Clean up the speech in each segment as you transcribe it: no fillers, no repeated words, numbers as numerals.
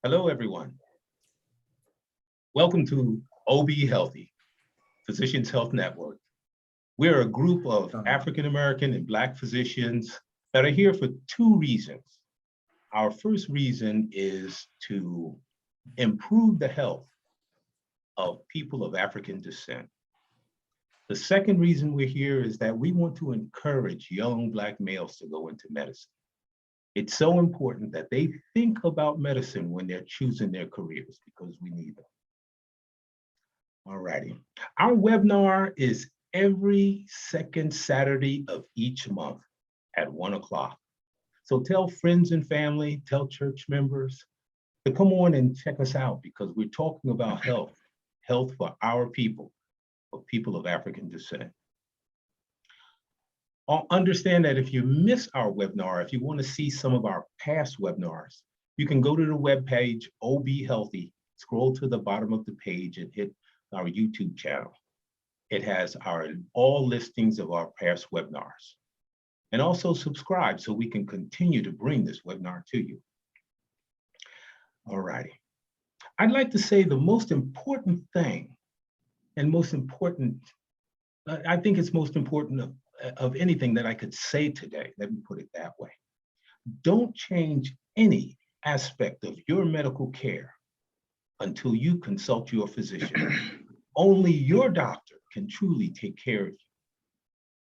Hello, everyone. Welcome to OBHealthy, Physicians Health Network. We're a group of African American and Black physicians that are here for two reasons. Our first reason is to improve the health of people of African descent. The second reason we're here is that we want to encourage young Black males to go into medicine. It's so important that they think about medicine when they're choosing their careers because we need them. All righty. Our webinar is every second Saturday of each month at 1 o'clock. So tell friends and family, tell church members to come on and check us out because we're talking about health for our people, for people of African descent. Understand that if you miss our webinar, if you want to see some of our past webinars, you can go to the webpage OBHealthy, scroll to the bottom of the page and hit our YouTube channel. It has all listings of our past webinars. And also subscribe so we can continue to bring this webinar to you. All righty. I'd like to say the most important thing and I think it's most important of anything that I could say today, let me put it that way. Don't change any aspect of your medical care until you consult your physician. Only your doctor can truly take care of you.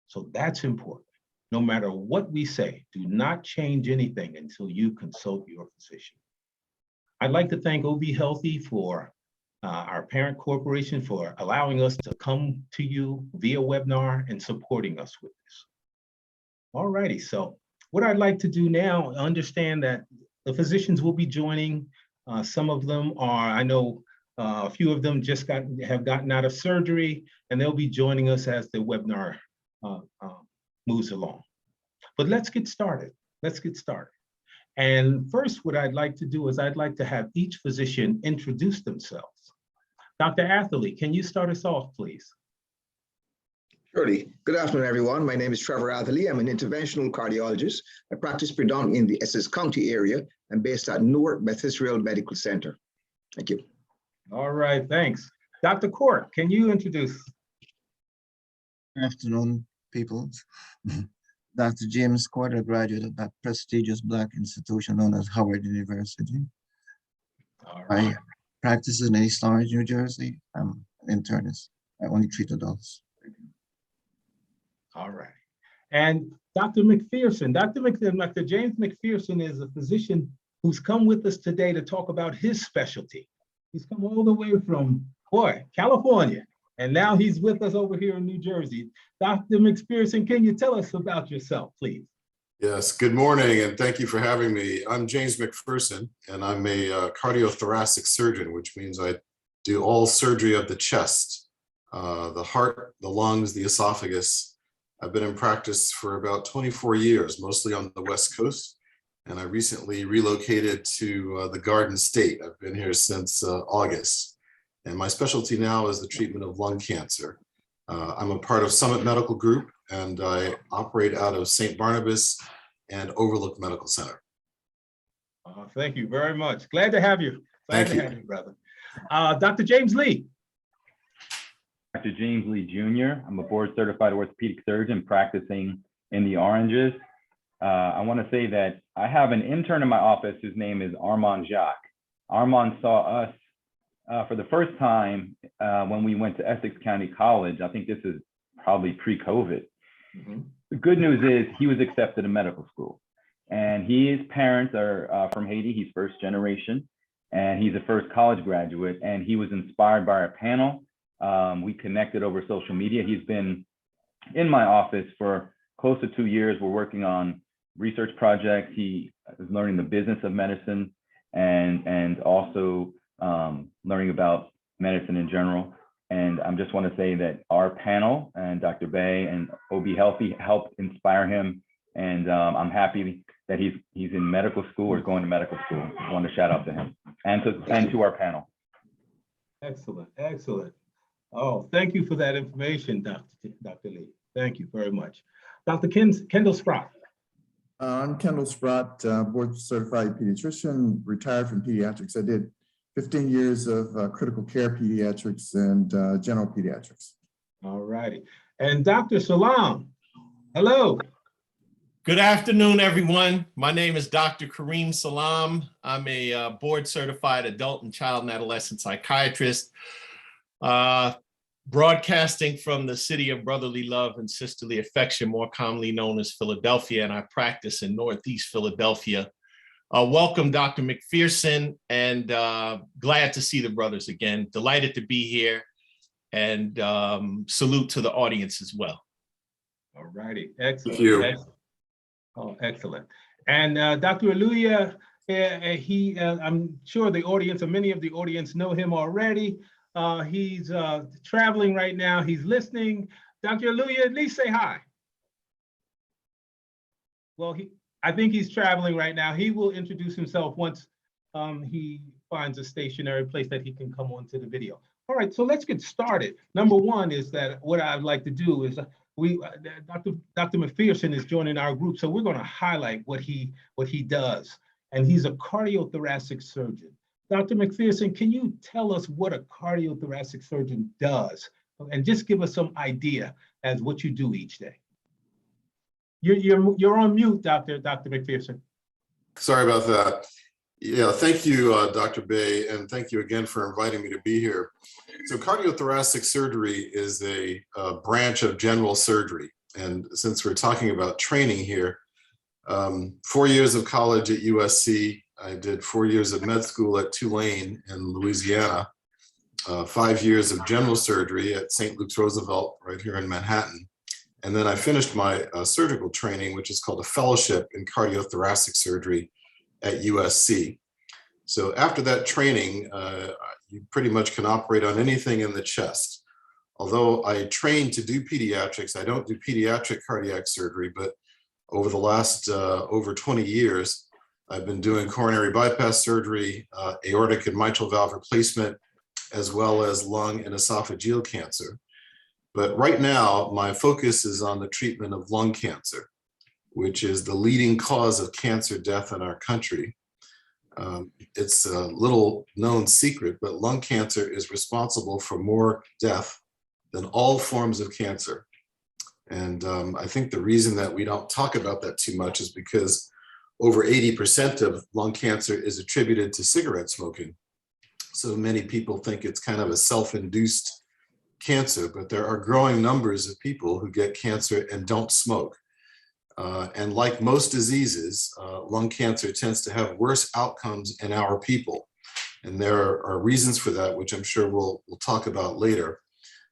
So that's important. No matter what we say, do not change anything until you consult your physician. I'd like to thank OBHealthy for our parent corporation for allowing us to come to you via webinar and supporting us with this. All righty, so what I'd like to do now, understand that the physicians will be joining. Some of them are, I know a few of them just have gotten out of surgery and they'll be joining us as the webinar moves along. But let's get started, And first, what I'd like to do is I'd like to have each physician introduce themselves. Dr. Atherley, can you start us off, please? Surely. Good afternoon, everyone. My name is Trevor Atherley. I'm an interventional cardiologist. I practice predominantly in the Essex County area and based at Newark Bethesda Medical Center. Thank you. All right, thanks. Dr. Court, can you introduce? Good afternoon, people. Dr. James Court, a graduate of that prestigious Black institution known as Howard University. All right. I practice in East Orange, New Jersey. I'm an internist. I only treat adults. All right. And Dr. McPherson, Dr. James McPherson is a physician who's come with us today to talk about his specialty. He's come all the way from, California, and now he's with us over here in New Jersey. Dr. McPherson, can you tell us about yourself, please? Yes, good morning, and thank you for having me. I'm James McPherson, and I'm a cardiothoracic surgeon, which means I do all surgery of the chest, the heart, the lungs, the esophagus. I've been in practice for about 24 years, mostly on the West Coast, and I recently relocated to the Garden State. I've been here since August, and my specialty now is the treatment of lung cancer. I'm a part of Summit Medical Group, and I operate out of St. Barnabas and Overlook Medical Center. Thank you very much. Glad to have you. Thank you. Have you, brother. Dr. James Lee. Dr. James Lee Jr. I'm a board certified orthopedic surgeon practicing in the Oranges. I want to say that I have an intern in my office whose name is Armand Jacques. Armand saw us for the first time when we went to Essex County College. I think this is probably pre-COVID. Mm-hmm. The good news is he was accepted in medical school, and his parents are from Haiti. He's first generation, and he's a first college graduate, and he was inspired by our panel. We connected over social media. He's been in my office for close to 2 years. We're working on research projects. He is learning the business of medicine and also learning about medicine in general. And I just want to say that our panel and Dr. Bay and OBHealthy helped inspire him. And I'm happy that he's in medical school or going to medical school. I want to shout out to him and to our panel. Excellent, excellent. Oh, thank you for that information, Dr. Lee. Thank you very much. Dr. Kendall Sprott. I'm Kendall Sprott, board certified pediatrician, retired from pediatrics. I did 15 years of critical care pediatrics and general pediatrics. All righty. And Dr. Salam, hello. Good afternoon, everyone. My name is Dr. Kareem Salam. I'm a board certified adult and child and adolescent psychiatrist, broadcasting from the city of brotherly love and sisterly affection, more commonly known as Philadelphia, and I practice in Northeast Philadelphia. Welcome, Dr. McPherson, and glad to see the brothers again. Delighted to be here, and salute to the audience as well. All righty, excellent. Thank you. Excellent. Oh, excellent. And Dr. Aluya, I'm sure the audience, or many of the audience know him already. He's traveling right now. He's listening. Dr. Aluya, at least say hi. Well, I think he's traveling right now. He will introduce himself once he finds a stationary place that he can come onto the video. All right, so let's get started. Number one is that what I'd like to do is Dr. McPherson is joining our group, so we're going to highlight what he does. And he's a cardiothoracic surgeon. Dr. McPherson, can you tell us what a cardiothoracic surgeon does? And just give us some idea as what you do each day. You're on mute, Dr. McPherson. Sorry about that. Yeah, thank you, Dr. Bay, and thank you again for inviting me to be here. So cardiothoracic surgery is a branch of general surgery. And since we're talking about training here, 4 years of college at USC, I did 4 years of med school at Tulane in Louisiana, 5 years of general surgery at St. Luke's Roosevelt right here in Manhattan. And then I finished my surgical training, which is called a fellowship in cardiothoracic surgery at USC. So after that training, you pretty much can operate on anything in the chest. Although I trained to do pediatrics, I don't do pediatric cardiac surgery, but over the last over 20 years, I've been doing coronary bypass surgery, aortic and mitral valve replacement, as well as lung and esophageal cancer. But right now, my focus is on the treatment of lung cancer, which is the leading cause of cancer death in our country. It's a little known secret, but lung cancer is responsible for more death than all forms of cancer. And I think the reason that we don't talk about that too much is because over 80% of lung cancer is attributed to cigarette smoking. So many people think it's kind of a self-induced cancer, but there are growing numbers of people who get cancer and don't smoke. And like most diseases, lung cancer tends to have worse outcomes in our people. And there are reasons for that, which I'm sure we'll talk about later.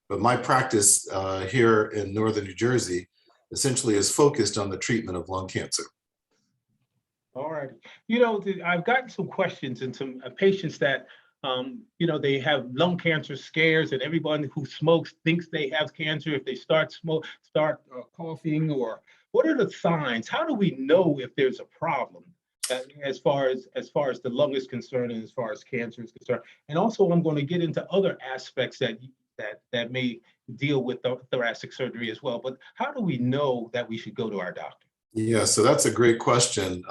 But my practice here in Northern New Jersey essentially is focused on the treatment of lung cancer. All right. You know, I've gotten some questions and some patients that, you know, they have lung cancer scares, and everyone who smokes thinks they have cancer if they start coughing, or what are the signs? How do we know if there's a problem as far as the lung is concerned and as far as cancer is concerned? And also, I'm going to get into other aspects that may deal with the thoracic surgery as well. But how do we know that we should go to our doctor? Yeah, so that's a great question.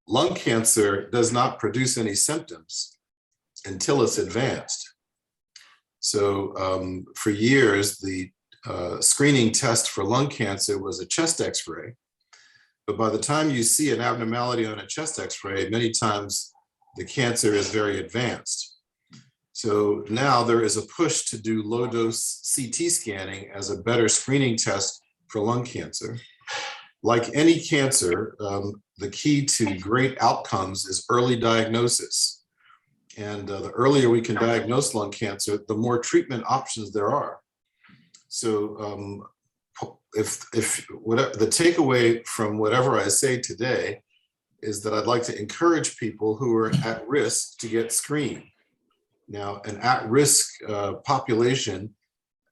Lung cancer does not produce any symptoms until it's advanced. So for years, the screening test for lung cancer was a chest X-ray. But by the time you see an abnormality on a chest X-ray, many times the cancer is very advanced. So now there is a push to do low-dose CT scanning as a better screening test for lung cancer. Like any cancer, the key to great outcomes is early diagnosis. And the earlier we can diagnose lung cancer, the more treatment options there are. So if whatever the takeaway from whatever I say today is that I'd like to encourage people who are at risk to get screened. Now, an at-risk population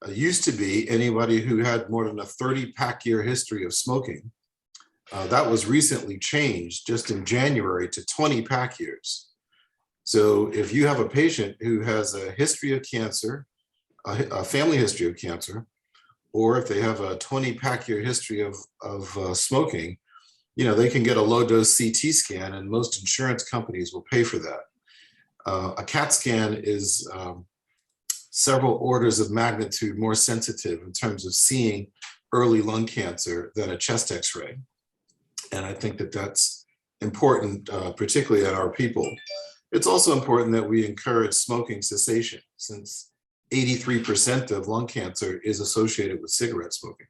used to be anybody who had more than a 30-pack year history of smoking. That was recently changed just in January to 20-pack years. So if you have a patient who has a history of cancer, a family history of cancer, or if they have a 20-pack year history of smoking, they can get a low dose CT scan, and most insurance companies will pay for that. A CAT scan is several orders of magnitude more sensitive in terms of seeing early lung cancer than a chest X-ray. And I think that that's important, particularly in our people. It's also important that we encourage smoking cessation, since 83% of lung cancer is associated with cigarette smoking.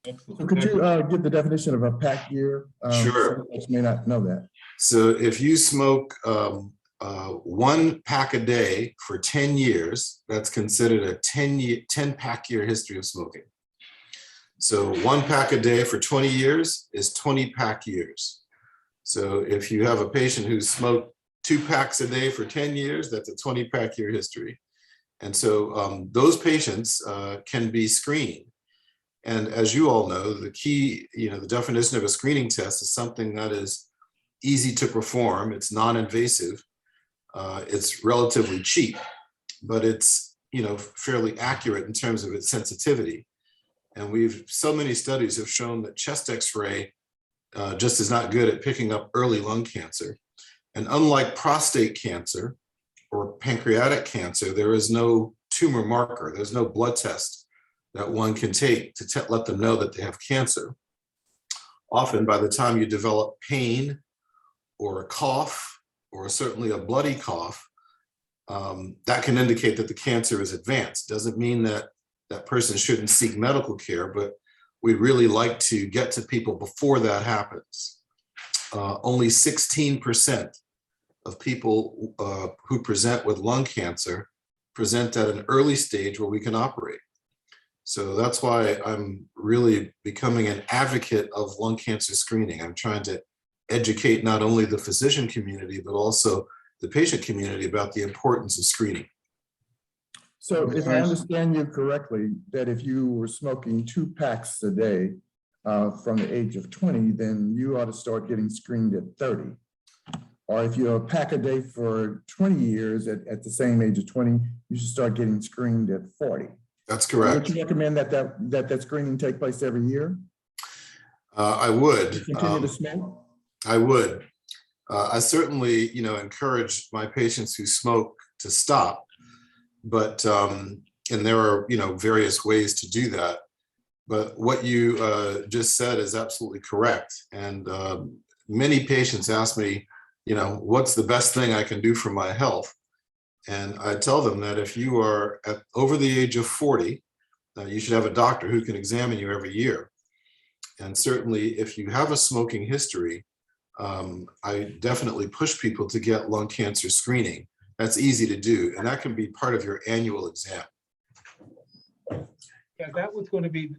So could you give the definition of a pack year? Sure. Some folks may not know that. So if you smoke 1 pack a day for 10 years, that's considered a 10 pack year history of smoking. So 1 pack a day for 20 years is 20 pack years. So if you have a patient who's smoked 2 packs a day for 10 years, that's a 20 pack year history. And so those patients can be screened. And as you all know, the key, the definition of a screening test is something that is easy to perform. It's non-invasive. It's relatively cheap, but it's, fairly accurate in terms of its sensitivity. And so many studies have shown that chest X-ray just is not good at picking up early lung cancer. And unlike prostate cancer or pancreatic cancer, there is no tumor marker. There's no blood test that one can take to let them know that they have cancer. Often by the time you develop pain or a cough, or certainly a bloody cough, that can indicate that the cancer is advanced. Doesn't mean that that person shouldn't seek medical care, but we'd really like to get to people before that happens. Only 16% of people who present with lung cancer present at an early stage where we can operate. So that's why I'm really becoming an advocate of lung cancer screening. I'm trying to educate not only the physician community, but also the patient community about the importance of screening. So if I understand you correctly, that if you were smoking 2 packs a day from the age of 20, then you ought to start getting screened at 30. Or if you're a pack a day for 20 years at the same age of 20, you should start getting screened at 40. That's correct. Would you recommend that screening take place every year? I would. To continue to smoke? I would. I certainly, encourage my patients who smoke to stop, but and there are, various ways to do that. But what you just said is absolutely correct. And many patients ask me, what's the best thing I can do for my health? And I tell them that if you are over the age of 40, you should have a doctor who can examine you every year. And certainly if you have a smoking history, I definitely push people to get lung cancer screening. That's easy to do, and that can be part of your annual exam. Yeah, that was going to be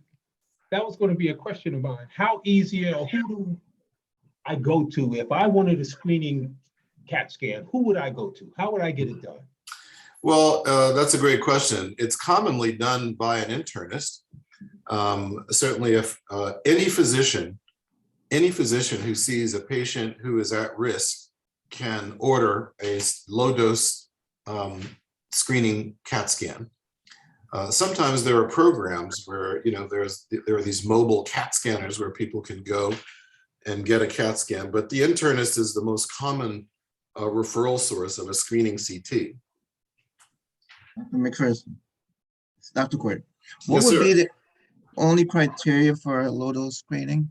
a question of mine. How easy, or who do I go to if I wanted a screening CAT scan? Who would I go to? How would I get it done? Well, that's a great question. It's commonly done by an internist. Certainly, if any physician who sees a patient who is at risk can order a low-dose screening CAT scan. Sometimes there are programs where there are these mobile CAT scanners where people can go and get a CAT scan, but the internist is the most common referral source of a screening CT. Dr. McPherson, Dr. Court, what Yes, would sir. be the only criteria for a low-dose screening?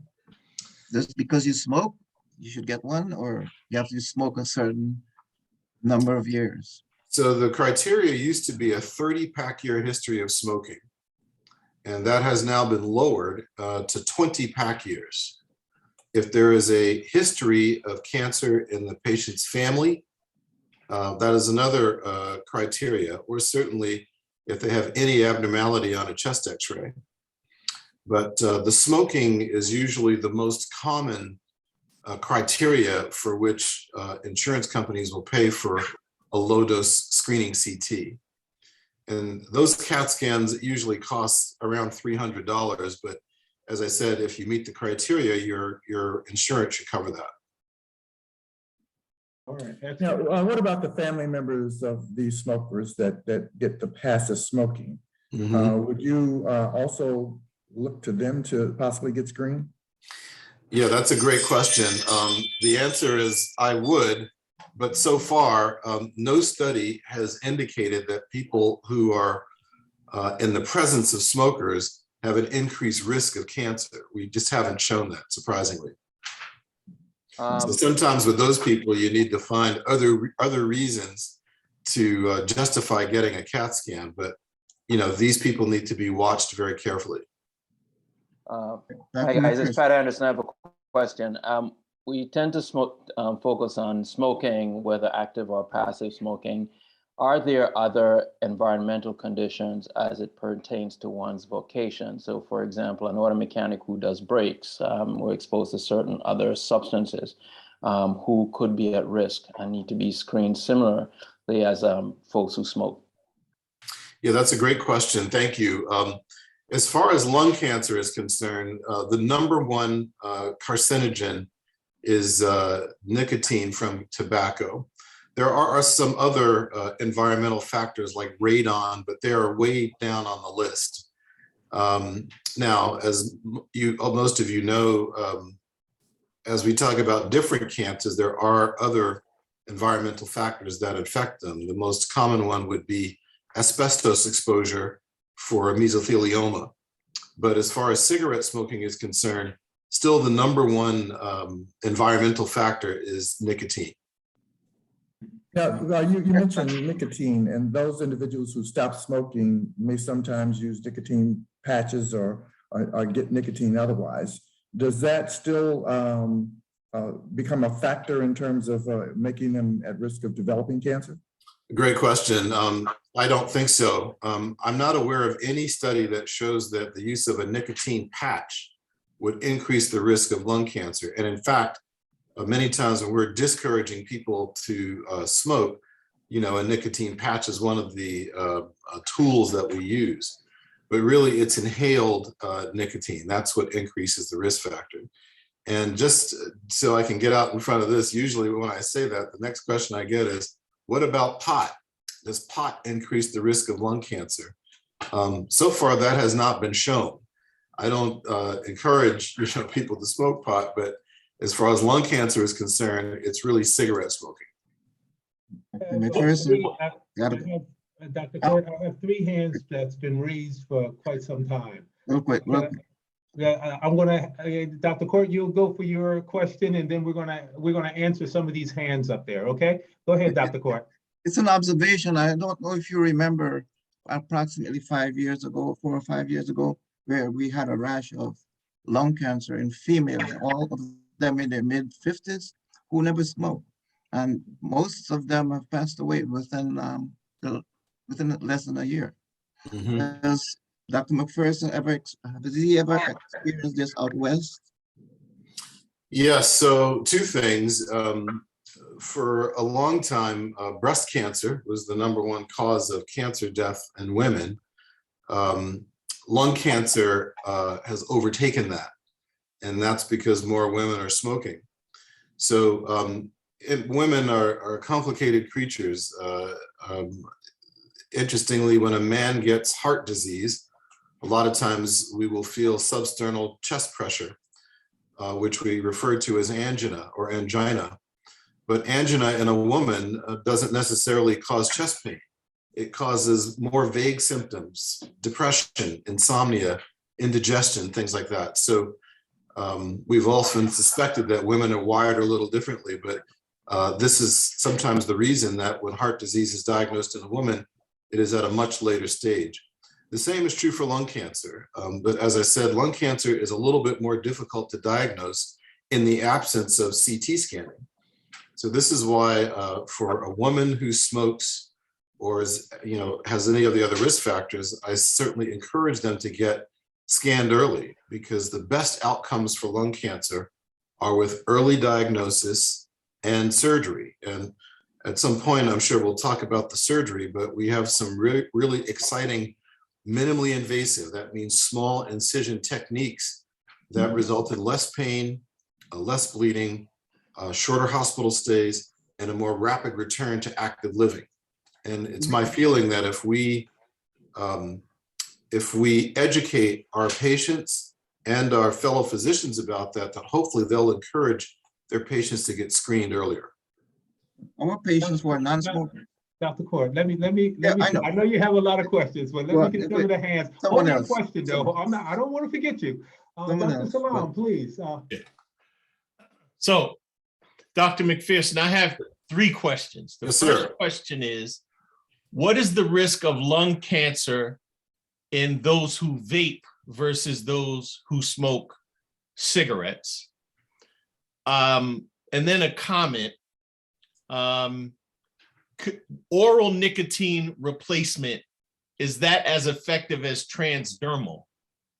Just because you smoke, you should get one, or you have to smoke a certain number of years? So the criteria used to be a 30-pack year history of smoking, and that has now been lowered to 20-pack years. If there is a history of cancer in the patient's family, that is another criteria, or certainly if they have any abnormality on a chest X-ray. But the smoking is usually the most common criteria for which insurance companies will pay for a low-dose screening CT. And those CAT scans usually cost around $300, but as I said, if you meet the criteria, your insurance should cover that. All right. Now, what about the family members of these smokers that get the passive smoking? Mm-hmm. Would you also look to them to possibly get screened? Yeah, that's a great question. The answer is I would, but so far, no study has indicated that people who are in the presence of smokers have an increased risk of cancer. We just haven't shown that, surprisingly. So sometimes with those people, you need to find other reasons to justify getting a CAT scan, but these people need to be watched very carefully. Hi guys, it's Pat Anderson. I have a question. We tend to focus on smoking, whether active or passive smoking. Are there other environmental conditions as it pertains to one's vocation? So for example, an auto mechanic who does brakes, or exposed to certain other substances, who could be at risk and need to be screened similarly as folks who smoke? Yeah, that's a great question. Thank you. As far as lung cancer is concerned, the number one carcinogen is nicotine from tobacco. There are some other environmental factors like radon, but they are way down on the list. Now, as most of you know, as we talk about different cancers, there are other environmental factors that affect them. The most common one would be asbestos exposure for mesothelioma. But as far as cigarette smoking is concerned, still the number one environmental factor is nicotine. Now, you mentioned nicotine, and those individuals who stop smoking may sometimes use nicotine patches or get nicotine otherwise. Does that still become a factor in terms of making them at risk of developing cancer? Great question. I don't think so. I'm not aware of any study that shows that the use of a nicotine patch would increase the risk of lung cancer. And in fact, many times when we're discouraging people to smoke, a nicotine patch is one of the tools that we use. But really, it's inhaled nicotine. That's what increases the risk factor. And just so I can get out in front of this, usually when I say that, the next question I get is, what about pot? Does pot increase the risk of lung cancer? So far, that has not been shown. I don't encourage people to smoke pot, but as far as lung cancer is concerned, it's really cigarette smoking. Dr. Court, I have 3 hands that's been raised for quite some time. Real quick. Yeah, I'm gonna, Dr. Court, you'll go for your question, and then we're gonna answer some of these hands up there. Okay, go ahead, Dr. Court. It's an observation. I don't know if you remember approximately 5 years ago, 4 or 5 years ago, where we had a rash of lung cancer in females, all of them in their mid-50s who never smoked. And most of them have passed away within less than a year. Mm-hmm. Has Dr. McPherson has he ever experienced this out west? Yes, so 2 things. For a long time, breast cancer was the number one cause of cancer death in women. Lung cancer has overtaken that, and that's because more women are smoking. So women are complicated creatures. Interestingly, when a man gets heart disease, a lot of times we will feel substernal chest pressure, which we refer to as angina or angina. But angina in a woman doesn't necessarily cause chest pain. It causes more vague symptoms, depression, insomnia, indigestion, things like that. So we've often suspected that women are wired a little differently, but this is sometimes the reason that when heart disease is diagnosed in a woman, it is at a much later stage. The same is true for lung cancer. But as I said, lung cancer is a little bit more difficult to diagnose in the absence of CT scanning. So this is why for a woman who smokes or is, has any of the other risk factors, I certainly encourage them to get scanned early, because the best outcomes for lung cancer are with early diagnosis and surgery. And at some point, I'm sure we'll talk about the surgery, but we have some really exciting minimally invasive, that means small incision techniques that result in less pain, less bleeding, shorter hospital stays, and a more rapid return to active living. And it's my feeling that if we educate our patients and our fellow physicians about that, that hopefully they'll encourage their patients to get screened earlier. Our patients who are non-smokers. Dr. Cord, let me, Yeah, I know. I know you have a lot of questions, but let Well, me get some of the hands. someone Hold your else. question though. I don't want to forget you. Someone Dr. else, Salam, please. So, Dr. McPherson, I have 3 questions. The Yes, first sir. question is, what is the risk of lung cancer in those who vape versus those who smoke cigarettes? And then a comment. Oral nicotine replacement, is that as effective as transdermal?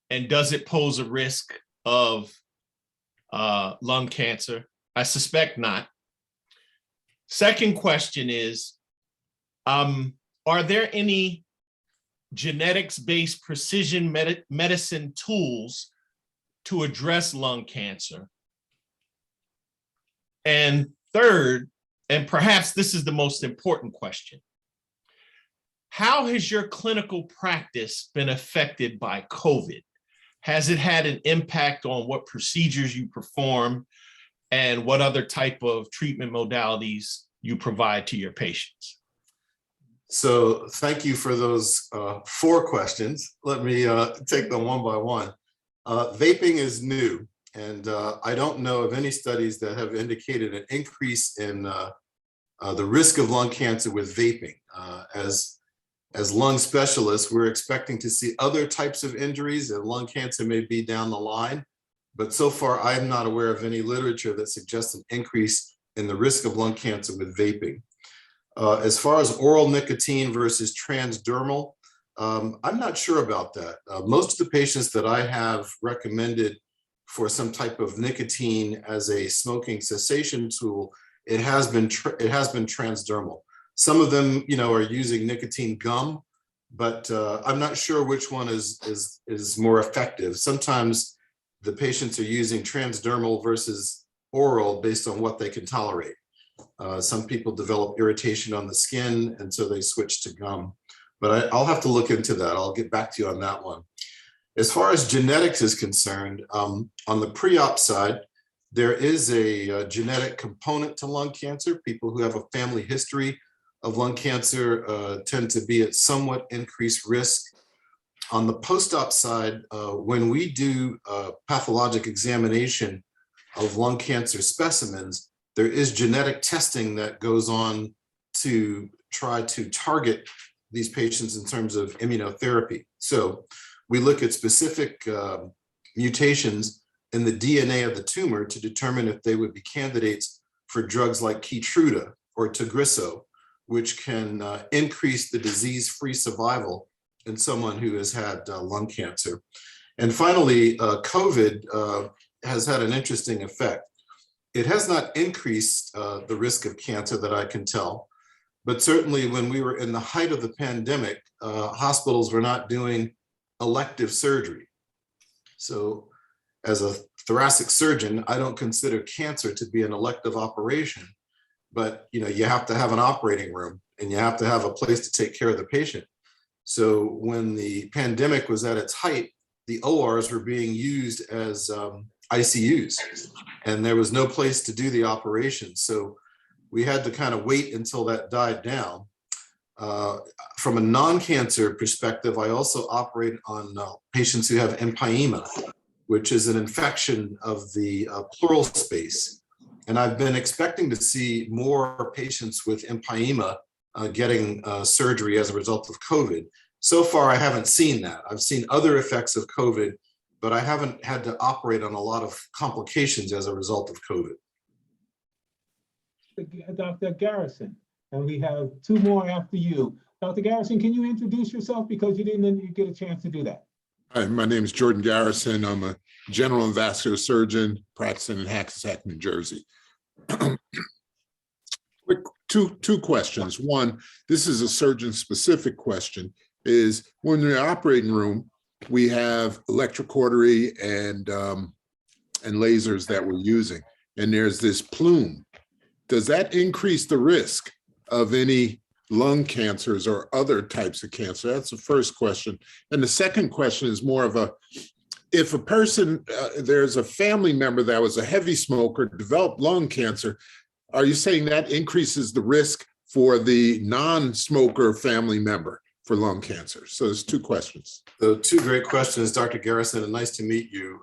And does it pose a risk of lung cancer? I suspect not. Second question is, are there any genetics-based precision medicine tools to address lung cancer? And third, and perhaps this is the most important question, how has your clinical practice been affected by COVID? Has it had an impact on what procedures you perform and what other type of treatment modalities you provide to your patients? So thank you for those 4 questions. Let me take them one by one. Vaping is new, and I don't know of any studies that have indicated an increase in the risk of lung cancer with vaping. As lung specialists, we're expecting to see other types of injuries, and lung cancer may be down the line. But so far, I'm not aware of any literature that suggests an increase in the risk of lung cancer with vaping. As far as oral nicotine versus transdermal, I'm not sure about that. Most of the patients that I have recommended for some type of nicotine as a smoking cessation tool, it has been transdermal. Some of them, are using nicotine gum, but I'm not sure which one is more effective. Sometimes the patients are using transdermal versus oral based on what they can tolerate. Some people develop irritation on the skin, and so they switch to gum. But I'll have to look into that. I'll get back to you on that one. As far as genetics is concerned, on the pre-op side, there is a genetic component to lung cancer. People who have a family history of lung cancer tend to be at somewhat increased risk. On the post-op side, when we do pathologic examination of lung cancer specimens, there is genetic testing that goes on to try to target these patients in terms of immunotherapy. So we look at specific mutations in the DNA of the tumor to determine if they would be candidates for drugs like Keytruda or Tagrisso, which can increase the disease-free survival in someone who has had lung cancer. And finally, COVID has had an interesting effect. It has not increased the risk of cancer that I can tell, but certainly when we were in the height of the pandemic, hospitals were not doing elective surgery. So as a thoracic surgeon, I don't consider cancer to be an elective operation, but you have to have an operating room and you have to have a place to take care of the patient. So when the pandemic was at its height, the ORs were being used as ICUs, and there was no place to do the operation. So we had to kind of wait until that died down. From a non-cancer perspective, I also operate on patients who have empyema, which is an infection of the pleural space. And I've been expecting to see more patients with empyema getting surgery as a result of COVID. So far, I haven't seen that. I've seen other effects of COVID, but I haven't had to operate on a lot of complications as a result of COVID. Dr. Garrison, and we have 2 more after you. Dr. Garrison, can you introduce yourself because you didn't get a chance to do that? Hi, my name is Jordan Garrison. I'm a general and vascular surgeon practicing in Hackensack, New Jersey. Quick, two questions. One, this is a surgeon-specific question, is when in the operating room, we have electrocautery and lasers that we're using, and there's this plume. Does that increase the risk of any lung cancers or other types of cancer? That's the first question. And the second question is more of a if a person, there's a family member that was a heavy smoker, developed lung cancer, are you saying that increases the risk for the non-smoker family member for lung cancer? So there's two questions. So two great questions, Dr. Garrison, and nice to meet you.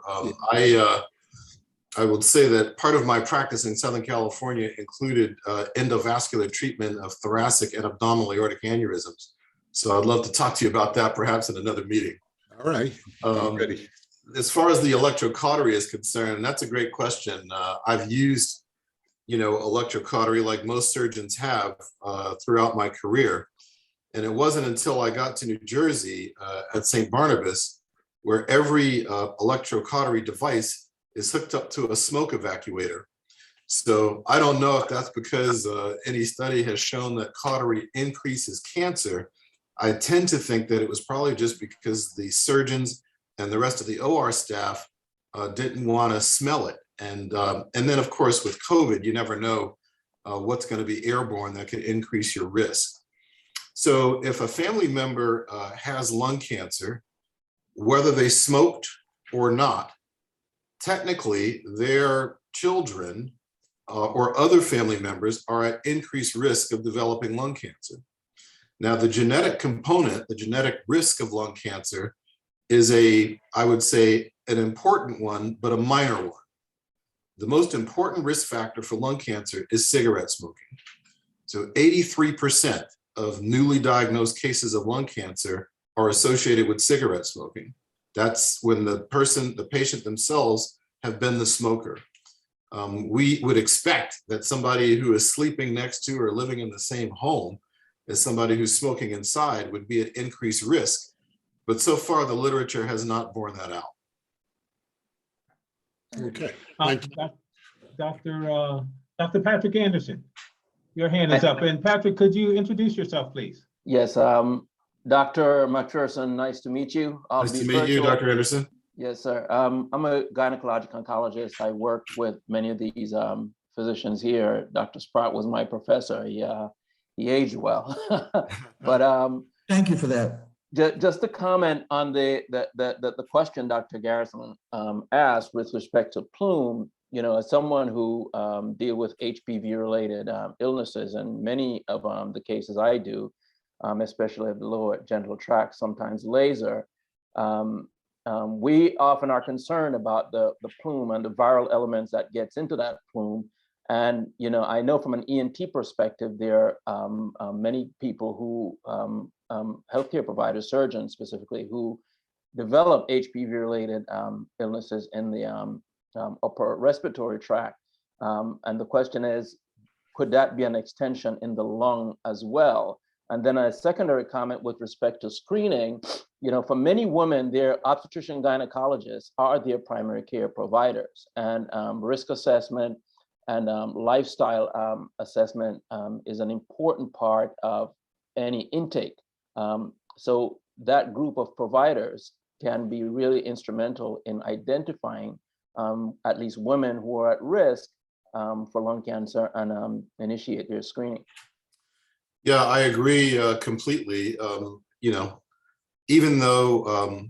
I would say that part of my practice in Southern California included endovascular treatment of thoracic and abdominal aortic aneurysms. So I'd love to talk to you about that perhaps in another meeting. All right, I'm ready. As far as the electrocautery is concerned, that's a great question. I've used, electrocautery like most surgeons have throughout my career. And it wasn't until I got to New Jersey at St. Barnabas, where every electrocautery device is hooked up to a smoke evacuator. So I don't know if that's because any study has shown that cautery increases cancer. I tend to think that it was probably just because the surgeons and the rest of the OR staff didn't want to smell it. And then of course with COVID, you never know what's going to be airborne that could increase your risk. So if a family member has lung cancer, whether they smoked or not, technically their children or other family members are at increased risk of developing lung cancer. Now, the genetic component, the genetic risk of lung cancer is I would say, an important one, but a minor one. The most important risk factor for lung cancer is cigarette smoking. So 83% of newly diagnosed cases of lung cancer are associated with cigarette smoking. That's when the patient themselves have been the smoker. We would expect that somebody who is sleeping next to or living in the same home as somebody who's smoking inside would be at increased risk. But so far, the literature has not borne that out. Okay, thank you. Dr. Patrick Anderson, your hand is up. And Patrick, could you introduce yourself, please? Yes, Dr. McPherson, nice to meet you. Nice to meet you, Dr. Anderson. Yes, sir. I'm a gynecologic oncologist. I work with many of these physicians here. Dr. Spratt was my professor. He aged well. But Thank you for that. just to comment on the question Dr. Garrison asked with respect to plume, as someone who deal with HPV-related illnesses, and many of the cases I do, especially of the lower genital tract, sometimes laser, we often are concerned about the plume and the viral elements that gets into that plume. And I know from an ENT perspective, there are many people who, healthcare providers, surgeons specifically, who develop HPV-related illnesses in the upper respiratory tract. And the question is, could that be an extension in the lung as well? And then a secondary comment with respect to screening, for many women, their obstetrician gynecologists are their primary care providers, and risk assessment and lifestyle assessment is an important part of any intake. So that group of providers can be really instrumental in identifying at least women who are at risk for lung cancer and initiate their screening. Yeah, I agree completely. Even though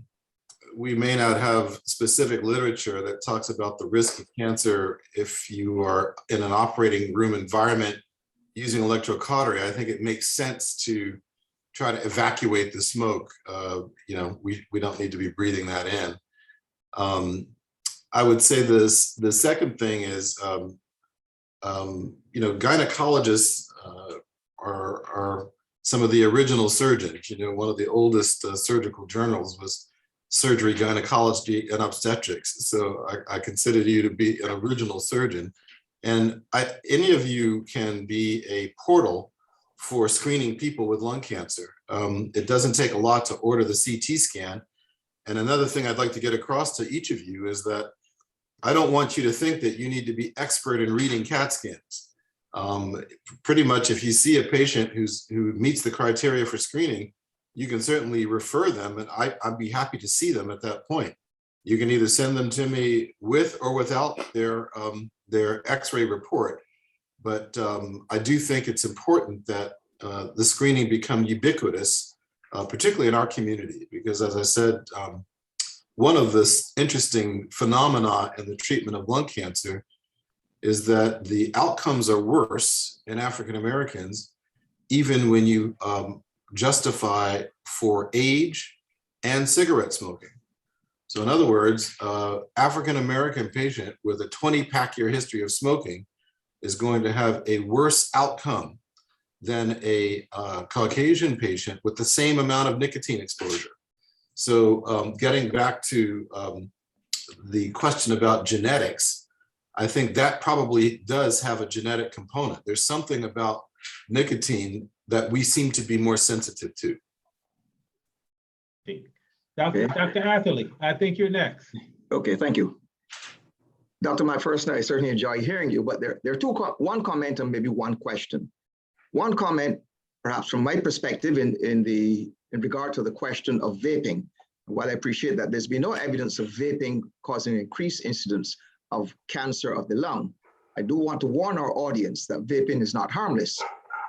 we may not have specific literature that talks about the risk of cancer if you are in an operating room environment using electrocautery, I think it makes sense to try to evacuate the smoke. We don't need to be breathing that in. I would say the second thing is, gynecologists are some of the original surgeons. One of the oldest surgical journals was Surgery, Gynecology, and Obstetrics. So I consider you to be an original surgeon. And any of you can be a portal for screening people with lung cancer. It doesn't take a lot to order the CT scan. And another thing I'd like to get across to each of you is that I don't want you to think that you need to be expert in reading CAT scans. Pretty much if you see a patient who meets the criteria for screening, you can certainly refer them, and I'd be happy to see them at that point. You can either send them to me with or without their X-ray report. But I do think it's important that the screening become ubiquitous, particularly in our community, because as I said, one of this interesting phenomena in the treatment of lung cancer is that the outcomes are worse in African Americans, even when you justify for age and cigarette smoking. So in other words, African American patient with a 20-pack year history of smoking is going to have a worse outcome than a Caucasian patient with the same amount of nicotine exposure. So getting back to the question about genetics, I think that probably does have a genetic component. There's something about nicotine that we seem to be more sensitive to. Dr. Atherley, I think you're next. Okay, thank you. Dr. McPherson, I certainly enjoy hearing you, but there are one comment and maybe one question. One comment, perhaps from my perspective, in regard to the question of vaping. While I appreciate that there's been no evidence of vaping causing increased incidence of cancer of the lung, I do want to warn our audience that vaping is not harmless.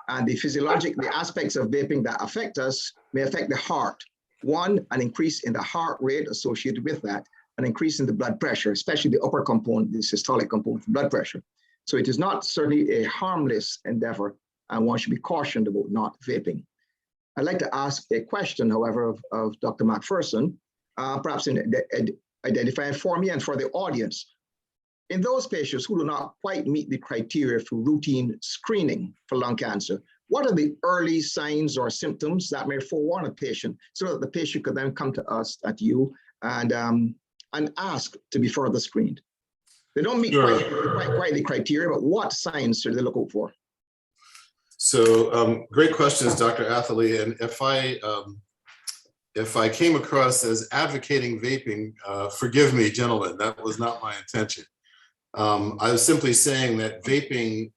And the aspects of vaping that affect us may affect the heart. One, an increase in the heart rate associated with that, an increase in the blood pressure, especially the upper component, the systolic component of blood pressure. So it is not certainly a harmless endeavor, and one should be cautioned about not vaping. I'd like to ask a question, however, of Dr. McPherson, perhaps identifying for me and for the audience. In those patients who do not quite meet the criteria for routine screening for lung cancer, what are the early signs or symptoms that may forewarn a patient so that the patient could then come to us, at you, and ask to be further screened? They don't meet quite the criteria, but what signs should they look out for? So great questions, Dr. Atherley. And if I came across as advocating vaping, forgive me, gentlemen, that was not my intention. I was simply saying that vaping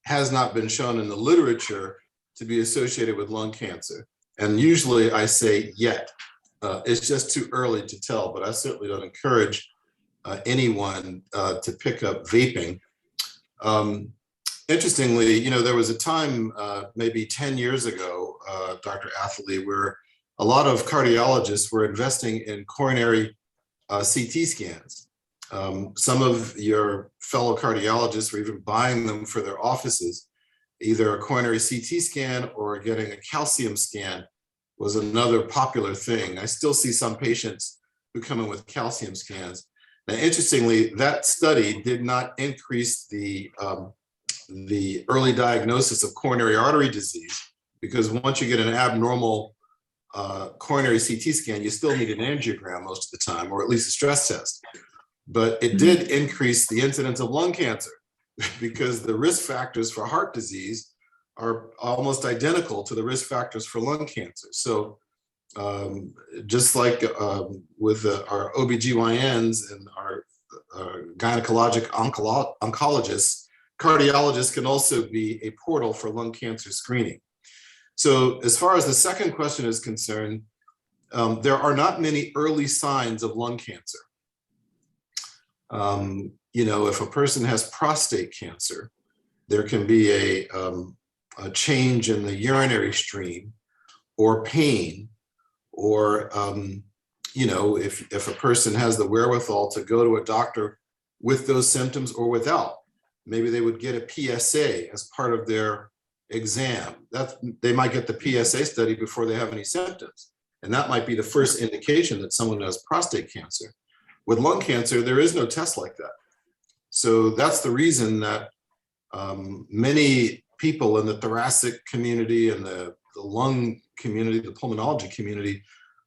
has not been shown in the literature to be associated with lung cancer. And usually I say yet. It's just too early to tell, but I certainly don't encourage anyone to pick up vaping. Interestingly, you know, there was a time maybe 10 years ago, Dr. Atherley, where a lot of cardiologists were investing in coronary CT scans. Some of your fellow cardiologists were even buying them for their offices. Either a coronary CT scan or getting a calcium scan was another popular thing. I still see some patients who come in with calcium scans. Now, interestingly, that study did not increase the early diagnosis of coronary artery disease, because once you get an abnormal coronary CT scan, you still need an angiogram most of the time, or at least a stress test. But it did increase the incidence of lung cancer because the risk factors for heart disease are almost identical to the risk factors for lung cancer. So just like with our OBGYNs and our gynecologic oncologists, cardiologists can also be a portal for lung cancer screening. So as far as the second question is concerned, there are not many early signs of lung cancer. You know, if a person has prostate cancer, there can be a change in the urinary stream or pain, or, you know, if a person has the wherewithal to go to a doctor with those symptoms or without, maybe they would get a PSA as part of their exam. They might get the PSA study before they have any symptoms. And that might be the first indication that someone has prostate cancer. With lung cancer, there is no test like that. So that's the reason that many people in the thoracic community and the lung community, the pulmonology community,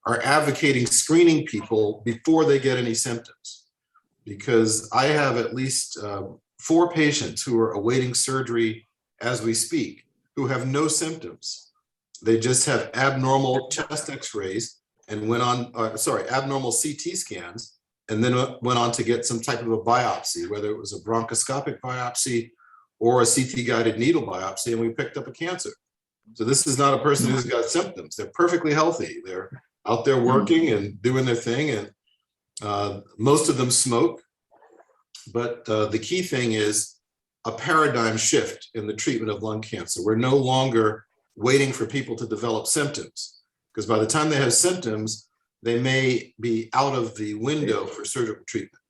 are advocating screening people before they get any symptoms. Because I have at least 4 patients who are awaiting surgery as we speak, who have no symptoms. They just have abnormal chest x-rays and went on, abnormal CT scans, and then went on to get some type of a biopsy, whether it was a bronchoscopic biopsy or a CT guided needle biopsy, and we picked up a cancer. So this is not a person who's got symptoms. They're perfectly healthy. They're out there working and doing their thing, and most of them smoke. But the key thing is a paradigm shift in the treatment of lung cancer. We're no longer waiting for people to develop symptoms, because by the time they have symptoms, they may be out of the window for surgical treatment.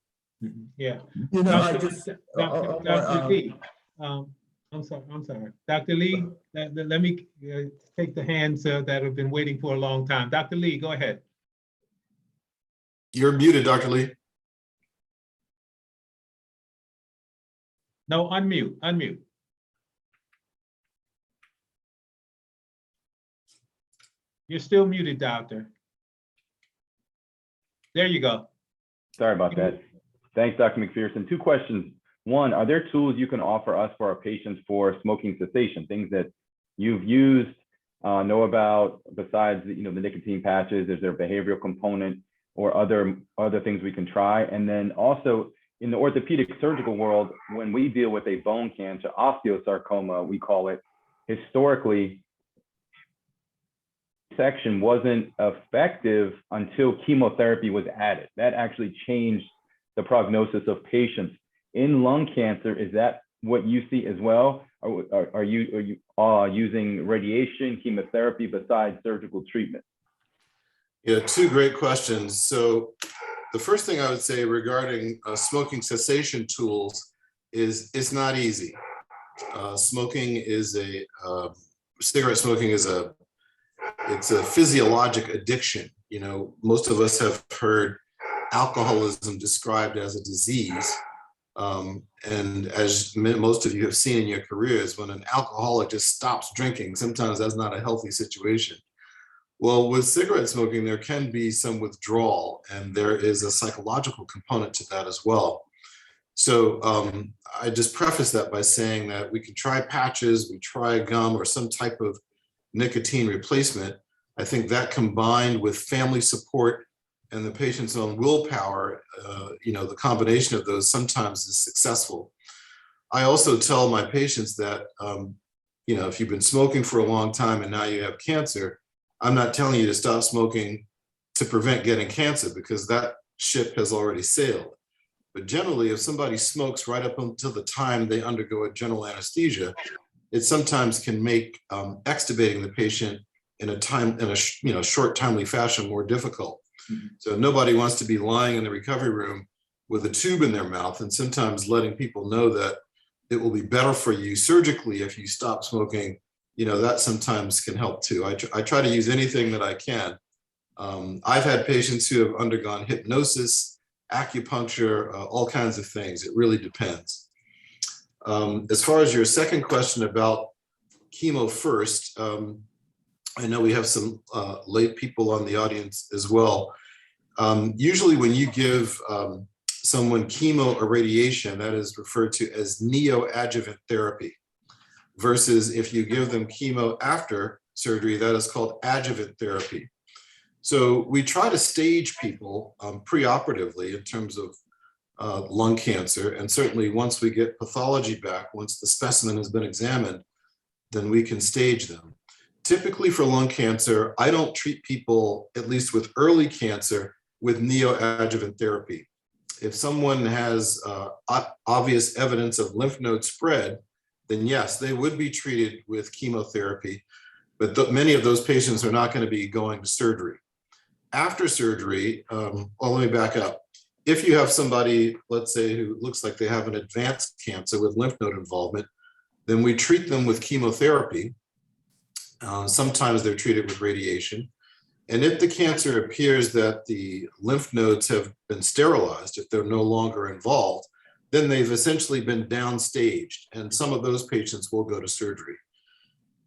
Yeah. You know, I Dr. just. Dr. Lee, I'm sorry. Dr. Lee, let me take the hands that have been waiting for a long time. Dr. Lee, go ahead. You're muted, Dr. Lee. No, unmute. You're still muted, doctor. There you go. Sorry about that. Thanks, Dr. McPherson. Two questions. One, are there tools you can offer us for our patients for smoking cessation, things that you've used, know about besides the nicotine patches? Is there a behavioral component or other things we can try? And then also in the orthopedic surgical world, when we deal with a bone cancer, osteosarcoma, we call it, historically, section wasn't effective until chemotherapy was added. That actually changed the prognosis of patients. In lung cancer, is that what you see as well? Are you using radiation, chemotherapy besides surgical treatment? Yeah, two great questions. So the first thing I would say regarding smoking cessation tools is it's not easy. Cigarette smoking is it's a physiologic addiction. Most of us have heard alcoholism described as a disease. And as most of you have seen in your careers, when an alcoholic just stops drinking, sometimes that's not a healthy situation. Well, with cigarette smoking, there can be some withdrawal, and there is a psychological component to that as well. So I just preface that by saying that we can try patches, we try gum or some type of nicotine replacement. I think that combined with family support and the patient's own willpower, the combination of those sometimes is successful. I also tell my patients that, if you've been smoking for a long time and now you have cancer, I'm not telling you to stop smoking to prevent getting cancer, because that ship has already sailed. But generally, if somebody smokes right up until the time they undergo a general anesthesia, it sometimes can make extubating the patient in a short, timely fashion more difficult. So nobody wants to be lying in the recovery room with a tube in their mouth, and sometimes letting people know that it will be better for you surgically if you stop smoking. That sometimes can help too. I try to use anything that I can. I've had patients who have undergone hypnosis, acupuncture, all kinds of things. It really depends. As far as your second question about chemo first, I know we have some lay people on the audience as well. Usually when you give someone chemo or radiation, that is referred to as neoadjuvant therapy, versus if you give them chemo after surgery, that is called adjuvant therapy. So we try to stage people preoperatively in terms of lung cancer. And certainly once we get pathology back, once the specimen has been examined, then we can stage them. Typically for lung cancer, I don't treat people, at least with early cancer, with neoadjuvant therapy. If someone has obvious evidence of lymph node spread, then yes, they would be treated with chemotherapy, but many of those patients are not going to be going to surgery. After surgery, let me back up. If you have somebody, let's say, who looks like they have an advanced cancer with lymph node involvement, then we treat them with chemotherapy. Sometimes they're treated with radiation. And if the cancer appears that the lymph nodes have been sterilized, if they're no longer involved, then they've essentially been downstaged, and some of those patients will go to surgery.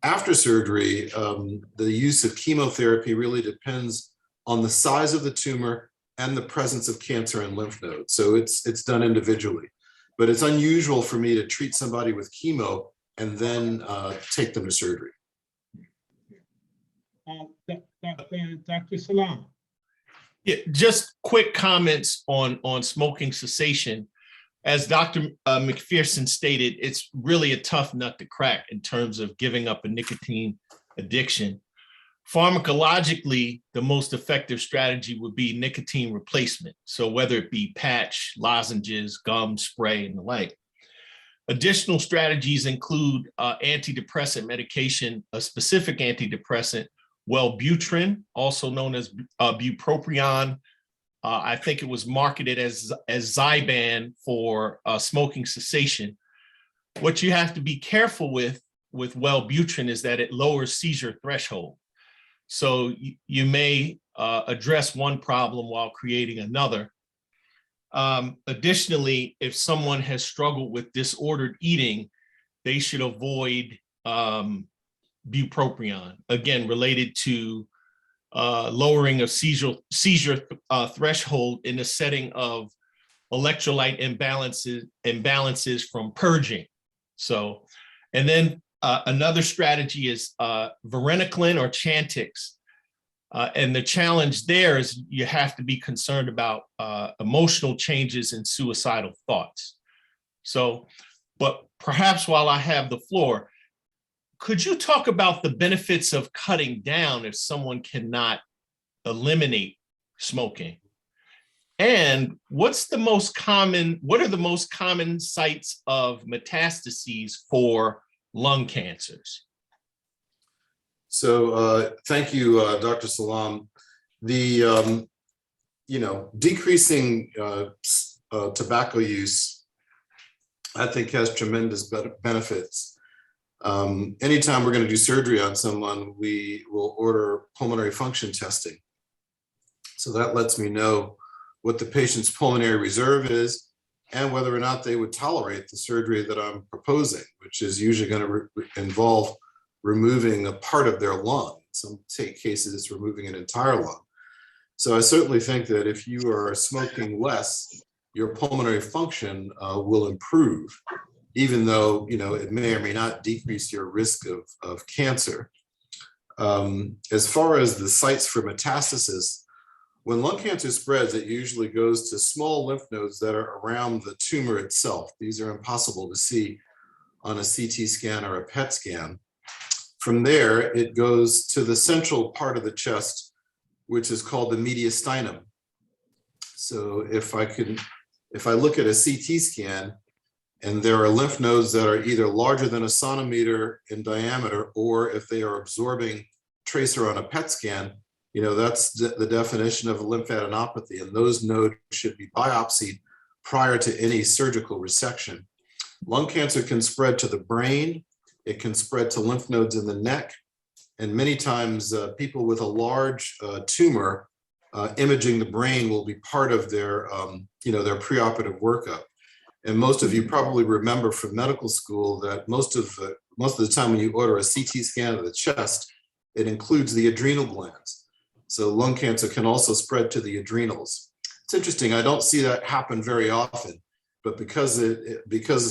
After surgery, the use of chemotherapy really depends on the size of the tumor and the presence of cancer in lymph nodes. So it's done individually, but it's unusual for me to treat somebody with chemo and then take them to surgery. Dr. Salam. Yeah, just quick comments on smoking cessation. As Dr. McPherson stated, it's really a tough nut to crack in terms of giving up a nicotine addiction. Pharmacologically, the most effective strategy would be nicotine replacement. So whether it be patch, lozenges, gum, spray, and the like. Additional strategies include antidepressant medication, a specific antidepressant, Wellbutrin, also known as bupropion. I think it was marketed as Zyban for smoking cessation. What you have to be careful with Wellbutrin is that it lowers seizure threshold. So you may address one problem while creating another. Additionally, if someone has struggled with disordered eating, they should avoid bupropion, again, related to lowering of seizure threshold in the setting of electrolyte imbalances from purging. So, and then another strategy is varenicline or Chantix. And the challenge there is you have to be concerned about emotional changes and suicidal thoughts. So, but perhaps while I have the floor, could you talk about the benefits of cutting down if someone cannot eliminate smoking? And what are the most common sites of metastases for lung cancers? So thank you, Dr. Salam. The decreasing tobacco use, I think, has tremendous benefits. Anytime we're going to do surgery on someone, we will order pulmonary function testing. So that lets me know what the patient's pulmonary reserve is and whether or not they would tolerate the surgery that I'm proposing, which is usually going to involve removing a part of their lung. In some cases, it's removing an entire lung. So I certainly think that if you are smoking less, your pulmonary function will improve, even though it may or may not decrease your risk of cancer. As far as the sites for metastasis, when lung cancer spreads, it usually goes to small lymph nodes that are around the tumor itself. These are impossible to see on a CT scan or a PET scan. From there, it goes to the central part of the chest, which is called the mediastinum. So if I look at a CT scan and there are lymph nodes that are either larger than a centimeter in diameter, or if they are absorbing tracer on a PET scan, that's the definition of a lymphadenopathy, and those nodes should be biopsied prior to any surgical resection. Lung cancer can spread to the brain, it can spread to lymph nodes in the neck, and many times people with a large tumor, imaging the brain will be part of their preoperative workup. And most of you probably remember from medical school that most of the time when you order a CT scan of the chest, it includes the adrenal glands. So lung cancer can also spread to the adrenals. It's interesting, I don't see that happen very often, but because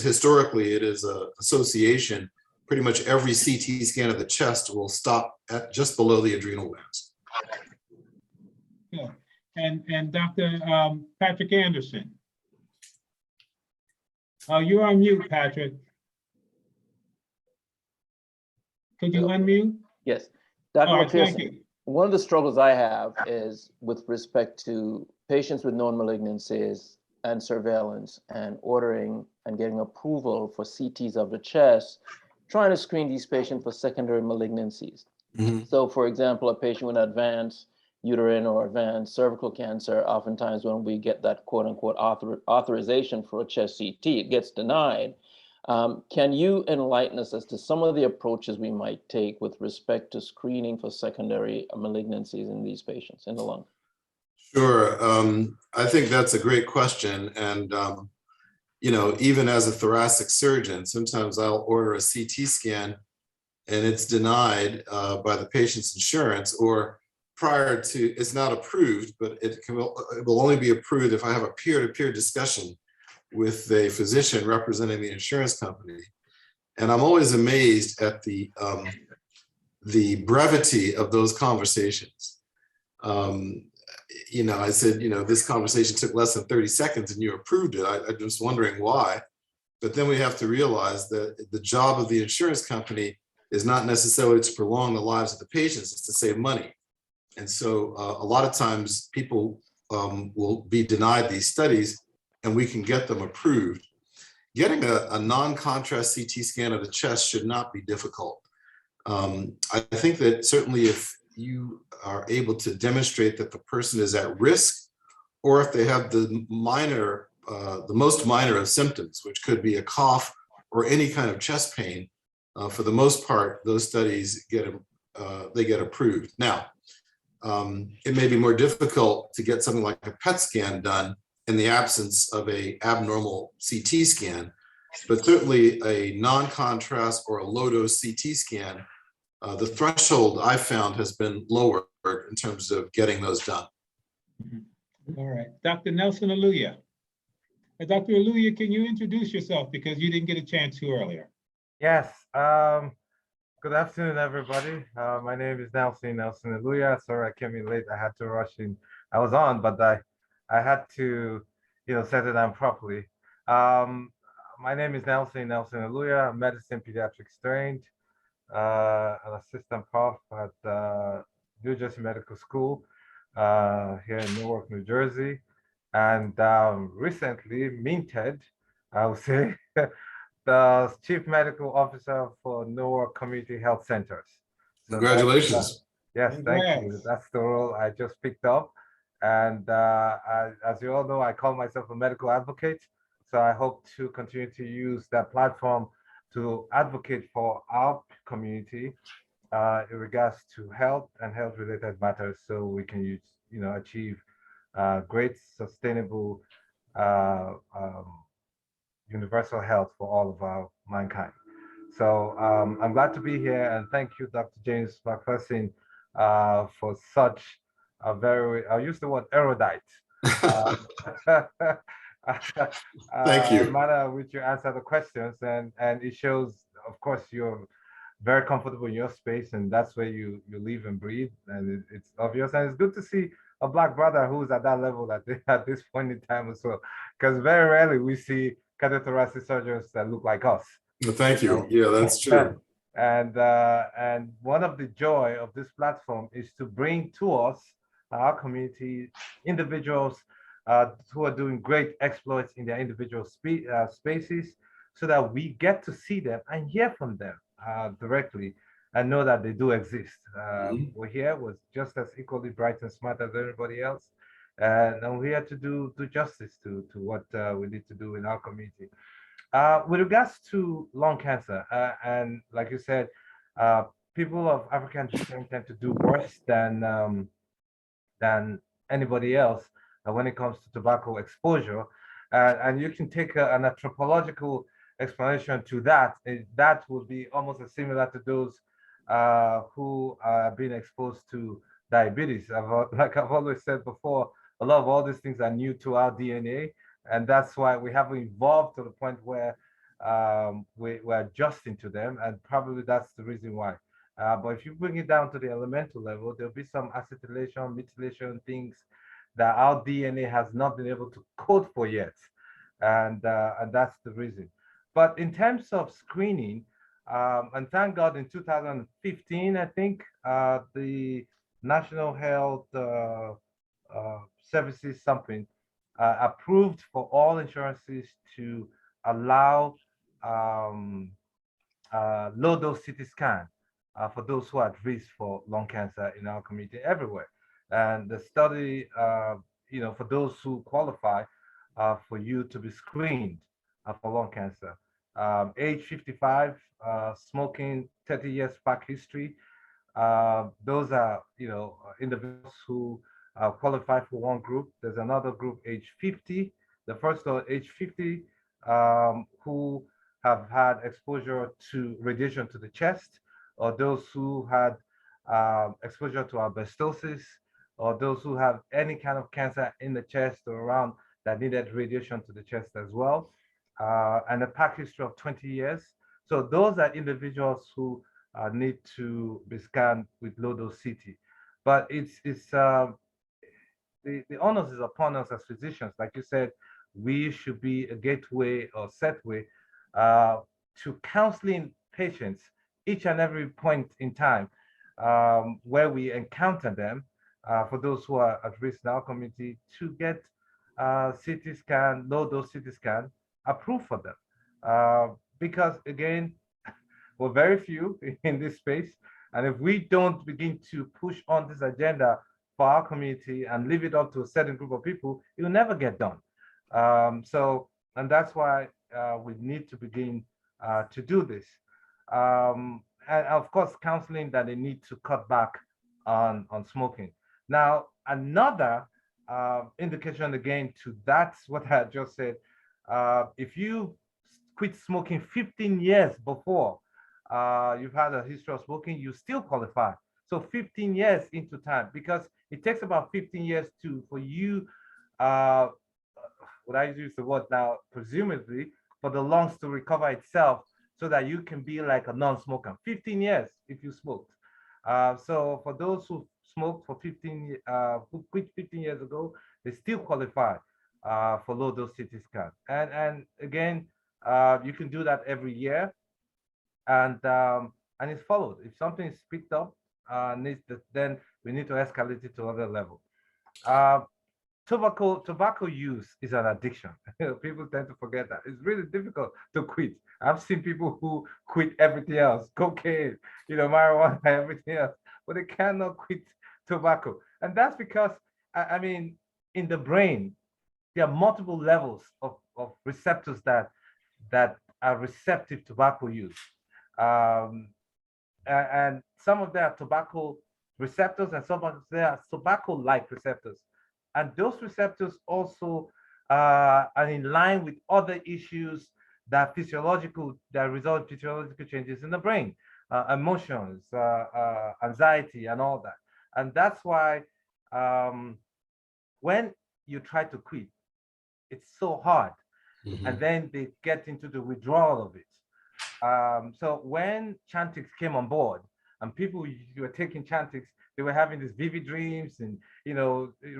historically it is an association, pretty much every CT scan of the chest will stop at just below the adrenal glands. Yeah. And Dr. Patrick Anderson. You're on mute, Patrick. Could you unmute? Yes. Dr. All right, McPherson, thank you. one of the struggles I have is with respect to patients with known malignancies and surveillance and ordering and getting approval for CTs of the chest, trying to screen these patients for secondary malignancies. Mm-hmm. So for example, a patient with advanced uterine or advanced cervical cancer, oftentimes when we get that quote unquote authorization for a chest CT, it gets denied. Can you enlighten us as to some of the approaches we might take with respect to screening for secondary malignancies in these patients in the lung? Sure. I think that's a great question. And, even as a thoracic surgeon, sometimes I'll order a CT scan and it's denied by the patient's insurance, or prior to, it's not approved, but it will only be approved if I have a peer-to-peer discussion with a physician representing the insurance company. And I'm always amazed at the brevity of those conversations. I said, this conversation took less than 30 seconds and you approved it. I'm just wondering why. But then we have to realize that the job of the insurance company is not necessarily to prolong the lives of the patients, it's to save money. And so a lot of times people will be denied these studies and we can get them approved. Getting a non-contrast CT scan of the chest should not be difficult. I think that certainly if you are able to demonstrate that the person is at risk, or if they have the most minor of symptoms, which could be a cough or any kind of chest pain. For the most part, those studies get approved. Now, it may be more difficult to get something like a PET scan done in the absence of a abnormal CT scan, but certainly a non-contrast or a low-dose CT scan, the threshold I found has been lower in terms of getting those done. All right, Dr. Nelson Aluya. Dr. Aluya, can you introduce yourself because you didn't get a chance to earlier? Yes. Good afternoon, everybody. My name is Nelson Aluya. Sorry, I came in late. I had to rush in. I was on, but I had to, set it down properly. My name is Nelson Aluya. I'm medicine pediatrics trained, an assistant prof at New Jersey Medical School here in Newark, New Jersey, and recently minted, I would say, the Chief Medical Officer for Newark Community Health Centers. So Congratulations. Yes, thank you. That's the role I just picked up. And as you all know, I call myself a medical advocate. So I hope to continue to use that platform to advocate for our community in regards to health and health-related matters, so we can use, achieve great, sustainable universal health for all of our mankind. So I'm glad to be here, and thank you, Dr. James McPherson, for such a very, I'll use the word erudite. Thank you. Manner in which you answer the questions, and it shows, of course, you're very comfortable in your space, and that's where you live and breathe, and it's obvious, and it's good to see a Black brother who's at that level at this point in time as well, because very rarely we see cardiothoracic surgeons that look like us. Well, thank you. Yeah, that's true. And one of the joy of this platform is to bring to us, our community, individuals who are doing great exploits in their individual spaces, so that we get to see them and hear from them directly and know that they do exist. We're here with just as equally bright and smart as everybody else. And we're here to do justice to what we need to do in our community. With regards to lung cancer, and like you said, people of African descent tend to do worse than anybody else when it comes to tobacco exposure. And you can take an anthropological explanation to that. That would be almost as similar to those who are being exposed to diabetes. Like I've always said before, a lot of all these things are new to our DNA, and that's why we haven't evolved to the point where we're adjusting to them, and probably that's the reason why. But if you bring it down to the elemental level, there'll be some acetylation, methylation, things that our DNA has not been able to code for yet, and that's the reason. But in terms of screening, and thank God in 2015, I think, the National Health Services something approved for all insurances to allow low-dose CT scan for those who are at risk for lung cancer in our community everywhere. And the study, for those who qualify for you to be screened for lung cancer, age 55, smoking, 30 years back history. Those are, individuals who qualify for one group. There's another group, age 50. The first one, age 50, who have had exposure to radiation to the chest, or those who had exposure to asbestosis, or those who have any kind of cancer in the chest or around that needed radiation to the chest as well, and a pack history of 20 years. So those are individuals who need to be scanned with low-dose CT. But the onus is upon us as physicians. Like you said, we should be a gateway or setway to counseling patients each and every point in time where we encounter them, for those who are at risk in our community, to get CT scan, low-dose CT scan approved for them. Because again, we're very few in this space. And if we don't begin to push on this agenda for our community and leave it up to a certain group of people, it will never get done. And that's why we need to begin to do this. And of course, counseling that they need to cut back on smoking. Now, another indication again to that's what I just said. If you quit smoking 15 years before you've had a history of smoking, you still qualify. So 15 years into time, because it takes about 15 years for you, what I use the word now, presumably, for the lungs to recover itself so that you can be like a non-smoker. 15 years if you smoked. So for those who smoked for 15, who quit 15 years ago, they still qualify for low dose CT scan. And again, you can do that every year, and it's followed. If something is picked up, then we need to escalate it to other level. Tobacco use is an addiction. People tend to forget that. It's really difficult to quit. I've seen people who quit everything else, cocaine, marijuana, everything else, but they cannot quit tobacco. And that's because, I mean, in the brain, there are multiple levels of receptors that are receptive to tobacco use. And some of them are tobacco receptors, and some of them are tobacco-like receptors. And those receptors also are in line with other issues that result in physiological changes in the brain, emotions, anxiety, and all that. And that's why when you try to quit, it's so hard. Mhm. And then they get into the withdrawal of it. So when Chantix came on board and people who were taking Chantix, they were having these vivid dreams and,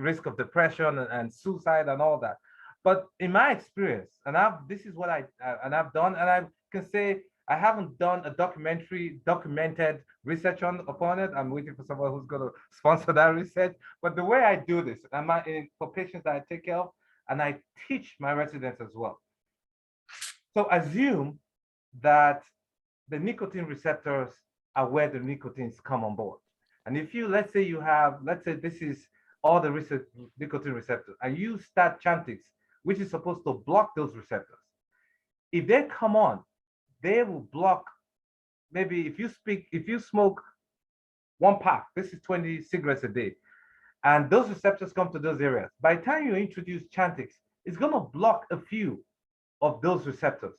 risk of depression and suicide and all that. But in my experience, and this is what I've done, and I can say I haven't done a documented research upon it. I'm waiting for someone who's going to sponsor that research. But the way I do this, for patients that I take care of, and I teach my residents as well. So assume that the nicotine receptors are where the nicotines come on board. And if let's say this is all the nicotine receptors, and you start Chantix, which is supposed to block those receptors. If they come on, they will block, maybe if you smoke one pack, this is 20 cigarettes a day, and those receptors come to those areas. By the time you introduce Chantix, it's going to block a few of those receptors.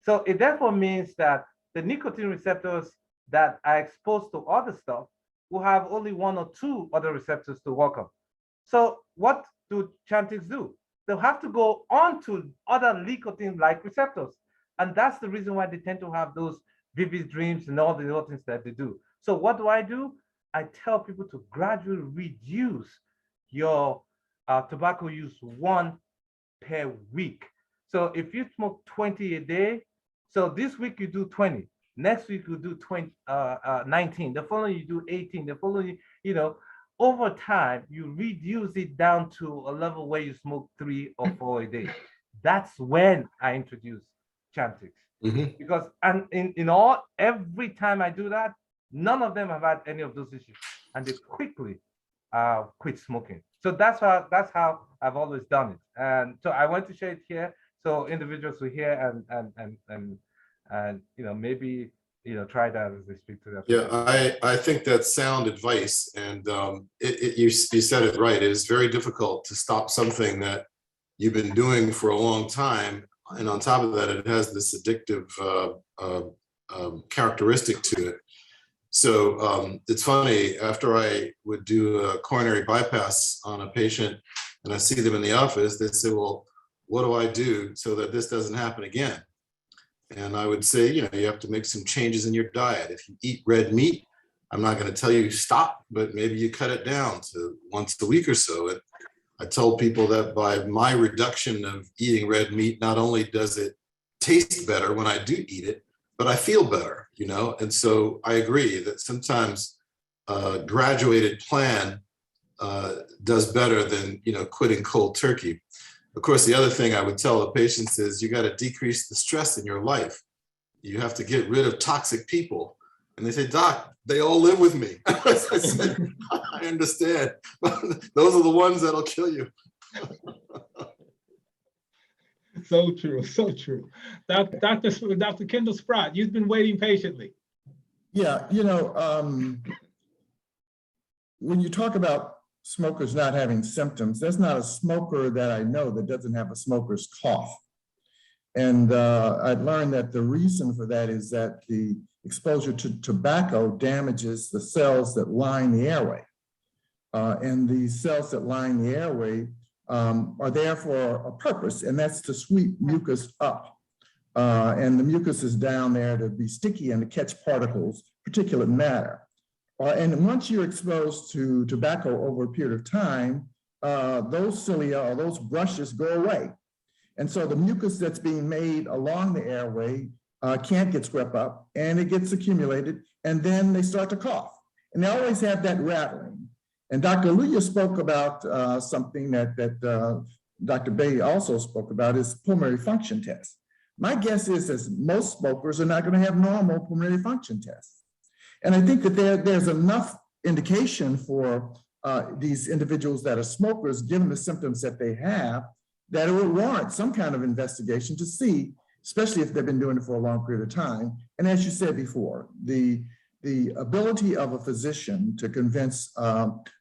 So it therefore means that the nicotine receptors that are exposed to other stuff will have only one or two other receptors to work on. So what do Chantix do? They'll have to go on to other nicotine-like receptors. And that's the reason why they tend to have those vivid dreams and all the other things that they do. So what do? I tell people to gradually reduce your tobacco use 1 per week. So if you smoke 20 a day, so this week you do 20, next week you do 19, the following you do 18, the following, over time, you reduce it down to a level where you smoke 3 or 4 a day. That's when I introduce Chantix. Mhm. Because every time I do that, none of them have had any of those issues, and they quickly quit smoking. So that's how I've always done it. And so I want to share it here so individuals will hear and maybe try that as they speak to them. Yeah, I think that's sound advice, and you said it right. It is very difficult to stop something that you've been doing for a long time, and on top of that, it has this addictive characteristic to it. So it's funny, after I would do a coronary bypass on a patient and I see them in the office, they say, well, what do I do so that this doesn't happen again? And I would say, you have to make some changes in your diet. If you eat red meat, I'm not going to tell you stop, but maybe you cut it down to once a week or so. And I told people that by my reduction of eating red meat, not only does it taste better when I do eat it, but I feel better, And so I agree that sometimes a graduated plan does better than, quitting cold turkey. Of course, the other thing I would tell the patients is you got to decrease the stress in your life. You have to get rid of toxic people. And they say, Doc, they all live with me. I said, I understand. Those are the ones that'll kill you. So true, so true. Dr. Kendall Sprott, you've been waiting patiently. Yeah, when you talk about smokers not having symptoms, there's not a smoker that I know that doesn't have a smoker's cough. And I've learned that the reason for that is that the exposure to tobacco damages the cells that line the airway. And the cells that line the airway are there for a purpose, and that's to sweep mucus up. And the mucus is down there to be sticky and to catch particles, particulate matter. And once you're exposed to tobacco over a period of time, those cilia or those brushes go away. And so the mucus that's being made along the airway can't get swept up, and it gets accumulated, and then they start to cough. And they always have that rattling. And Dr. Aluya spoke about something that Dr. Bay also spoke about, is pulmonary function tests. My guess is that most smokers are not going to have normal pulmonary function tests. And I think that there's enough indication for these individuals that are smokers, given the symptoms that they have, that it would warrant some kind of investigation to see, especially if they've been doing it for a long period of time. And as you said before, the ability of a physician to convince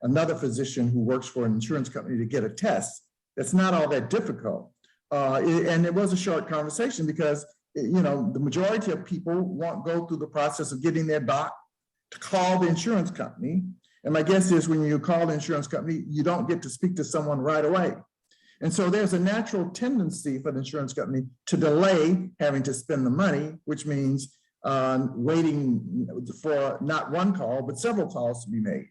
another physician who works for an insurance company to get a test, that's not all that difficult. And it was a short conversation because, the majority of people won't go through the process of getting their doc to call the insurance company. And my guess is when you call the insurance company, you don't get to speak to someone right away. And so there's a natural tendency for the insurance company to delay having to spend the money, which means waiting for not one call, but several calls to be made.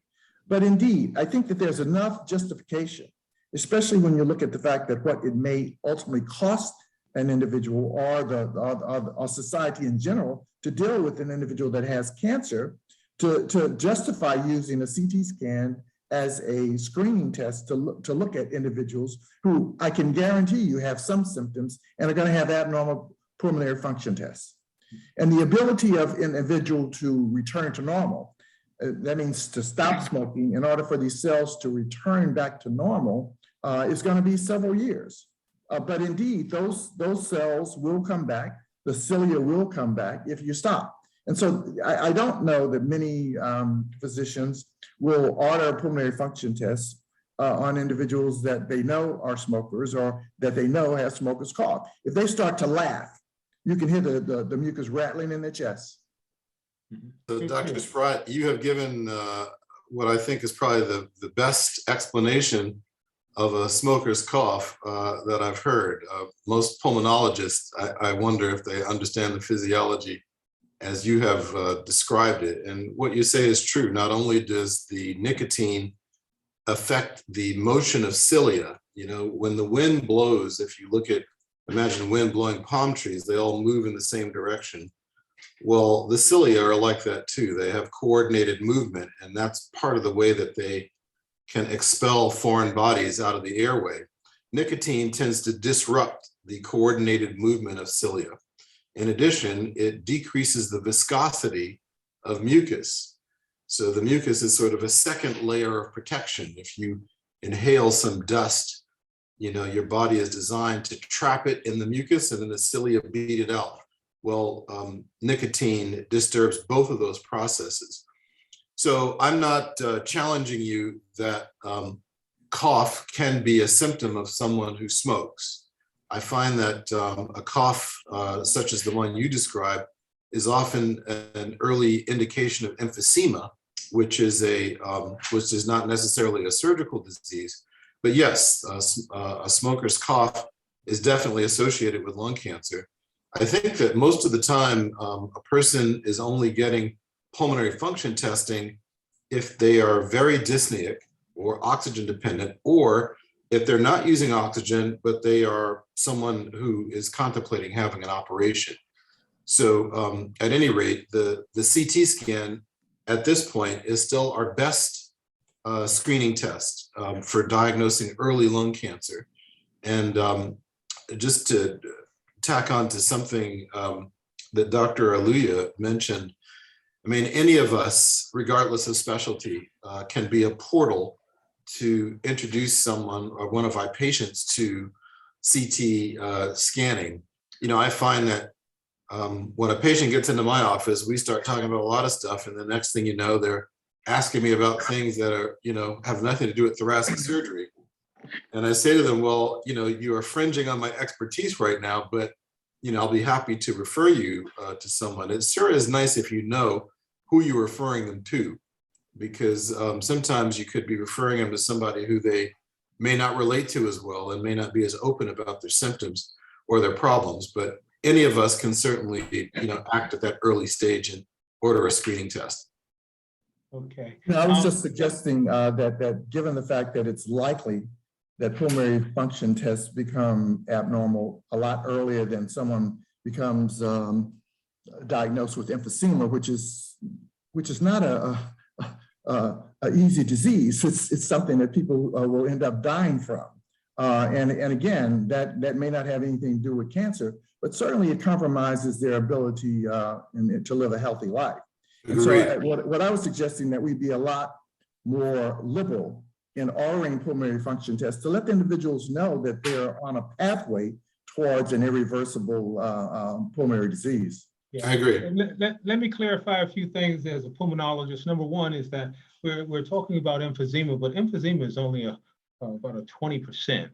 But indeed, I think that there's enough justification, especially when you look at the fact that what it may ultimately cost an individual or society in general to deal with an individual that has cancer, to justify using a CT scan as a screening test to look at individuals who I can guarantee you have some symptoms and are going to have abnormal pulmonary function tests. And the ability of an individual to return to normal, that means to stop smoking in order for these cells to return back to normal, is going to be several years. But indeed, those cells will come back, the cilia will come back if you stop. And so I don't know that many physicians will order pulmonary function tests on individuals that they know are smokers or that they know have smoker's cough. If they start to laugh, you can hear the mucus rattling in their chest. So Dr. Sprott, you have given what I think is probably the best explanation of a smoker's cough that I've heard. Most pulmonologists, I wonder if they understand the physiology as you have described it. And what you say is true. Not only does the nicotine affect the motion of cilia, when the wind blows, if you imagine wind blowing palm trees, they all move in the same direction. Well, the cilia are like that too. They have coordinated movement, and that's part of the way that they can expel foreign bodies out of the airway. Nicotine tends to disrupt the coordinated movement of cilia. In addition, it decreases the viscosity of mucus. So the mucus is sort of a second layer of protection. If you inhale some dust, your body is designed to trap it in the mucus and then the cilia beat it out. Well, nicotine disturbs both of those processes. So I'm not challenging you that cough can be a symptom of someone who smokes. I find that a cough such as the one you described is often an early indication of emphysema, which is not necessarily a surgical disease. But yes, a smoker's cough is definitely associated with lung cancer. I think that most of the time, a person is only getting pulmonary function testing if they are very dyspneic or oxygen dependent, or if they're not using oxygen, but they are someone who is contemplating having an operation. So at any rate, the CT scan at this point is still our best screening test for diagnosing early lung cancer. And just to tack on to something that Dr. Aluya mentioned, I mean, any of us, regardless of specialty, can be a portal to introduce someone or one of our patients to CT scanning. You know, I find that when a patient gets into my office, we start talking about a lot of stuff, and the next thing you know, they're asking me about things that are, you know, have nothing to do with thoracic surgery. And I say to them, well, you know, you are fringing on my expertise right now, but, you know, I'll be happy to refer you to someone. It sure is nice if you know who you're referring them to, because sometimes you could be referring them to somebody who they may not relate to as well and may not be as open about their symptoms or their problems. But any of us can certainly, you know, act at that early stage and order a screening test. Okay. No, I was just suggesting that given the fact that it's likely that pulmonary function tests become abnormal a lot earlier than someone becomes diagnosed with emphysema, which is not a easy disease. It's something that people will end up dying from. And again, that may not have anything to do with cancer, but certainly it compromises their ability to live a healthy life. And so what I was suggesting that we be a lot more liberal in ordering pulmonary function tests to let the individuals know that they're on a pathway towards an irreversible pulmonary disease. Yeah. I agree. Let me clarify a few things as a pulmonologist. Number one is that we're talking about emphysema, but emphysema is only about a 20%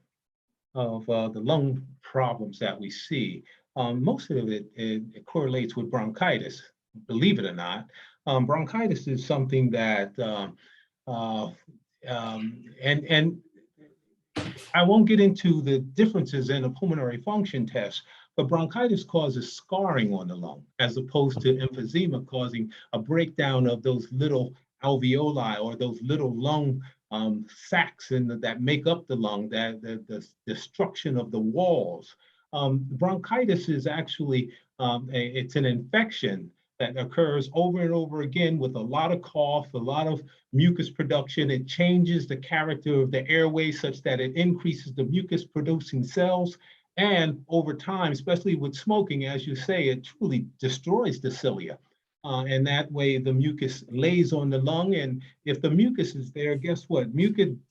of the lung problems that we see. Most of it correlates with bronchitis, believe it or not. Bronchitis is something that, and I won't get into the differences in a pulmonary function test, but bronchitis causes scarring on the lung, as opposed to emphysema causing a breakdown of those little alveoli or those little lung sacs that make up the lung, the destruction of the walls. Bronchitis is actually, it's an infection that occurs over and over again with a lot of cough, a lot of mucus production. It changes the character of the airway such that it increases the mucus producing cells. And over time, especially with smoking, as you say, it truly destroys the cilia. And that way the mucus lays on the lung. And if the mucus is there, guess what?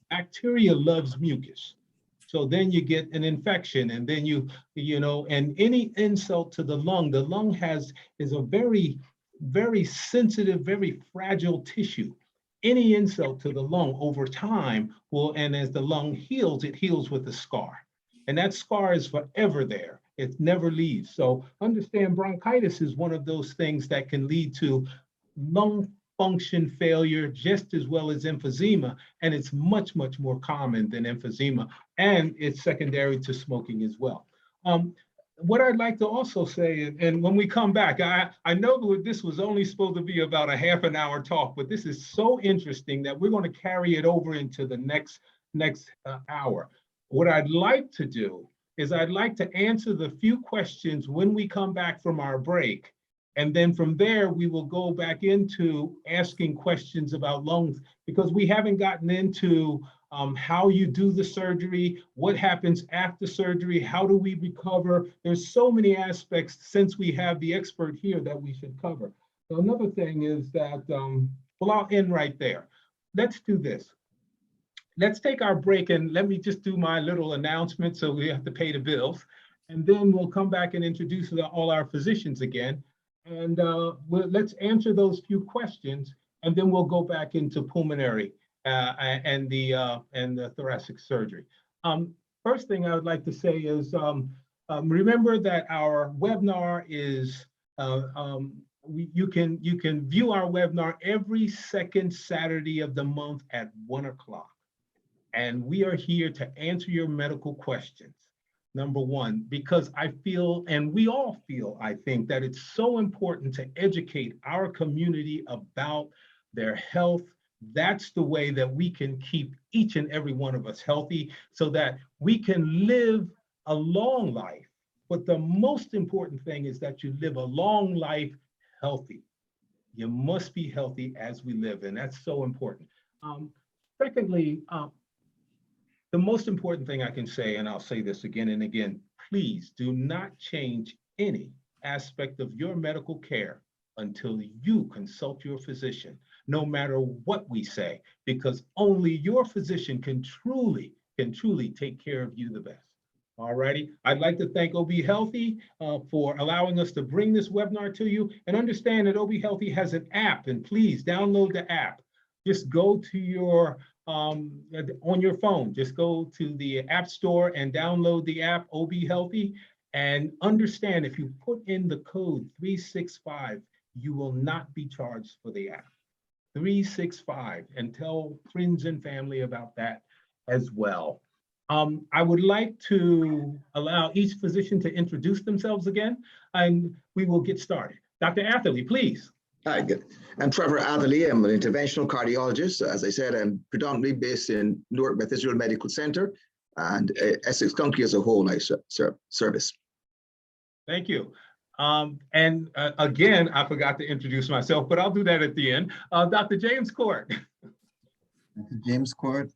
Bacteria loves mucus. So then you get an infection, and then and any insult to the lung is a very, very sensitive, very fragile tissue. Any insult to the lung over time and as the lung heals, it heals with a scar. And that scar is forever there. It never leaves. So understand bronchitis is one of those things that can lead to lung function failure just as well as emphysema. And it's much, much more common than emphysema. And it's secondary to smoking as well. What I'd like to also say, and when we come back, I know that this was only supposed to be about a half an hour talk, but this is so interesting that we're going to carry it over into the next hour. What I'd like to do is I'd like to answer the few questions when we come back from our break. And then from there, we will go back into asking questions about lungs, because we haven't gotten into how you do the surgery, what happens after surgery, how do we recover? There's so many aspects, since we have the expert here, that we should cover. So another thing is that, well, I'll end right there. Let's do this. Let's take our break, and let me just do my little announcement so we have to pay the bills. And then we'll come back and introduce all our physicians again. And let's answer those few questions, and then we'll go back into pulmonary and the thoracic surgery. First thing I would like to say is, remember that our webinar is, you can view our webinar every second Saturday of the month at 1 o'clock. And we are here to answer your medical questions. Number one, because I feel, and we all feel, I think, that it's so important to educate our community about their health. That's the way that we can keep each and every one of us healthy, so that we can live a long life. But the most important thing is that you live a long life healthy. You must be healthy as we live, and that's so important. Secondly, the most important thing I can say, and I'll say this again and again, please do not change any aspect of your medical care until you consult your physician, no matter what we say, because only your physician can truly take care of you the best. All righty. I'd like to thank OBHealthy for allowing us to bring this webinar to you, and understand that OBHealthy has an app, and please download the app. Just go to your, on your phone, just go to the App Store and download the app OBHealthy, and understand if you put in the code 365, you will not be charged for the app. 365, and tell friends and family about that as well. I would like to allow each physician to introduce themselves again, and we will get started. Dr. Atherley, please. Hi, good. I'm Trevor Atherley. I'm an interventional cardiologist. As I said, I'm predominantly based in Newark Beth Israel Medical Center and Essex County as a whole. I service. Thank you. Again, I forgot to introduce myself, but I'll do that at the end. Dr. James Court. Dr. James Court,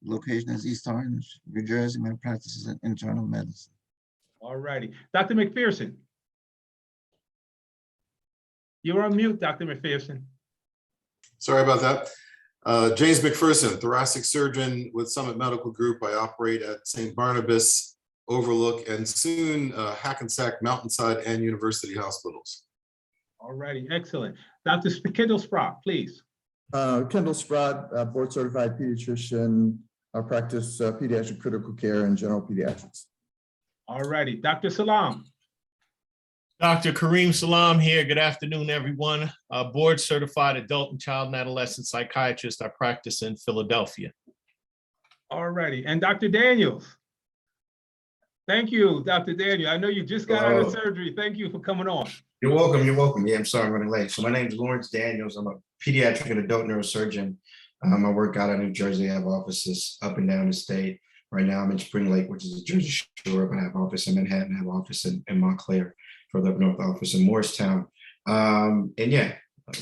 location is East Orange, New Jersey. My practice is in internal medicine. All righty. Dr. McPherson. You're on mute, Dr. McPherson. Sorry about that. James McPherson, thoracic surgeon with Summit Medical Group. I operate at St. Barnabas, Overlook, and soon Hackensack, Mountainside, and University Hospitals. All righty, excellent. Dr. Kendall Sprott, please. Kendall Sprott, board certified pediatrician. I practice pediatric critical care and general pediatrics. All righty, Dr. Salam. Dr. Kareem Salam here. Good afternoon, everyone. Board certified adult and child and adolescent psychiatrist. I practice in Philadelphia. All righty, and Dr. Daniels. Thank you, Dr. Daniel. I know you just got out of surgery. Thank you for coming on. You're welcome. You're welcome. Yeah, I'm sorry I'm running late. So my name is Lawrence Daniels. I'm a pediatric and adult neurosurgeon. I work out of New Jersey. I have offices up and down the state. Right now I'm in Spring Lake, which is a Jersey Shore, but I have office in Manhattan. I have office in Montclair, for the up north office in Morristown. And yeah,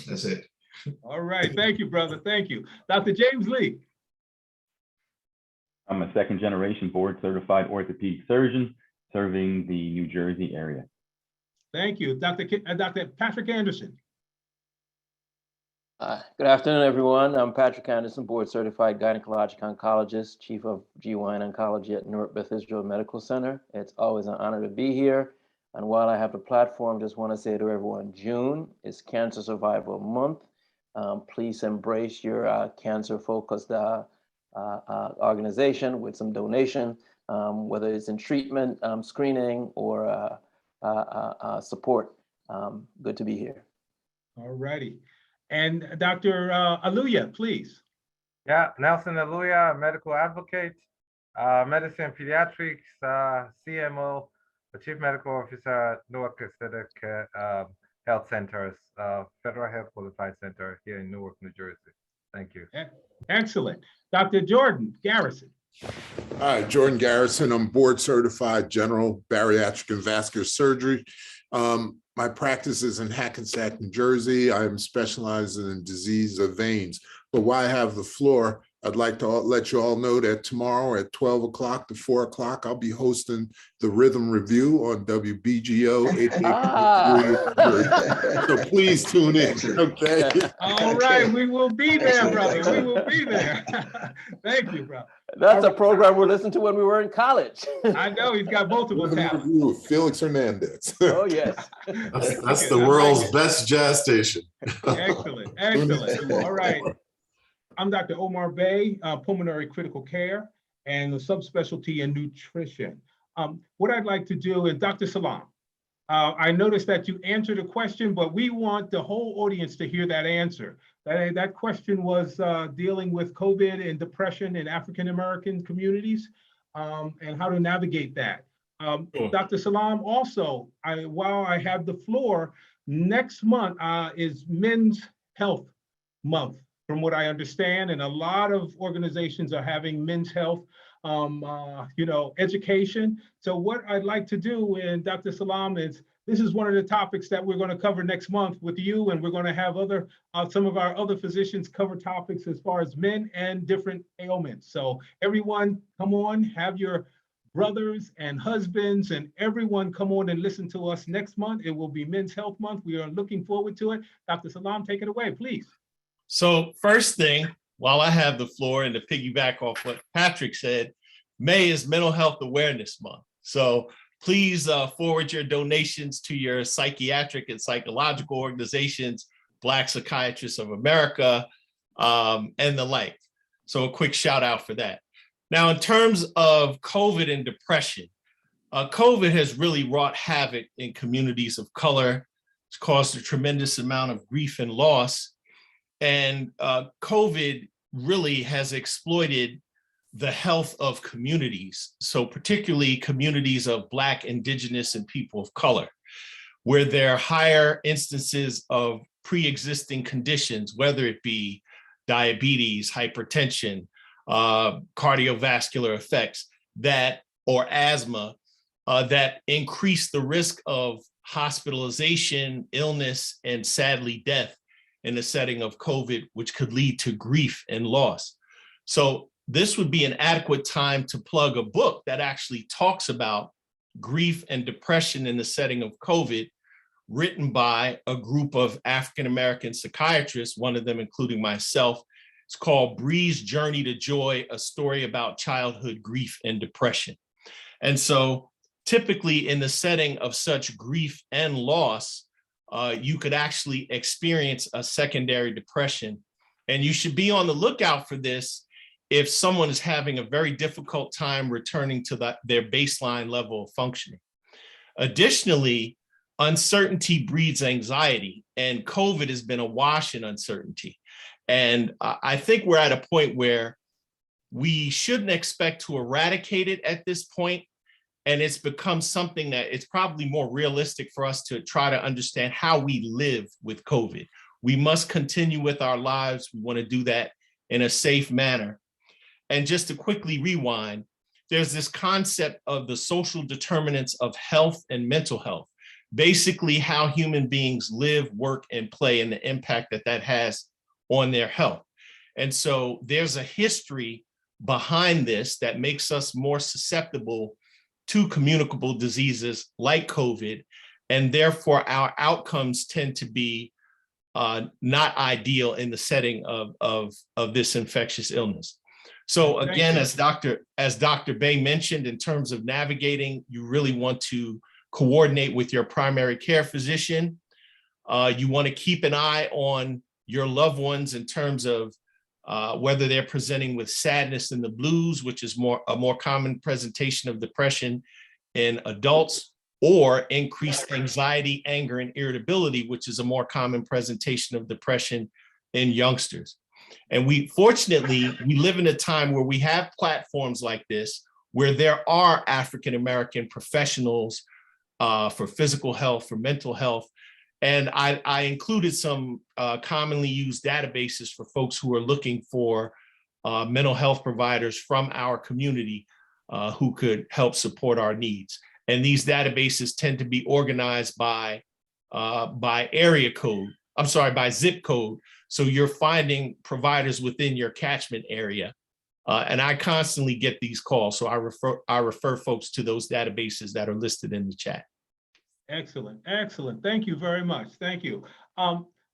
that's it. All right. Thank you, brother. Thank you. Dr. James Lee. I'm a second generation board certified orthopedic surgeon serving the New Jersey area. Thank you. Dr. Patrick Anderson. Good afternoon, everyone. I'm Patrick Anderson, board certified gynecologic oncologist, chief of GYN oncology at Newark Beth Israel Medical Center. It's always an honor to be here. And while I have the platform, just want to say to everyone, June is Cancer Survival Month. Please embrace your cancer-focused organization with some donation, whether it's in treatment, screening, or support. Good to be here. All righty. And Dr. Aluya, please. Yeah, Nelson Aluya, medical advocate, medicine pediatrics, CMO, the Chief Medical Officer at Newark Aesthetic Health Centers, Federal Health Qualified Center here in Newark, New Jersey. Thank you. Excellent. Dr. Jordan Garrison. Hi, Jordan Garrison. I'm board certified general bariatric and vascular surgery. My practice is in Hackensack, New Jersey. I'm specializing in disease of veins. But while I have the floor, I'd like to let you all know that tomorrow at 12 o'clock to 4 o'clock, I'll be hosting the Rhythm Review on WBGO 88.3. So please tune in, okay? All right, we will be there, brother. We will be there. Thank you, brother. That's a program we listened to when we were in college. I know, he's got multiple talents. Review with Felix Hernandez. Oh, yes. That's the world's best jazz station. Excellent, excellent. All right. I'm Dr. Omar Bey, pulmonary critical care and the subspecialty in nutrition. What I'd like to do is, Dr. Salam, I noticed that you answered a question, but we want the whole audience to hear that answer. That question was dealing with COVID and depression in African-American communities and how to navigate that. Sure. Dr. Salam, also, while I have the floor, next month is Men's Health Month, from what I understand, and a lot of organizations are having men's health, education. So what I'd like to do, and Dr. Salam, is this is one of the topics that we're going to cover next month with you, and we're going to have some of our other physicians cover topics as far as men and different ailments. So everyone, come on, have your brothers and husbands and everyone come on and listen to us next month. It will be Men's Health Month. We are looking forward to it. Dr. Salam, take it away, please. So first thing, while I have the floor and to piggyback off what Patrick said, May is Mental Health Awareness Month. So please forward your donations to your psychiatric and psychological organizations, Black Psychiatrists of America, and the like. So a quick shout out for that. Now, in terms of COVID and depression, COVID has really wrought havoc in communities of color. It's caused a tremendous amount of grief and loss. And COVID really has exploited the health of communities. So particularly communities of Black, Indigenous, and people of color, where there are higher instances of pre-existing conditions, whether it be diabetes, hypertension, cardiovascular effects or asthma that increase the risk of hospitalization, illness, and sadly death in the setting of COVID, which could lead to grief and loss. So this would be an adequate time to plug a book that actually talks about grief and depression in the setting of COVID, written by a group of African-American psychiatrists, one of them including myself. It's called Bree's Journey to Joy, a story about childhood grief and depression. And so typically in the setting of such grief and loss, you could actually experience a secondary depression. And you should be on the lookout for this if someone is having a very difficult time returning to their baseline level of functioning. Additionally, uncertainty breeds anxiety, and COVID has been awash in uncertainty. And I think we're at a point where we shouldn't expect to eradicate it at this point. And it's become something that it's probably more realistic for us to try to understand how we live with COVID. We must continue with our lives. We want to do that in a safe manner. And just to quickly rewind, there's this concept of the social determinants of health and mental health, basically how human beings live, work, and play, and the impact that that has on their health. And so there's a history behind this that makes us more susceptible to communicable diseases like COVID, and therefore our outcomes tend to be not ideal in the setting of this infectious illness. So again, as Dr. Bay mentioned, in terms of navigating, you really want to coordinate with your primary care physician. You want to keep an eye on your loved ones in terms of whether they're presenting with sadness and the blues, which is a more common presentation of depression in adults, or increased anxiety, anger, and irritability, which is a more common presentation of depression in youngsters. And fortunately, we live in a time where we have platforms like this, where there are African-American professionals for physical health, for mental health. And I included some commonly used databases for folks who are looking for mental health providers from our community who could help support our needs. And these databases tend to be organized by area code, by zip code. So you're finding providers within your catchment area. And I constantly get these calls. So I refer folks to those databases that are listed in the chat. Excellent, excellent. Thank you very much. Thank you.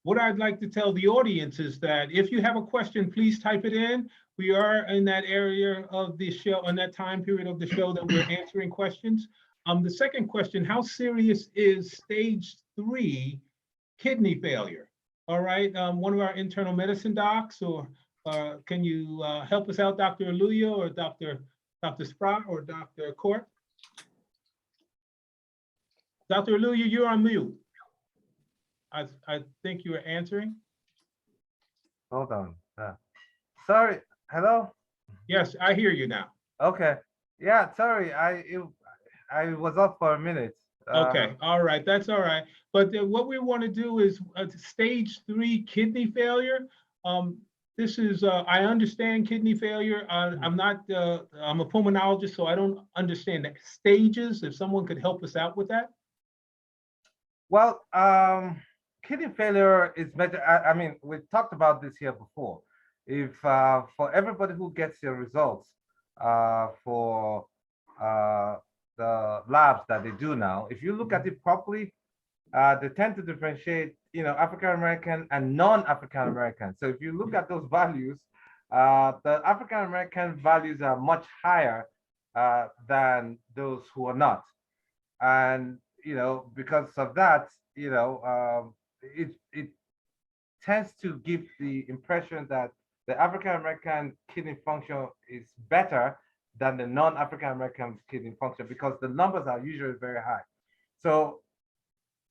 What I'd like to tell the audience is that if you have a question, please type it in. We are in that area of the show, in that time period of the show that we're answering questions. The second question, how serious is stage 3 kidney failure? All right, one of our internal medicine docs, or can you help us out, Dr. Aluya or Dr. Sprott or Dr. Court? Dr. Aluya, you're on mute. I think you were answering. Hold on. Sorry. Hello? Yes, I hear you now. Okay. Yeah, sorry. I was off for a minute. Okay, all right, that's all right. But what we want to do is stage 3 kidney failure. This is, I understand kidney failure. I'm a pulmonologist, so I don't understand the stages. If someone could help us out with that. Well, kidney failure is better. I mean, we talked about this here before. If for everybody who gets your results for the labs that they do now, if you look at it properly, they tend to differentiate, African American and non-African American. So if you look at those values, the African American values are much higher than those who are not. And because of that, it tends to give the impression that the African American kidney function is better than the non-African American kidney function, because the numbers are usually very high. So,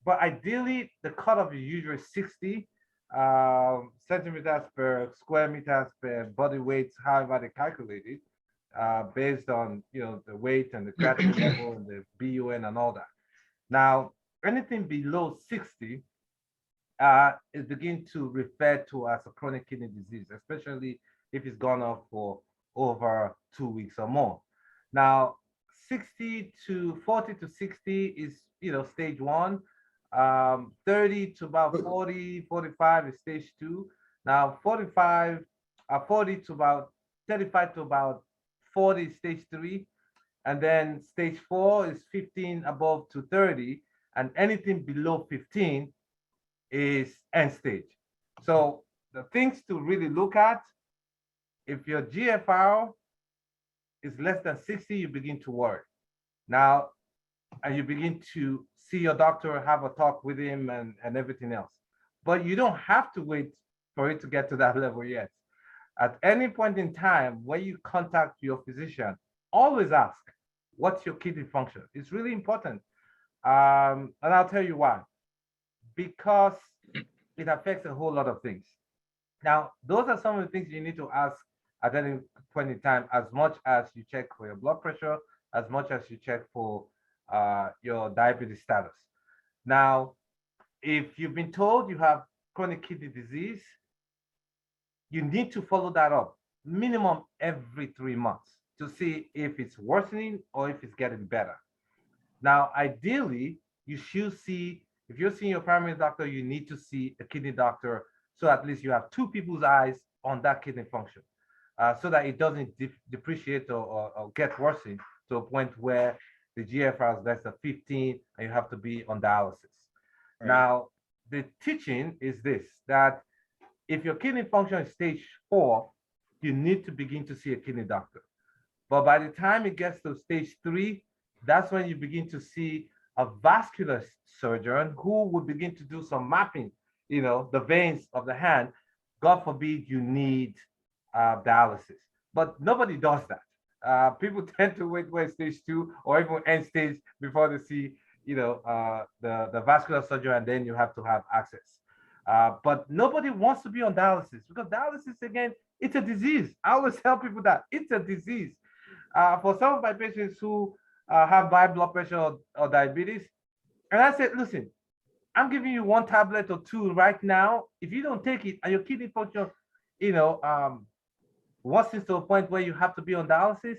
but ideally, the cutoff is usually 60 centimeters per square meters per body weight, however they calculate it, based on the weight and the creatinine level and the BUN and all that. Now, anything below 60 is begin to refer to as a chronic kidney disease, especially if it's gone on for over 2 weeks or more. Now, 40 to 60 is stage 1. 30 to about 40, 45 is stage 2. Now 40 to about 35 to about 40 is stage 3. And then stage 4 is 15 above to 30. And anything below 15 is end stage. So the things to really look at, if your GFR is less than 60, you begin to worry. Now, and you begin to see your doctor, have a talk with him and everything else. But you don't have to wait for it to get to that level yet. At any point in time, when you contact your physician, always ask, what's your kidney function? It's really important. And I'll tell you why. Because it affects a whole lot of things. Now, those are some of the things you need to ask at any point in time, as much as you check for your blood pressure, as much as you check for your diabetes status. Now, if you've been told you have chronic kidney disease, you need to follow that up minimum every 3 months to see if it's worsening or if it's getting better. Now, ideally, you should see, if you're seeing your primary doctor, you need to see a kidney doctor, so at least you have 2 people's eyes on that kidney function, so that it doesn't depreciate or get worsened to a point where the GFR is less than 15 and you have to be on dialysis. Right. Now, the teaching is this, that if your kidney function is stage 4, you need to begin to see a kidney doctor. But by the time it gets to stage 3, that's when you begin to see a vascular surgeon who would begin to do some mapping, the veins of the hand. God forbid you need dialysis, but nobody does that. People tend to wait for stage 2 or even end stage before they see, the vascular surgery, and then you have to have access. But nobody wants to be on dialysis, because dialysis, again, it's a disease. I always tell people that it's a disease. For some of my patients who have high blood pressure or diabetes, and I said, listen, I'm giving you 1 tablet or 2 right now. If you don't take it and your kidney function, worsens to a point where you have to be on dialysis,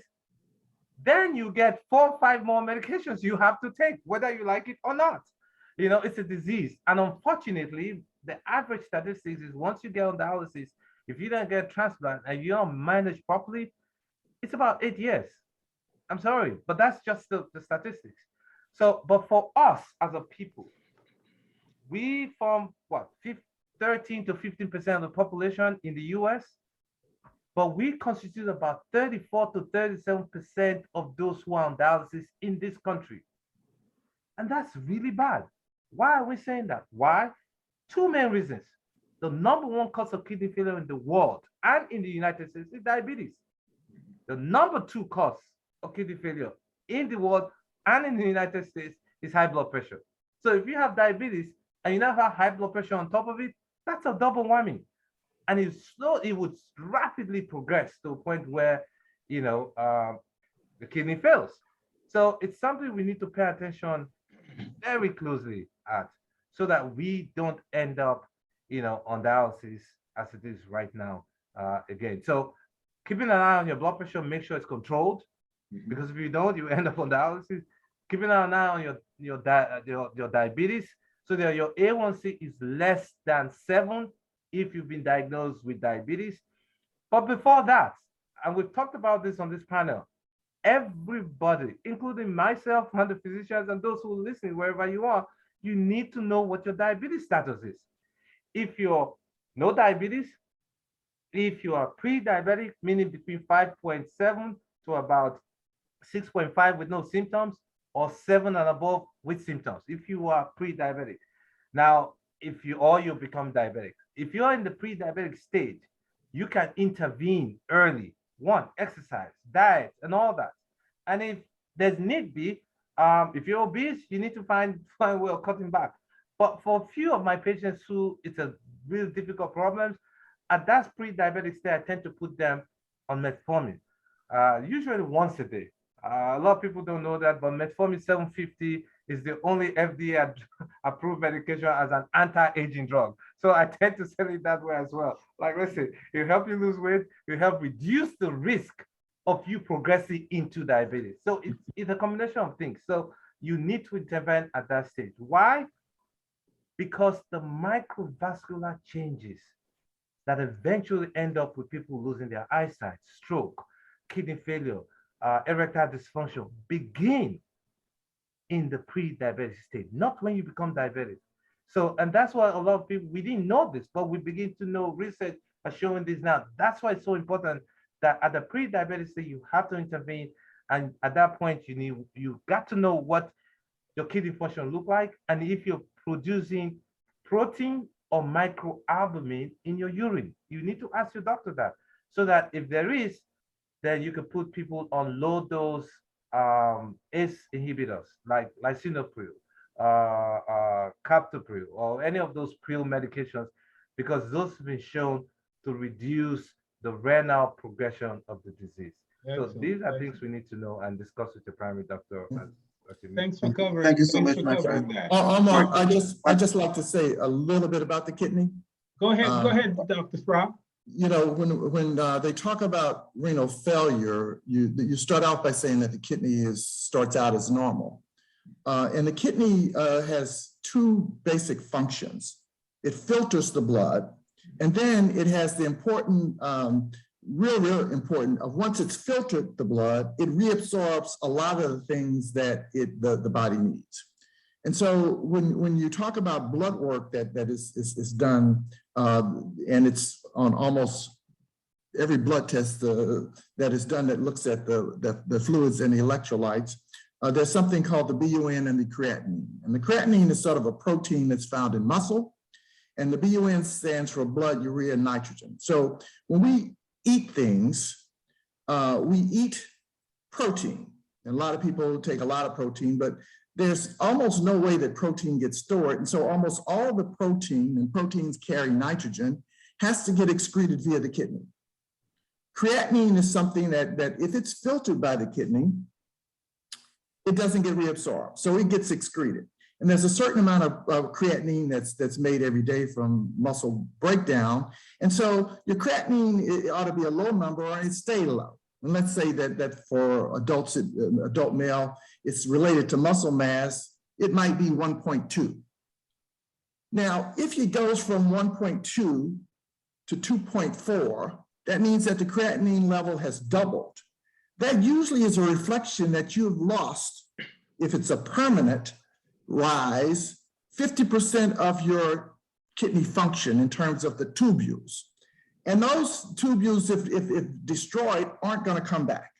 then you get 4 or 5 more medications you have to take, whether you like it or not. It's a disease. And unfortunately, the average statistics is once you get on dialysis, if you don't get transplant and you don't manage properly, it's about 8 years. I'm sorry, but that's just the statistics. So, but for us as a people, we form what, 13 to 15% of the population in the US, but we constitute about 34 to 37% of those who are on dialysis in this country. And that's really bad. Why are we saying that? Why? 2 main reasons. The number 1 cause of kidney failure in the world and in the United States is diabetes. The number 2 cause of kidney failure in the world and in the United States is high blood pressure. So if you have diabetes and you now have high blood pressure on top of it, that's a double whammy. And it would rapidly progress to a point where, the kidney fails. So it's something we need to pay attention very closely at, so that we don't end up, on dialysis as it is right now, again. So keeping an eye on your blood pressure, make sure it's controlled, because if you don't, you end up on dialysis. Keeping an eye on your diabetes, so that your A1C is less than 7 if you've been diagnosed with diabetes. But before that, and we've talked about this on this panel, everybody, including myself and the physicians and those who are listening, wherever you are, you need to know what your diabetes status is. If you're no diabetes, if you are pre-diabetic, meaning between 5.7 to about 6.5 with no symptoms, or 7 and above with symptoms, if you are pre-diabetic. Now, if you become diabetic, if you're in the pre-diabetic stage, you can intervene early. One, exercise, diet, and all that. And if there's need be, if you're obese, you need to find a way of cutting back. But for a few of my patients who it's a really difficult problem, at that pre-diabetic state, I tend to put them on metformin, usually once a day. A lot of people don't know that, but metformin 750 is the only FDA approved medication as an anti-aging drug. So I tend to sell it that way as well. Like, listen, it help you lose weight, it help reduce the risk of you progressing into diabetes. So it's a combination of things. So you need to intervene at that stage. Why? Because the microvascular changes that eventually end up with people losing their eyesight, stroke, kidney failure, erectile dysfunction begin in the pre-diabetic state, not when you become diabetic. So, and that's why a lot of people, we didn't know this, but we begin to know, research are showing this now. That's why it's so important that at the pre-diabetic state, you have to intervene. And at that point, you got to know what your kidney function look like, and if you're producing protein or microalbumin in your urine. You need to ask your doctor that, so that if there is, then you can put people on low dose ACE inhibitors like lisinopril, captopril, or any of those pill medications, because those have been shown to reduce the renal progression of the disease. Excellent. So these are things we need to know and discuss with the primary doctor. Thanks for covering. Thank you so much, my friend. Omar, I just like to say a little bit about the kidney. Go ahead, Dr. Sprout. You know, when they talk about renal failure, you start out by saying that the kidney starts out as normal. And the kidney has two basic functions. It filters the blood, and then it has the important, real important, once it's filtered the blood, it reabsorbs a lot of the things that the body needs. And so when you talk about blood work that is done, and it's on almost every blood test that is done that looks at the fluids and the electrolytes, there's something called the BUN and the creatinine. And the creatinine is sort of a protein that's found in muscle, and the BUN stands for blood, urea, and nitrogen. So when we eat things, we eat protein. And a lot of people take a lot of protein, but there's almost no way that protein gets stored. And so almost all the protein, and proteins carry nitrogen, has to get excreted via the kidney. Creatinine is something that if it's filtered by the kidney, it doesn't get reabsorbed. So it gets excreted. And there's a certain amount of creatinine that's made every day from muscle breakdown. And so your creatinine, it ought to be a low number, or it stay low. And let's say that for adults, adult male, it's related to muscle mass, it might be 1.2. Now, if it goes from 1.2 to 2.4, that means that the creatinine level has doubled. That usually is a reflection that you've lost, if it's a permanent rise, 50% of your kidney function in terms of the tubules. And those tubules, if destroyed, aren't going to come back.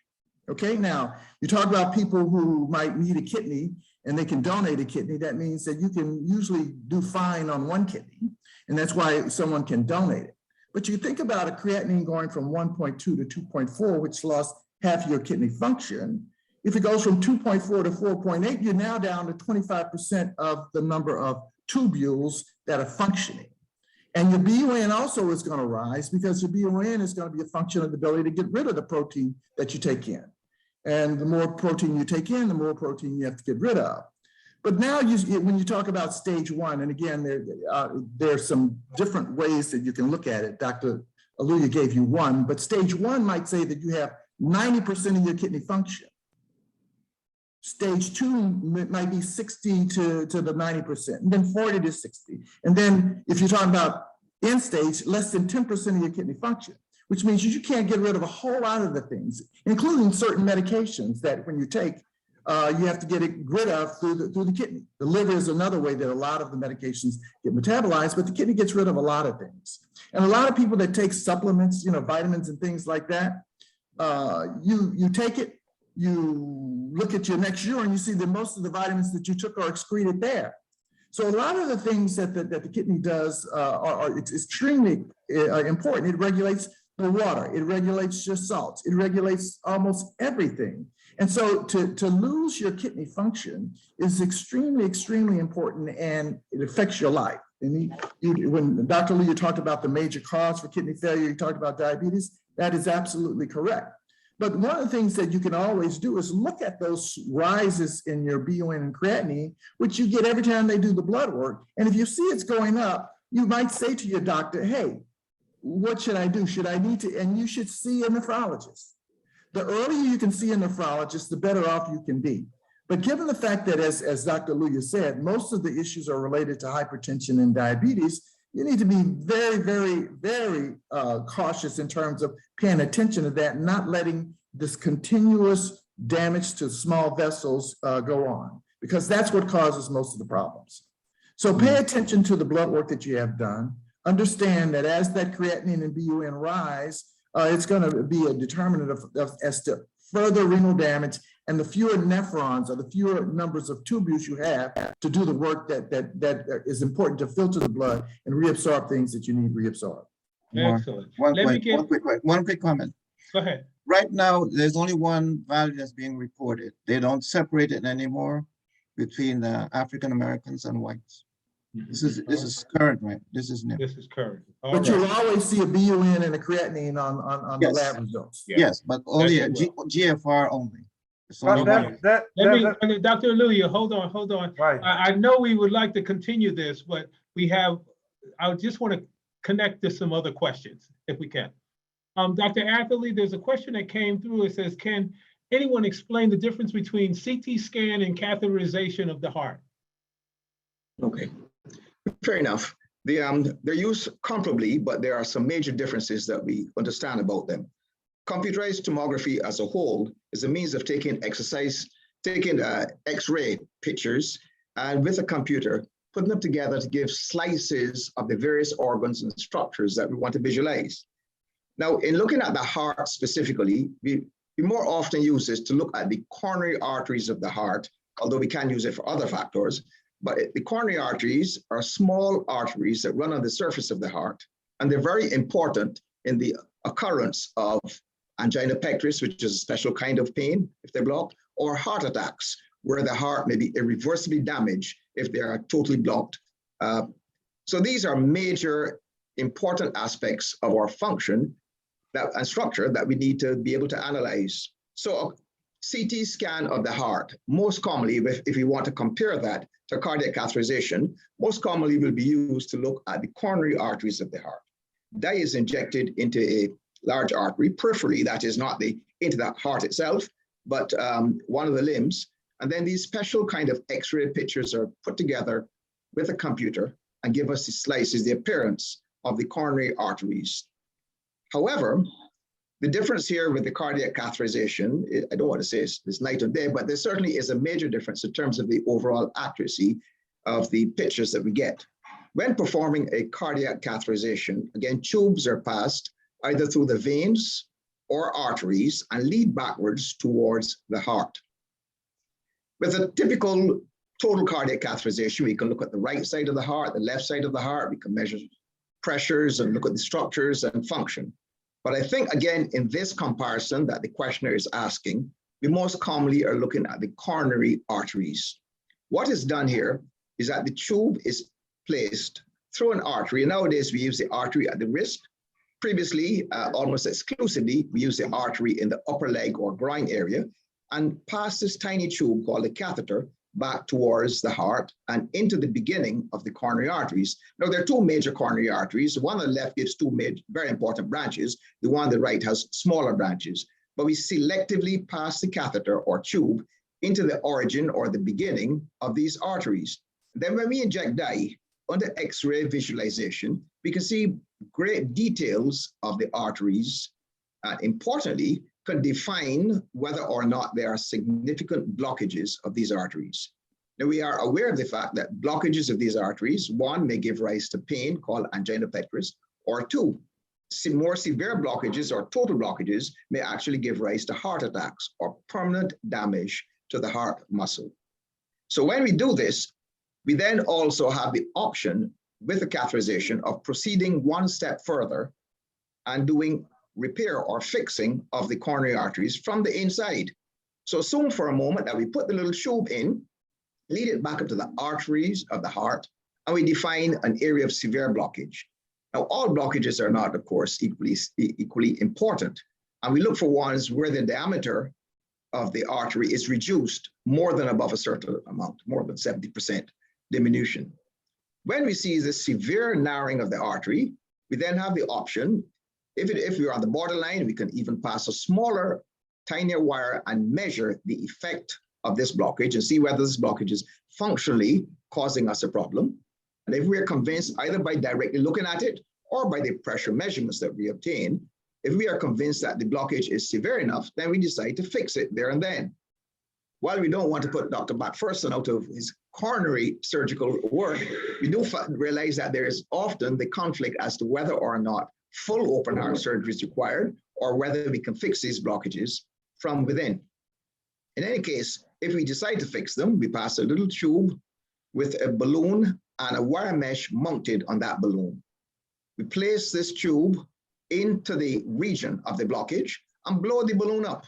Okay, now you talk about people who might need a kidney and they can donate a kidney. That means that you can usually do fine on one kidney, and that's why someone can donate it. But you think about a creatinine going from 1.2 to 2.4, which lost half your kidney function. If it goes from 2.4 to 4.8, you're now down to 25% of the number of tubules that are functioning. And your BUN also is going to rise, because your BUN is going to be a function of the ability to get rid of the protein that you take in. And the more protein you take in, the more protein you have to get rid of. But now when you talk about stage one, and again, there's some different ways that you can look at it. Dr. Aluya gave you one, but stage one might say that you have 90% of your kidney function. Stage two might be 60 to the 90%, and then 40 to 60. And then if you're talking about end stage, less than 10% of your kidney function, which means you can't get rid of a whole lot of the things, including certain medications that when you take, you have to get it rid of through the kidney. The liver is another way that a lot of the medications get metabolized, but the kidney gets rid of a lot of things. And a lot of people that take supplements, vitamins and things like that, you take it, you look at your next urine, you see that most of the vitamins that you took are excreted there. So a lot of the things that the kidney does it's extremely important. It regulates the water, it regulates your salts, it regulates almost everything. And so to lose your kidney function is extremely, extremely important, and it affects your life. And when Dr. Lee, you talked about the major cause for kidney failure, you talked about diabetes, that is absolutely correct. But one of the things that you can always do is look at those rises in your BUN and creatinine, which you get every time they do the blood work. And if you see it's going up, you might say to your doctor, hey, what should I do? Should I need to? And you should see a nephrologist. The earlier you can see a nephrologist, the better off you can be. But given the fact that, as Dr. Luya said, most of the issues are related to hypertension and diabetes, you need to be very, very, very cautious in terms of paying attention to that, not letting this continuous damage to small vessels go on, because that's what causes most of the problems. So pay attention to the blood work that you have done. Understand that as that creatinine and BUN rise, it's going to be a determinant as to further renal damage, and the fewer nephrons or the fewer numbers of tubules you have to do the work that is important to filter the blood and reabsorb things that you need reabsorbed. Excellent. One quick comment. Go ahead. Right now, there's only one value that's being reported. They don't separate it anymore between the African Americans and whites. This is current, right? This is new. This is current. All But right. you'll always see a BUN and a creatinine on the lab results. Yeah. Yes, but only a Yes, it GFR only. It's But only Okay. one. Let me, Dr. Luya, hold on. Right. I know we would like to continue this, but I just want to connect to some other questions if we can. Dr. Atherley, there's a question that came through. It says, can anyone explain the difference between CT scan and catheterization of the heart? Okay, fair enough. They're used comparably, but there are some major differences that we understand about them. Computerized tomography as a whole is a means of taking X-ray pictures and with a computer, putting them together to give slices of the various organs and structures that we want to visualize. Now, in looking at the heart specifically, we more often use this to look at the coronary arteries of the heart, although we can use it for other factors. But the coronary arteries are small arteries that run on the surface of the heart, and they're very important in the occurrence of angina pectoris, which is a special kind of pain if they're blocked, or heart attacks, where the heart may be irreversibly damaged if they are totally blocked. So these are major important aspects of our function and structure that we need to be able to analyze. So CT scan of the heart, most commonly, if you want to compare that to cardiac catheterization, most commonly will be used to look at the coronary arteries of the heart. Dye is injected into a large artery, peripherally, that is not into the heart itself, but one of the limbs. And then these special kind of X-ray pictures are put together with a computer and give us the slices, the appearance of the coronary arteries. However, the difference here with the cardiac catheterization, I don't want to say it's night and day, but there certainly is a major difference in terms of the overall accuracy of the pictures that we get. When performing a cardiac catheterization, again, tubes are passed either through the veins or arteries and lead backwards towards the heart. With a typical total cardiac catheterization, we can look at the right side of the heart, the left side of the heart, we can measure pressures and look at the structures and function. But I think, again, in this comparison that the questioner is asking, we most commonly are looking at the coronary arteries. What is done here is that the tube is placed through an artery. Nowadays, we use the artery at the wrist. Previously, almost exclusively, we use the artery in the upper leg or groin area and pass this tiny tube called a catheter back towards the heart and into the beginning of the coronary arteries. Now, there are two major coronary arteries. The one on the left gives two very important branches. The one on the right has smaller branches. But we selectively pass the catheter or tube into the origin or the beginning of these arteries. Then when we inject dye under X-ray visualization, we can see great details of the arteries, and importantly, can define whether or not there are significant blockages of these arteries. Now, we are aware of the fact that blockages of these arteries, one, may give rise to pain called angina pectoris, or two, more severe blockages or total blockages may actually give rise to heart attacks or permanent damage to the heart muscle. So when we do this, we then also have the option with the catheterization of proceeding one step further and doing repair or fixing of the coronary arteries from the inside. So assume for a moment that we put the little tube in, lead it back up to the arteries of the heart, and we define an area of severe blockage. Now, all blockages are not, of course, equally important. And we look for ones where the diameter of the artery is reduced more than above a certain amount, more than 70% diminution. When we see the severe narrowing of the artery, we then have the option, if we're on the borderline, we can even pass a smaller, tinier wire and measure the effect of this blockage and see whether this blockage is functionally causing us a problem. And if we're convinced, either by directly looking at it or by the pressure measurements that we obtain, if we are convinced that the blockage is severe enough, then we decide to fix it there and then. While we don't want to put Dr. McPherson out of his coronary surgical work, we do realize that there is often the conflict as to whether or not full open heart surgery is required or whether we can fix these blockages from within. In any case, if we decide to fix them, we pass a little tube with a balloon and a wire mesh mounted on that balloon. We place this tube into the region of the blockage and blow the balloon up.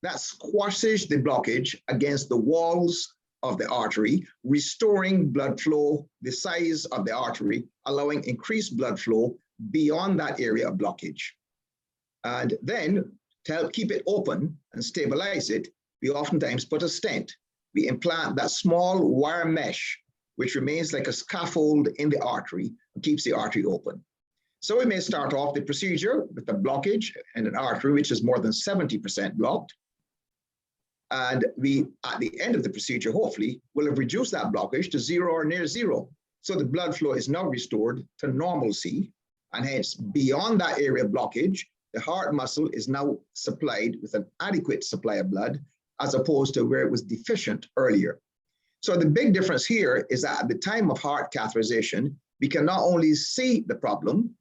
That squashes the blockage against the walls of the artery, restoring blood flow, the size of the artery, allowing increased blood flow beyond that area of blockage. And then to help keep it open and stabilize it, we oftentimes put a stent. We implant that small wire mesh, which remains like a scaffold in the artery and keeps the artery open. So we may start off the procedure with a blockage in an artery which is more than 70% blocked. And we, at the end of the procedure, hopefully, will have reduced that blockage to 0 or near 0. So the blood flow is now restored to normalcy. And hence, beyond that area of blockage, the heart muscle is now supplied with an adequate supply of blood, as opposed to where it was deficient earlier. So the big difference here is that at the time of heart catheterization, we can not only see the problem,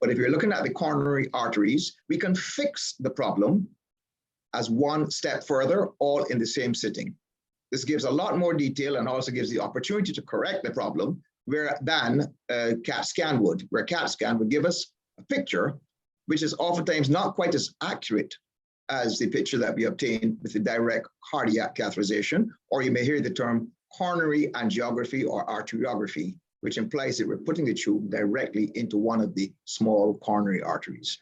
but if you're looking at the coronary arteries, we can fix the problem as one step further, all in the same sitting. This gives a lot more detail and also gives the opportunity to correct the problem than a CAT scan would, where a CAT scan would give us a picture, which is oftentimes not quite as accurate as the picture that we obtain with the direct cardiac catheterization, or you may hear the term coronary angiography or arteriography, which implies that we're putting the tube directly into one of the small coronary arteries.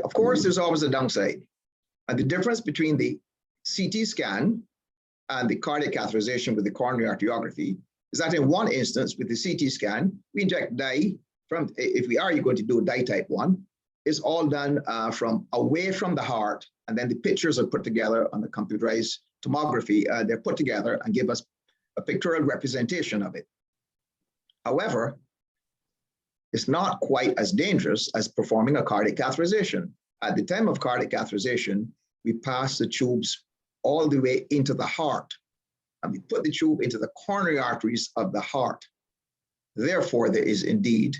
Of course, there's always a downside. And the difference between the CT scan and the cardiac catheterization with the coronary arteriography is that in one instance with the CT scan, we inject dye from, if we are going to do dye type 1, it's all done from away from the heart, and then the pictures are put together on the computerized tomography. They're put together and give us a pictorial representation of it. However, it's not quite as dangerous as performing a cardiac catheterization. At the time of cardiac catheterization, we pass the tubes all the way into the heart, and we put the tube into the coronary arteries of the heart. Therefore, there is indeed,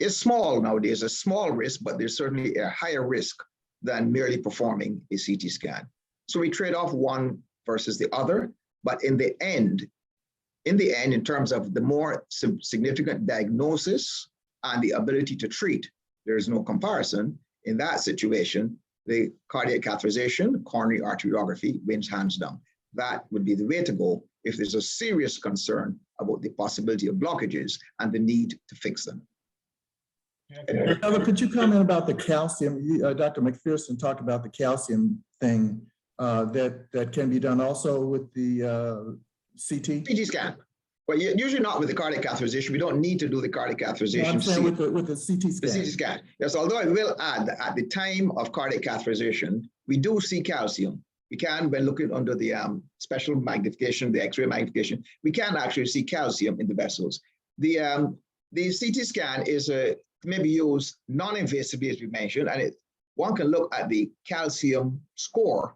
it's small nowadays, a small risk, but there's certainly a higher risk than merely performing a CT scan. So we trade off one versus the other, but in the end, in terms of the more significant diagnosis and the ability to treat, there is no comparison. In that situation, the cardiac catheterization, coronary arteriography wins hands down. That would be the way to go if there's a serious concern about the possibility of blockages and the need to fix them. Could you comment about the calcium? Dr. McPherson talked about the calcium thing that can be done also with the CT? CT scan. Well, usually not with the cardiac catheterization. We don't need to do the cardiac catheterization. No, I'm saying with the CT scan. The CT scan. Yes, although I will add that at the time of cardiac catheterization, we do see calcium. We can, when looking under the special magnification, the X-ray magnification, we can actually see calcium in the vessels. The CT scan is maybe use non-invasively, as we mentioned, and one can look at the calcium score,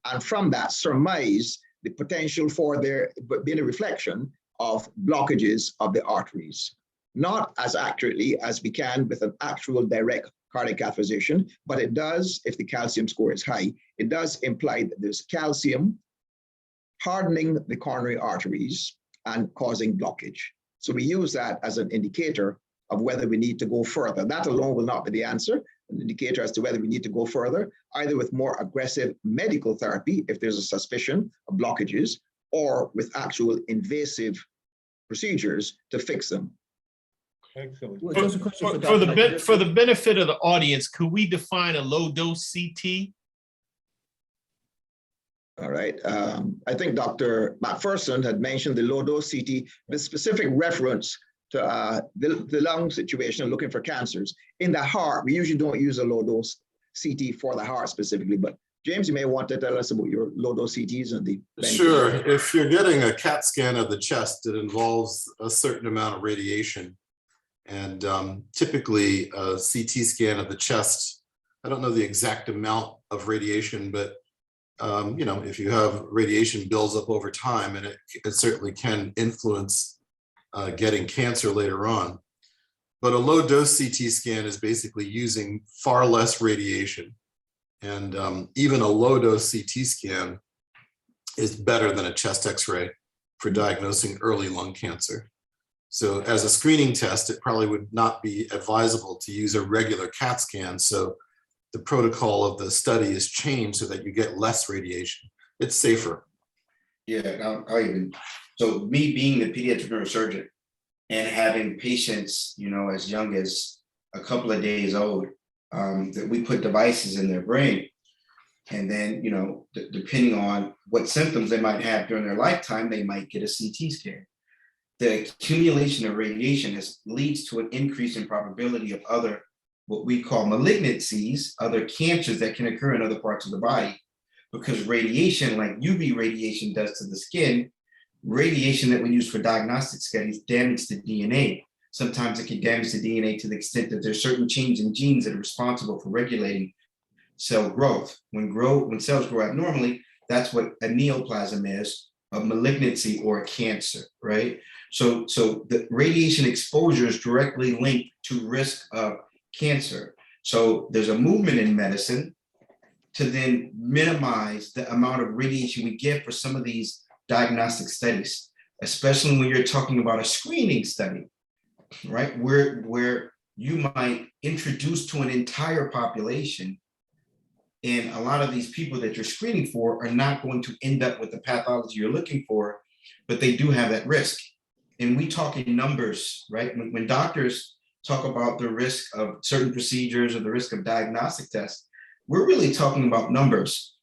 and from that surmise the potential for there being a reflection of blockages of the arteries. Not as accurately as we can with an actual direct cardiac catheterization, but it does, if the calcium score is high, it does imply that there's calcium hardening the coronary arteries and causing blockage. So we use that as an indicator of whether we need to go further. That alone will not be the answer, an indicator as to whether we need to go further, either with more aggressive medical therapy, if there's a suspicion of blockages, or with actual invasive procedures to fix them. Excellent. Well, just a question for For Dr. the benefit of the audience, could we define a low dose CT? All right. I think Dr. McPherson had mentioned the low-dose CT with specific reference to the lung situation, looking for cancers. In the heart, we usually don't use a low-dose CT for the heart specifically, but James, you may want to tell us about your low-dose CTs and the benefits. Sure. If you're getting a CAT scan of the chest, it involves a certain amount of radiation. And typically a CT scan of the chest, I don't know the exact amount of radiation, but you know, if you have radiation builds up over time, and it certainly can influence getting cancer later on. But a low dose CT scan is basically using far less radiation. And even a low dose CT scan is better than a chest X-ray for diagnosing early lung cancer. So as a screening test, it probably would not be advisable to use a regular CAT scan. So the protocol of the study is changed so that you get less radiation. It's safer. Yeah, I'll even, so me being the pediatric neurosurgeon and having patients, you know, as young as a couple of days old, that we put devices in their brain. And then, you know, depending on what symptoms they might have during their lifetime, they might get a CT scan. The accumulation of radiation leads to an increase in probability of other, what we call malignancies, other cancers that can occur in other parts of the body. Because radiation, like UV radiation does to the skin, radiation that we use for diagnostic studies damage the DNA. Sometimes it can damage the DNA to the extent that there's certain changes in genes that are responsible for regulating cell growth. When cells grow abnormally, that's what a neoplasm is, a malignancy or a cancer, right? So the radiation exposure is directly linked to risk of cancer. So there's a movement in medicine to then minimize the amount of radiation we get for some of these diagnostic studies, especially when you're talking about a screening study, right? Where you might introduce to an entire population, and a lot of these people that you're screening for are not going to end up with the pathology you're looking for, but they do have that risk. And we talk in numbers, right? When doctors talk about the risk of certain procedures or the risk of diagnostic tests, we're really talking about numbers.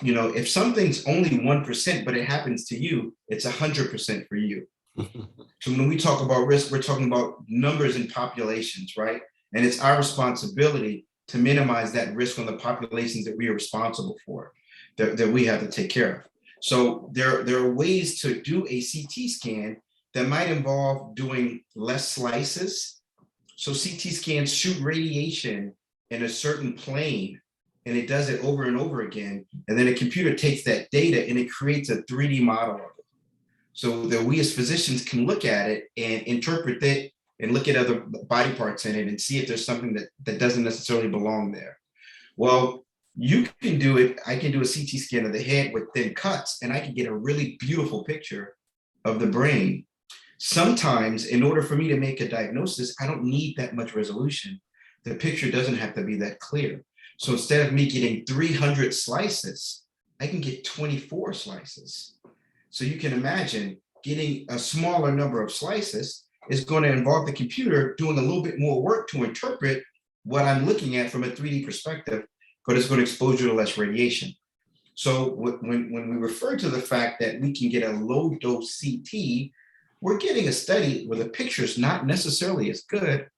You know, if something's only 1%, but it happens to you, it's 100% for you. So when we talk about risk, we're talking about numbers and populations, right? And it's our responsibility to minimize that risk on the populations that we are responsible for, that we have to take care of. So there are ways to do a CT scan that might involve doing less slices. So CT scans shoot radiation in a certain plane, and it does it over and over again. And then a computer takes that data and it creates a 3D model of it. So that we as physicians can look at it and interpret it and look at other body parts in it and see if there's something that doesn't necessarily belong there. Well, you can do it. I can do a CT scan of the head with thin cuts, and I can get a really beautiful picture of the brain. Sometimes, in order for me to make a diagnosis, I don't need that much resolution. The picture doesn't have to be that clear. So instead of me getting 300 slices, I can get 24 slices. So you can imagine getting a smaller number of slices is going to involve the computer doing a little bit more work to interpret what I'm looking at from a 3D perspective, but it's going to expose you to less radiation. So when we refer to the fact that we can get a low dose CT, we're getting a study where the picture is not necessarily as good,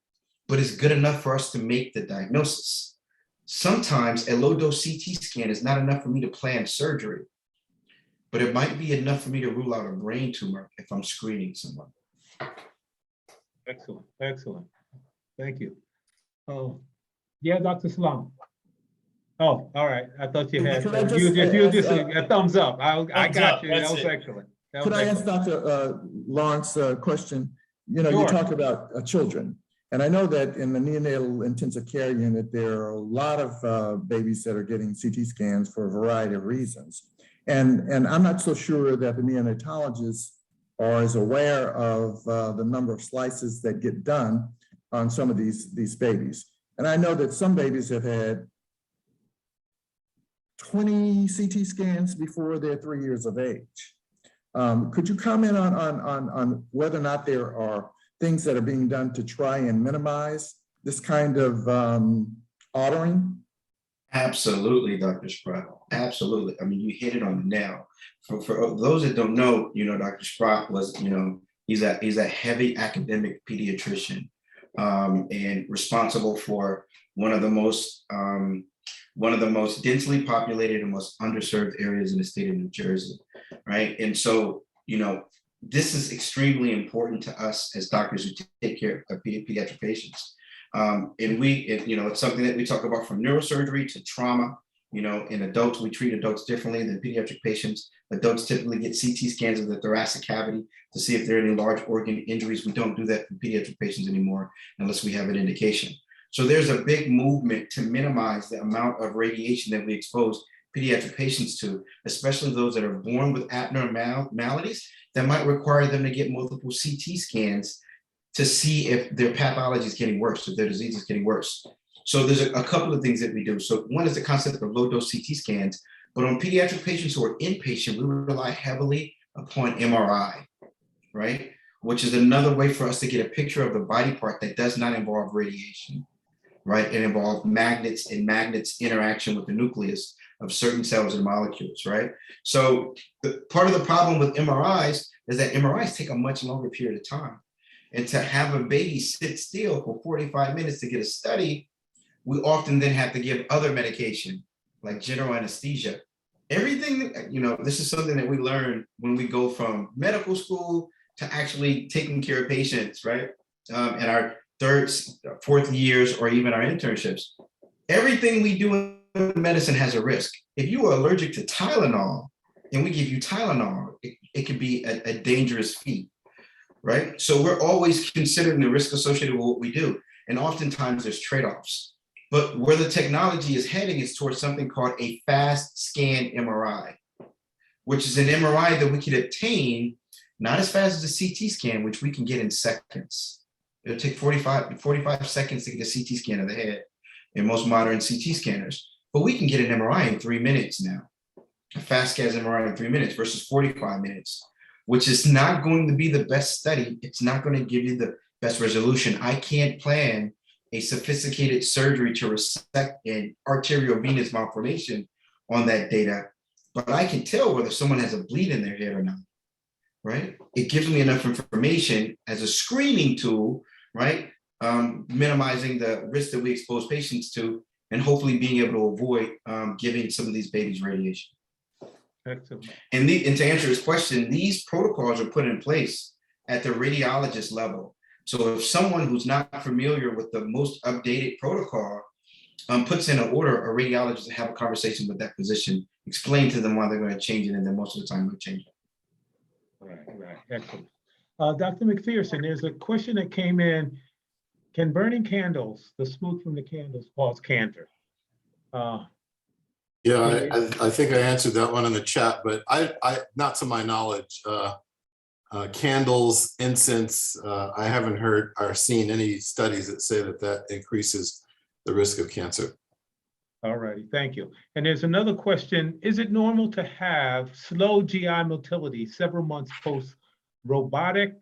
but it's good enough for us to make the diagnosis. Sometimes a low dose CT scan is not enough for me to plan surgery, but it might be enough for me to rule out a brain tumor if I'm screening someone. Excellent, excellent. Thank you. Oh, yeah, Dr. Salam. Oh, all right. I thought you had, Could I you just just ask, a thumbs up. I Thumbs got up, you. That that's was it. excellent. That Could was I ask excellent. Dr. Lawrence a question? You know, you Sure. talk about children, and I know that in the neonatal intensive care unit, there are a lot of babies that are getting CT scans for a variety of reasons. And I'm not so sure that the neonatologists are as aware of the number of slices that get done on some of these babies. And I know that some babies have had 20 CT scans before they're 3 years of age. Could you comment on whether or not there are things that are being done to try and minimize this kind of ordering? Absolutely, Dr. Sprott. Absolutely. I mean, you hit it on the nail. For those that don't know, Dr. Sprott was, he's a heavy academic pediatrician, and responsible for one of the most densely populated and most underserved areas in the state of New Jersey, right? And so, this is extremely important to us as doctors who take care of pediatric patients. And it's something that we talk about, from neurosurgery to trauma. In adults, we treat adults differently than pediatric patients. Adults typically get CT scans of the thoracic cavity to see if there are any large organ injuries. We don't do that for pediatric patients anymore unless we have an indication. So there's a big movement to minimize the amount of radiation that we expose pediatric patients to, especially those that are born with abnormalities that might require them to get multiple CT scans to see if their pathology is getting worse, if their disease is getting worse. So there's a couple of things that we do. So one is the concept of low dose CT scans, but on pediatric patients who are inpatient, we rely heavily upon MRI, right? Which is another way for us to get a picture of the body part that does not involve radiation, right? It involves magnets and magnets interaction with the nucleus of certain cells and molecules, right? So part of the problem with MRIs is that MRIs take a much longer period of time. And to have a baby sit still for 45 minutes to get a study, we often then have to give other medication like general anesthesia. Everything, this is something that we learn when we go from medical school to actually taking care of patients, right? In our third, fourth years, or even our internships. Everything we do in medicine has a risk. If you are allergic to Tylenol and we give you Tylenol, it could be a dangerous feat, right? So we're always considering the risk associated with what we do. And oftentimes there's trade-offs. But where the technology is heading is towards something called a fast scan MRI, which is an MRI that we can obtain not as fast as a CT scan, which we can get in seconds. It'll take 45 seconds to get a CT scan of the head in most modern CT scanners, but we can get an MRI in 3 minutes now. A fast scan MRI in 3 minutes versus 45 minutes, which is not going to be the best study. It's not going to give you the best resolution. I can't plan a sophisticated surgery to resect an arteriovenous malformation on that data, but I can tell whether someone has a bleed in their head or not, right? It gives me enough information as a screening tool, right? Minimizing the risk that we expose patients to, and hopefully being able to avoid giving some of these babies radiation. Excellent. And to answer his question, these protocols are put in place at the radiologist level. So if someone who's not familiar with the most updated protocol puts in an order, a radiologist to have a conversation with that physician, explain to them why they're going to change it, and then most of the time they'll change it. Right, excellent. Dr. McPherson, there's a question that came in. Can burning candles, the smoke from the candles, cause cancer? Yeah, I think I answered that one in the chat, but I not to my knowledge, candles, incense, I haven't heard or seen any studies that say that increases the risk of cancer. All righty, thank you. And there's another question. Is it normal to have slow GI motility several months post robotic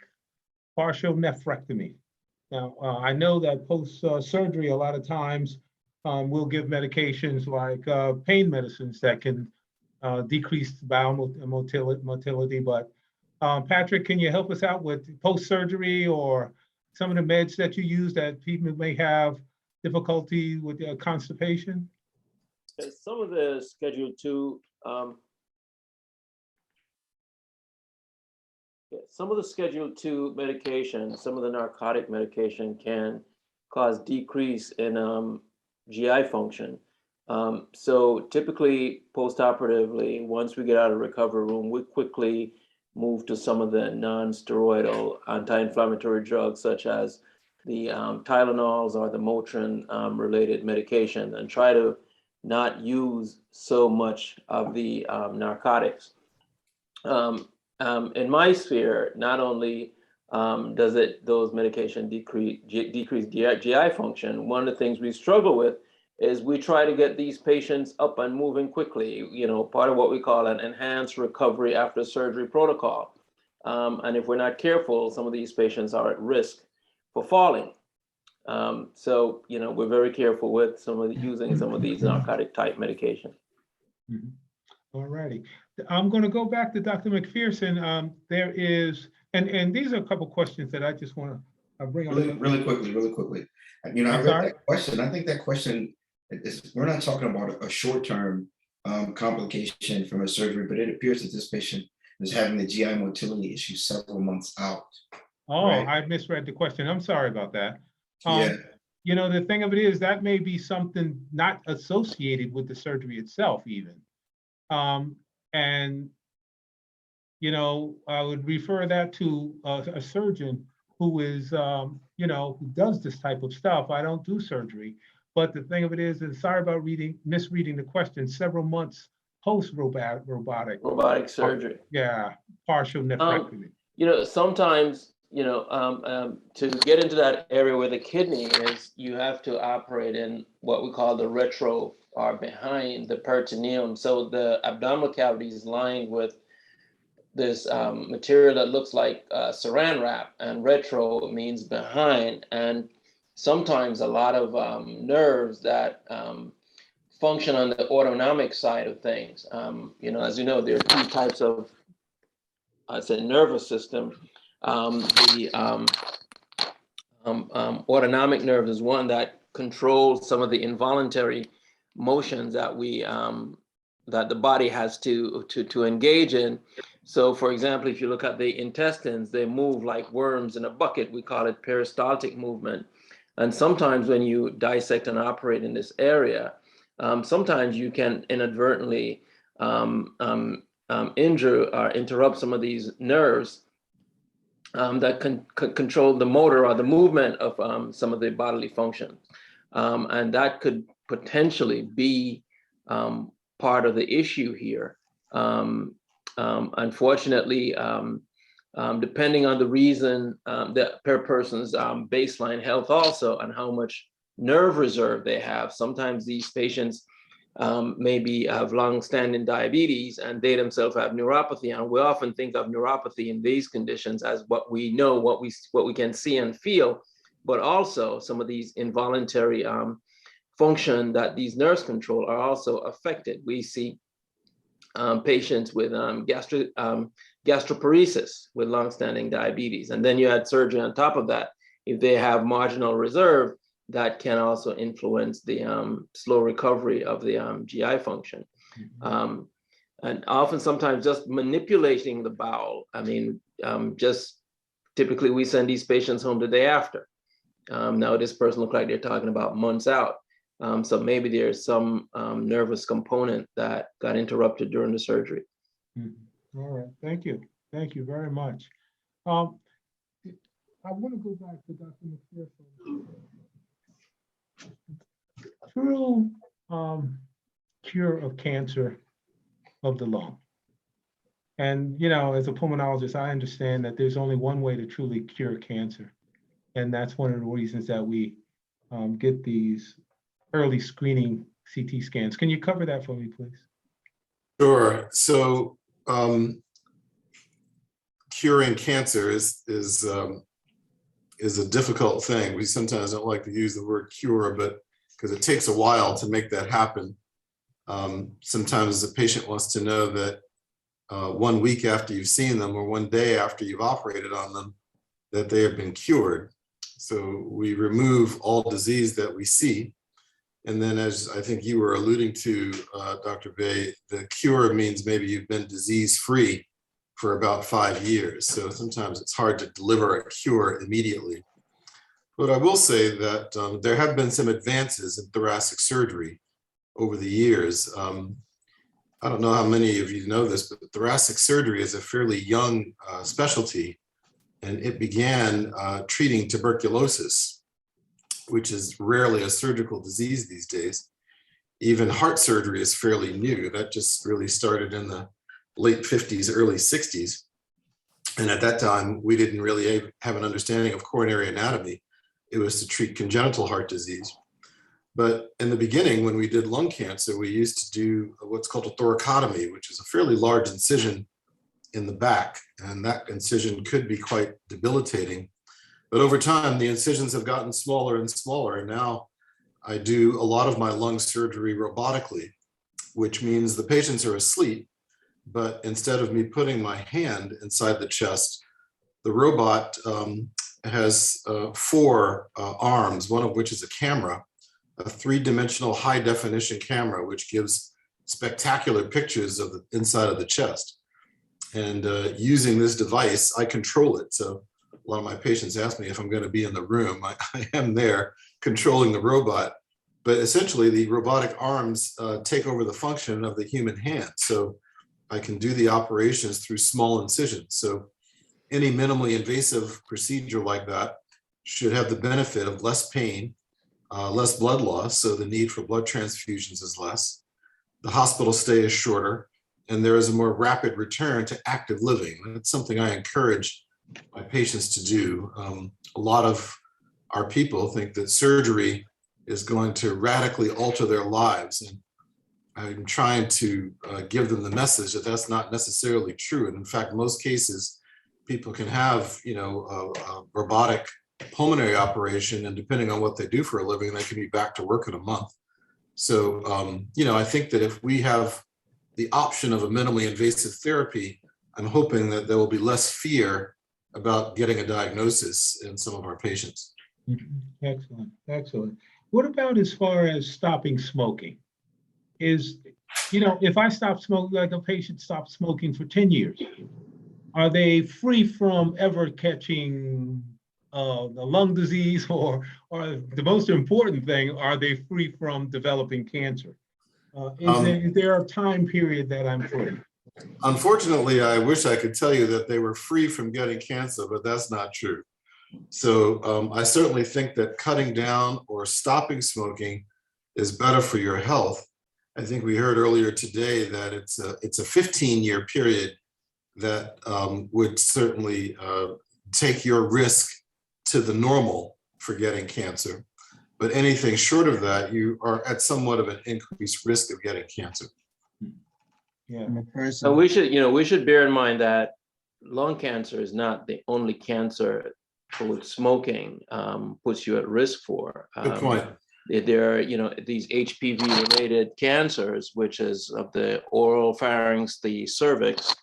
partial nephrectomy? Now, I know that post surgery, a lot of times we'll give medications like pain medicines that can decrease bowel motility. But Patrick, can you help us out with post surgery or some of the meds that you use that people may have difficulty with constipation? Some of the Schedule 2, some of the Schedule 2 medication, some of the narcotic medication can cause decrease in GI function. So typically post-operatively, once we get out of the recovery room, we quickly move to some of the non-steroidal anti-inflammatory drugs, such as the Tylenols or the Motrin related medication, and try to not use so much of the narcotics. In my sphere, not only does those medications decrease GI function, one of the things we struggle with is we try to get these patients up and moving quickly, part of what we call an enhanced recovery after surgery protocol. And if we're not careful, some of these patients are at risk for falling. So, we're very careful with using some of these narcotic type medications. All righty. I'm going to go back to Dr. McPherson. There is, and these are a couple questions that I just want to bring on. Really quickly. I read that question. I think that question is, we're not talking about a short-term complication from a surgery, but it appears that this patient is having the GI motility issue several months out. Oh, right? I misread the question. I'm sorry about that. Yeah. The thing of it is that may be something not associated with the surgery itself even. And, I would refer that to a surgeon who is, who does this type of stuff. I don't do surgery. But the thing of it is sorry about misreading the question, several months post-robotic surgery. Partial nephrectomy. Sometimes, to get into that area where the kidney is, you have to operate in what we call the retro or behind the peritoneum. So the abdominal cavity is lined with this material that looks like saran wrap, and retro means behind. And sometimes a lot of nerves that function on the autonomic side of things. As you know, there are two types of, nervous system. The autonomic nerve is one that controls some of the involuntary motions that that the body has to engage in. So, for example, if you look at the intestines, they move like worms in a bucket. We call it peristaltic movement. And sometimes when you dissect and operate in this area, sometimes you can inadvertently injure or interrupt some of these nerves that can control the motor or the movement of some of the bodily functions. And that could potentially be part of the issue here. Unfortunately, depending on the reason, that per person's baseline health also, and how much nerve reserve they have. Sometimes these patients maybe have long-standing diabetes and they themselves have neuropathy. And we often think of neuropathy in these conditions as what we know, what we can see and feel, but also some of these involuntary function that these nerves control are also affected. We see patients with gastroparesis with long-standing diabetes. And then you add surgery on top of that. If they have marginal reserve, that can also influence the slow recovery of the GI function. And often sometimes just manipulating the bowel. Just typically we send these patients home the day after. Now this person looks like they're talking about months out. So maybe there's some nervous component that got interrupted during the surgery. All right, thank you. Thank you very much. I want to go back to Dr. McPherson. True cure of cancer of the lung. And, as a pulmonologist, I understand that there's only one way to truly cure cancer. And that's one of the reasons that we get these early screening CT scans. Can you cover that for me, please? Sure. So curing cancer is a difficult thing. We sometimes don't like to use the word cure, but because it takes a while to make that happen. Sometimes the patient wants to know that 1 week after you've seen them or 1 day after you've operated on them, that they have been cured. So we remove all disease that we see. And then, as I think you were alluding to, Dr. Bay, the cure means maybe you've been disease-free for about 5 years. So sometimes it's hard to deliver a cure immediately. But I will say that there have been some advances in thoracic surgery over the years. I don't know how many of you know this, but thoracic surgery is a fairly young specialty, and it began treating tuberculosis, which is rarely a surgical disease these days. Even heart surgery is fairly new. That just really started in the late 50s, early 60s. And at that time, we didn't really have an understanding of coronary anatomy. It was to treat congenital heart disease. But in the beginning, when we did lung cancer, we used to do what's called a thoracotomy, which is a fairly large incision in the back. And that incision could be quite debilitating. But over time, the incisions have gotten smaller and smaller. And now I do a lot of my lung surgery robotically, which means the patients are asleep. But instead of me putting my hand inside the chest, the robot has 4 arms, one of which is a camera, a 3-dimensional high definition camera, which gives spectacular pictures of the inside of the chest. And using this device, I control it. So a lot of my patients ask me if I'm going to be in the room. I am there controlling the robot. But essentially, the robotic arms take over the function of the human hand. So I can do the operations through small incisions. So any minimally invasive procedure like that should have the benefit of less pain, less blood loss, so the need for blood transfusions is less. The hospital stay is shorter, and there is a more rapid return to active living. That's something I encourage my patients to do. A lot of our people think that surgery is going to radically alter their lives. And I'm trying to give them the message that that's not necessarily true. And in fact, most cases, people can have, a robotic pulmonary operation, and depending on what they do for a living, they can be back to work in a month. So, I think that if we have the option of a minimally invasive therapy, I'm hoping that there will be less fear about getting a diagnosis in some of our patients. Excellent, excellent. What about as far as stopping smoking? If I stop smoking, like a patient stopped smoking for 10 years, are they free from ever catching the lung disease, or the most important thing, are they free from developing cancer? Is there a time period that I'm free? Unfortunately, I wish I could tell you that they were free from getting cancer, but that's not true. So I certainly think that cutting down or stopping smoking is better for your health. I think we heard earlier today that it's a 15-year period that would certainly take your risk to the normal for getting cancer. But anything short of that, you are at somewhat of an increased risk of getting cancer. Yeah. So we should bear in mind that lung cancer is not the only cancer for which smoking puts you at risk for. Good point. There are, these HPV-related cancers, which is of the oral pharynx, the cervix,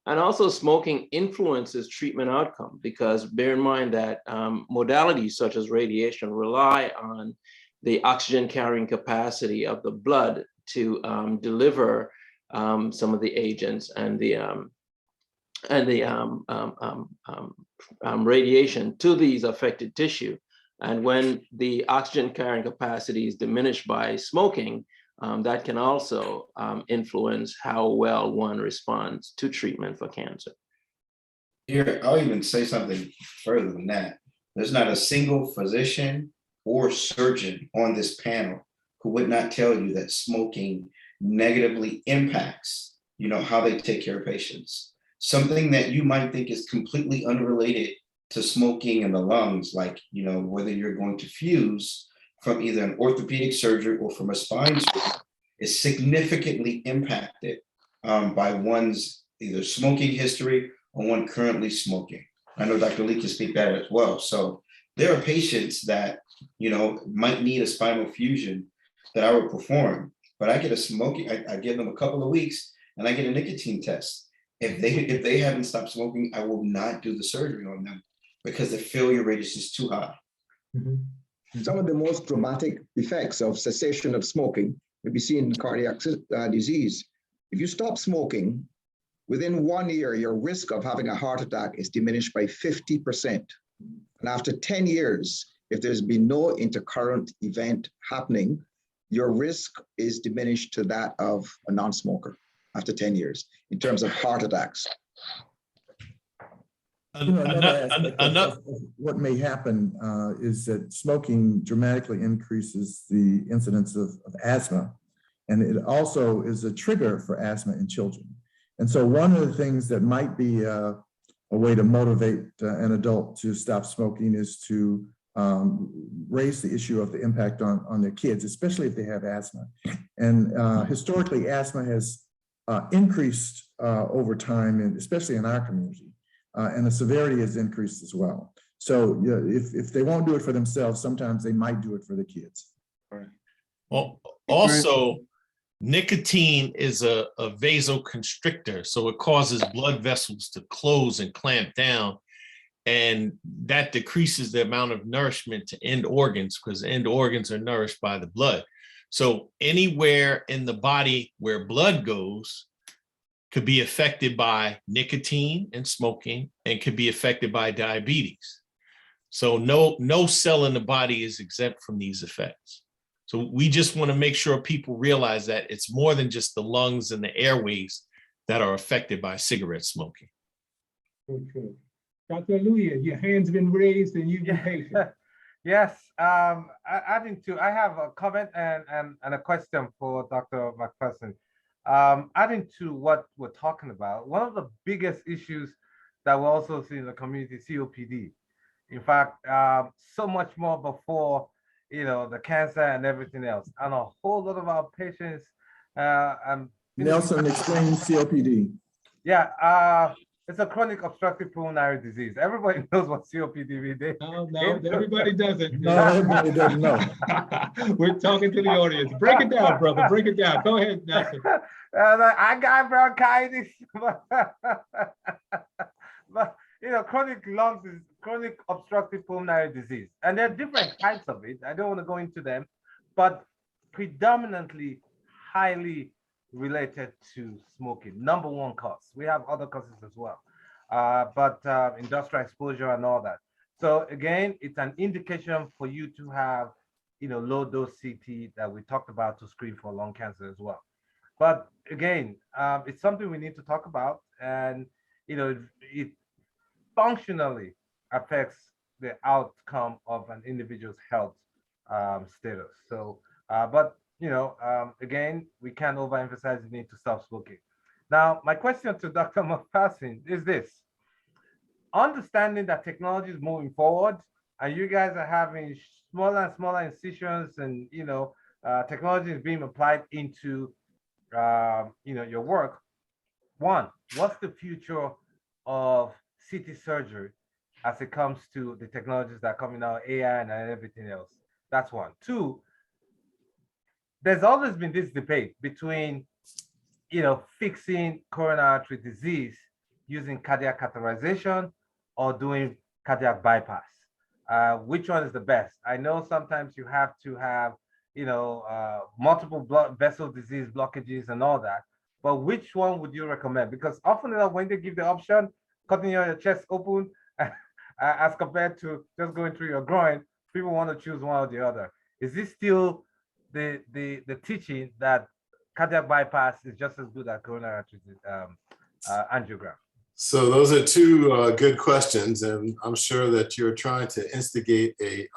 and also smoking influences treatment outcome, because bear in mind that modalities such as radiation rely on the oxygen carrying capacity of the blood to deliver some of the agents and the radiation to these affected tissue. And when the oxygen carrying capacity is diminished by smoking, that can also influence how well one responds to treatment for cancer. Here, I'll even say something further than that. There's not a single physician or surgeon on this panel who would not tell you that smoking negatively impacts, how they take care of patients. Something that you might think is completely unrelated to smoking in the lungs, like, whether you're going to fuse from either an orthopedic surgery or from a spine surgery, is significantly impacted by one's either smoking history or one currently smoking. I know Dr. Lee can speak that as well. So there are patients that, might need a spinal fusion that I will perform, but I get a smoking, I give them a couple of weeks and I get a nicotine test. If they haven't stopped smoking, I will not do the surgery on them because the failure rate is just too high. Mm-hmm. Some of the most dramatic effects of cessation of smoking may be seen in cardiac disease. If you stop smoking, within 1 year, your risk of having a heart attack is diminished by 50%. And after 10 years, if there's been no intercurrent event happening, your risk is diminished to that of a non-smoker after 10 years in terms of heart attacks. Another aspect of what may happen is that smoking dramatically increases the incidence of asthma. And it also is a trigger for asthma in children. And so one of the things that might be a way to motivate an adult to stop smoking is to raise the issue of the impact on their kids, especially if they have asthma. And historically, asthma has increased over time, and especially in our community, and the severity has increased as well. So if they won't do it for themselves, sometimes they might do it for the kids. Well, also, nicotine is a vasoconstrictor, so it causes blood vessels to close and clamp down, and that decreases the amount of nourishment to end organs, because end organs are nourished by the blood. So anywhere in the body where blood goes could be affected by nicotine and smoking, and could be affected by diabetes. So no cell in the body is exempt from these effects. So we just want to make sure people realize that it's more than just the lungs and the airways that are affected by cigarette smoking. Okay. Dr. Aluya, your hand's been raised and you've been patient. Yes, I have a comment and a question for Dr. McPherson. Adding to what we're talking about, one of the biggest issues that we also see in the community is COPD. In fact, so much more before, the cancer and everything else. And a whole lot of our patients. Nelson, explain COPD. Yeah, it's a chronic obstructive pulmonary disease. Everybody knows what COPD is. No, everybody doesn't. No, everybody doesn't know. We're talking to the audience. Break it down, brother. Break it down. Go ahead, Nelson. I got bronchitis. But chronic lungs is chronic obstructive pulmonary disease. And there are different types of it. I don't want to go into them, but predominantly highly related to smoking. Number one cause. We have other causes as well, but industrial exposure and all that. So again, it's an indication for you to have, low dose CT that we talked about to screen for lung cancer as well. But again, it's something we need to talk about, and it functionally affects the outcome of an individual's health status. So, but again, we can't overemphasize the need to stop smoking. Now, my question to Dr. McPherson is this: understanding that technology is moving forward, and you guys are having smaller and smaller incisions, and technology is being applied into your work. One, what's the future of CT surgery as it comes to the technologies that are coming out, AI and everything else? That's one. Two, there's always been this debate between, fixing coronary artery disease using cardiac catheterization or doing cardiac bypass. Which one is the best? I know sometimes you have to have, multiple blood vessel disease blockages and all that, but which one would you recommend? Because often enough, when they give the option, cutting your chest open as compared to just going through your groin, people want to choose one or the other. Is this still the teaching that cardiac bypass is just as good as coronary artery angiogram? So those are two good questions, and I'm sure that you're trying to instigate a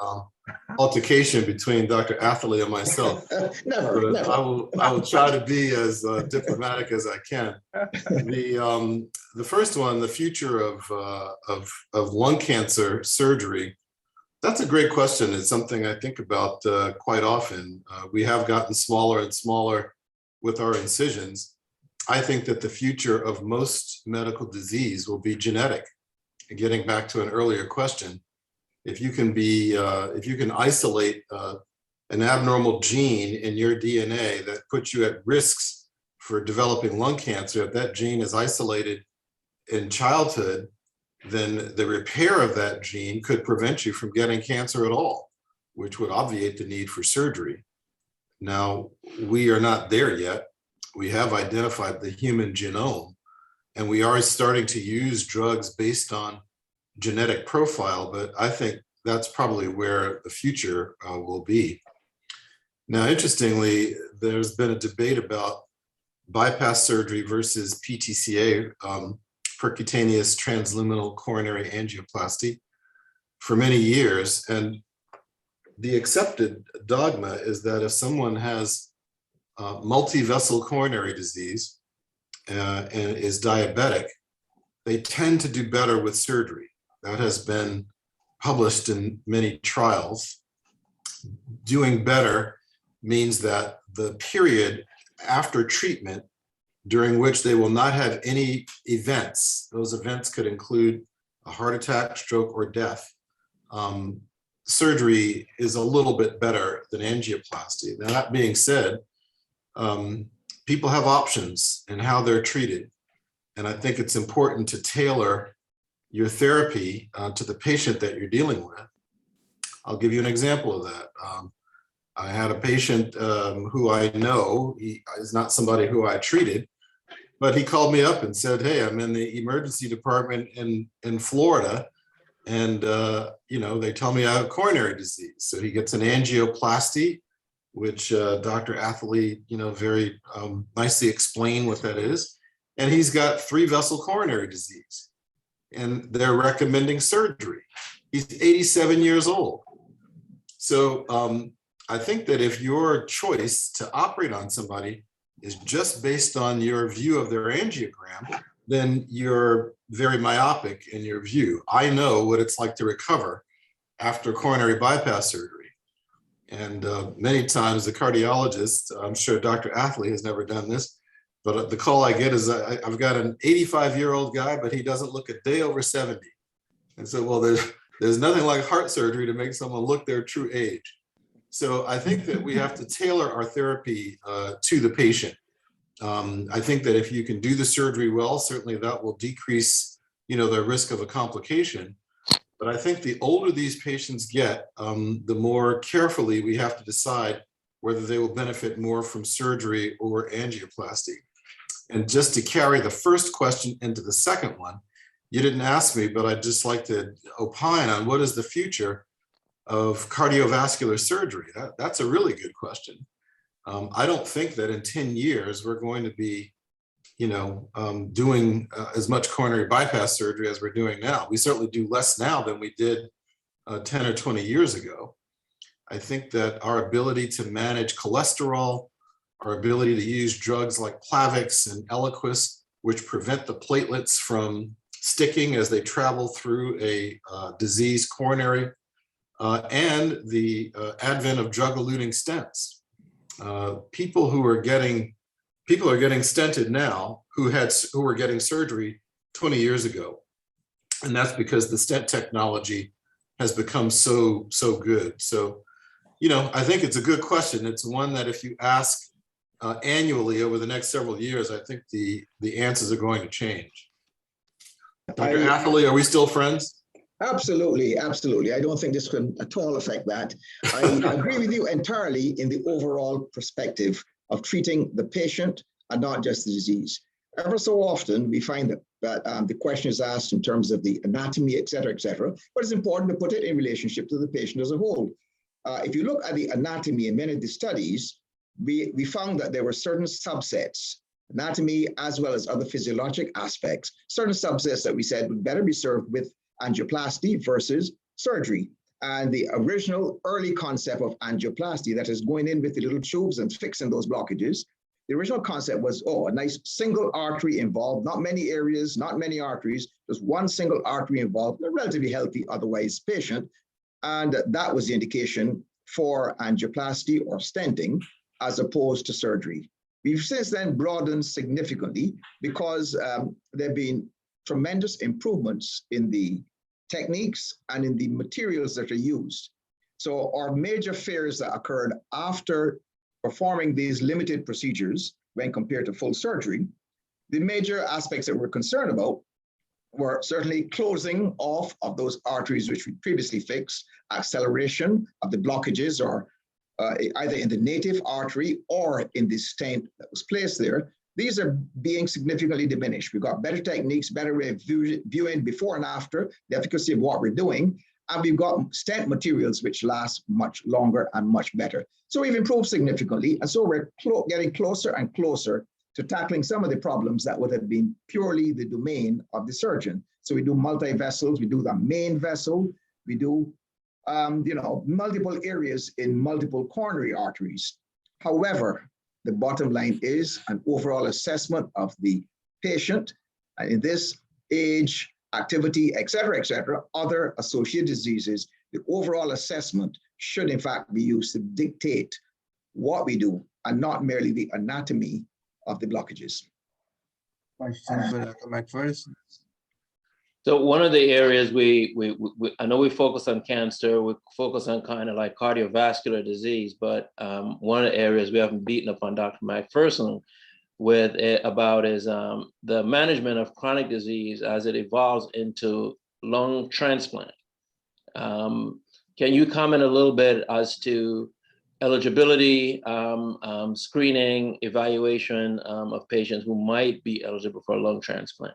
altercation between Dr. Atherley and myself. Never. I will try to be as diplomatic as I can. The first one, the future of lung cancer surgery. That's a great question. It's something I think about quite often. We have gotten smaller and smaller with our incisions. I think that the future of most medical disease will be genetic. And getting back to an earlier question, if you can isolate an abnormal gene in your DNA that puts you at risks for developing lung cancer, if that gene is isolated in childhood, then the repair of that gene could prevent you from getting cancer at all, which would obviate the need for surgery. Now, we are not there yet. We have identified the human genome, and we are starting to use drugs based on genetic profile, but I think that's probably where the future will be. Now, interestingly, there's been a debate about bypass surgery versus PTCA, percutaneous transluminal coronary angioplasty, for many years. And the accepted dogma is that if someone has multi-vessel coronary disease and is diabetic, they tend to do better with surgery. That has been published in many trials. Doing better means that the period after treatment during which they will not have any events, those events could include a heart attack, stroke, or death, surgery is a little bit better than angioplasty. Now, that being said, people have options in how they're treated. And I think it's important to tailor your therapy to the patient that you're dealing with. I'll give you an example of that. I had a patient who I know, he is not somebody who I treated, but he called me up and said, hey, I'm in the emergency department in Florida, and they tell me I have coronary disease. So he gets an angioplasty, which Dr. Atherley, very nicely explained what that is. And he's got 3-vessel coronary disease, and they're recommending surgery. He's 87 years old. So I think that if your choice to operate on somebody is just based on your view of their angiogram, then you're very myopic in your view. I know what it's like to recover after coronary bypass surgery. And many times the cardiologist, I'm sure Dr. Atherley has never done this, but the call I get is I've got an 85-year-old guy, but he doesn't look a day over 70. And so, well, there's nothing like heart surgery to make someone look their true age. So I think that we have to tailor our therapy to the patient. I think that if you can do the surgery well, certainly that will decrease, the risk of a complication. But I think the older these patients get, the more carefully we have to decide whether they will benefit more from surgery or angioplasty. And just to carry the first question into the second one, you didn't ask me, but I'd just like to opine on what is the future of cardiovascular surgery. That's a really good question. I don't think that in 10 years, we're going to be, doing as much coronary bypass surgery as we're doing now. We certainly do less now than we did 10 or 20 years ago. I think that our ability to manage cholesterol, our ability to use drugs like Plavix and Eliquis, which prevent the platelets from sticking as they travel through a diseased coronary, and the advent of drug-eluting stents. People are getting stented now who were getting surgery 20 years ago, and that's because the stent technology has become so good. So, I think it's a good question. It's one that if you ask annually over the next several years, I think the answers are going to change. Dr. Atherley, are we still friends? Absolutely, absolutely. I don't think this can at all affect that. I agree with you entirely in the overall perspective of treating the patient and not just the disease. Ever so often, we find that the question is asked in terms of the anatomy, et cetera, but it's important to put it in relationship to the patient as a whole. If you look at the anatomy in many of the studies, we found that there were certain subsets, anatomy as well as other physiologic aspects, certain subsets that we said would better be served with angioplasty versus surgery. And the original early concept of angioplasty, that is going in with the little tubes and fixing those blockages, the original concept was, a nice single artery involved, not many areas, not many arteries, just one single artery involved, a relatively healthy otherwise patient. And that was the indication for angioplasty or stenting as opposed to surgery. We've since then broadened significantly because there have been tremendous improvements in the techniques and in the materials that are used. So our major fears that occurred after performing these limited procedures when compared to full surgery, the major aspects that we're concerned about were certainly closing off of those arteries which we previously fixed, acceleration of the blockages or either in the native artery or in the stent that was placed there. these are being significantly diminished. We've got better techniques, better way of viewing before and after, the efficacy of what we're doing. And we've got stent materials which last much longer and much better. So we've improved significantly. And so we're getting closer and closer to tackling some of the problems that would have been purely the domain of the surgeon. So we do multi-vessels, we do the main vessel, we do multiple areas in multiple coronary arteries. However, the bottom line is an overall assessment of the patient, and in this age, activity, et cetera, other associated diseases, the overall assessment should in fact be used to dictate what we do and not merely the anatomy of the blockages. Question for Dr. McPherson. So one of the areas I know we focus on cancer, we focus on kind of like cardiovascular disease, but one of the areas we haven't beaten up on Dr. McPherson with about is the management of chronic disease as it evolves into lung transplant. Can you comment a little bit as to eligibility, screening, evaluation of patients who might be eligible for a lung transplant?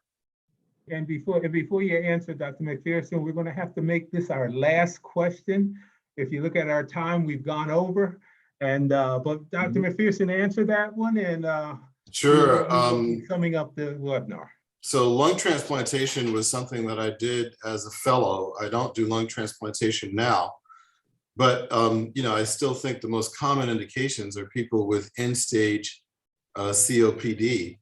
And before you answer, Dr. McPherson, we're going to have to make this our last question. If you look at our time, we've gone over. And but Dr. McPherson, answer that one, and sure. We'll be summing up the webinar. So lung transplantation was something that I did as a fellow. I don't do lung transplantation now, but I still think the most common indications are people with end-stage COPD.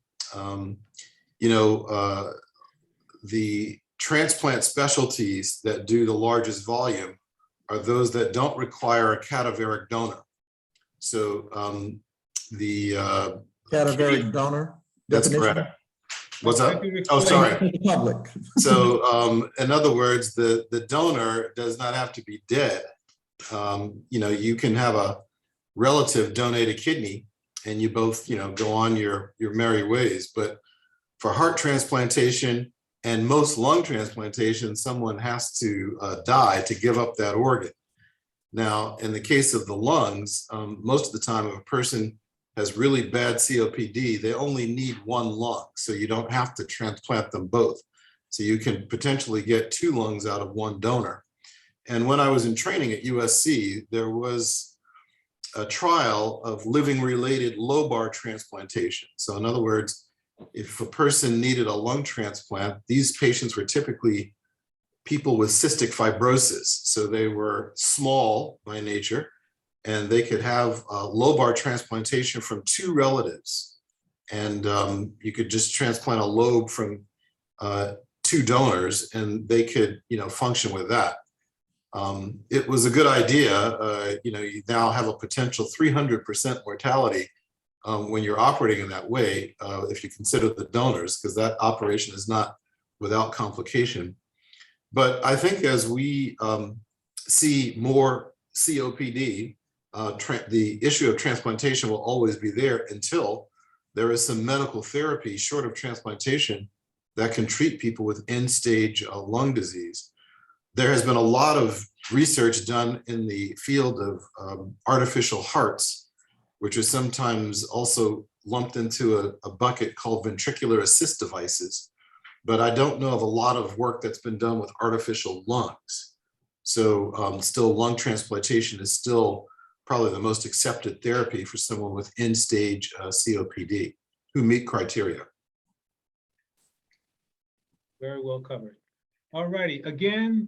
The transplant specialties that do the largest volume are those that don't require a cadaveric donor. So the cadaveric donor. That's definition? correct. What's that? Oh, sorry. Public. So in other words, the donor does not have to be dead. You can have a relative donate a kidney and you both, go on your merry ways. But for heart transplantation and most lung transplantation, someone has to die to give up that organ. Now, in the case of the lungs, most of the time if a person has really bad COPD, they only need one lung. So you don't have to transplant them both. So you can potentially get two lungs out of one donor. And when I was in training at USC, there was a trial of living-related lobar transplantation. So in other words, if a person needed a lung transplant, these patients were typically people with cystic fibrosis. So they were small by nature, and they could have lobar transplantation from two relatives. And you could just transplant a lobe from two donors, and they could, function with that. It was a good idea. You now have a potential 300% mortality when you're operating in that way, if you consider the donors, because that operation is not without complication. But I think as we see more COPD, the issue of transplantation will always be there until there is some medical therapy short of transplantation that can treat people with end-stage lung disease. There has been a lot of research done in the field of artificial hearts, which are sometimes also lumped into a bucket called ventricular assist devices. But I don't know of a lot of work that's been done with artificial lungs. So still lung transplantation is still probably the most accepted therapy for someone with end-stage COPD who meet criteria. Very well covered. All righty, again,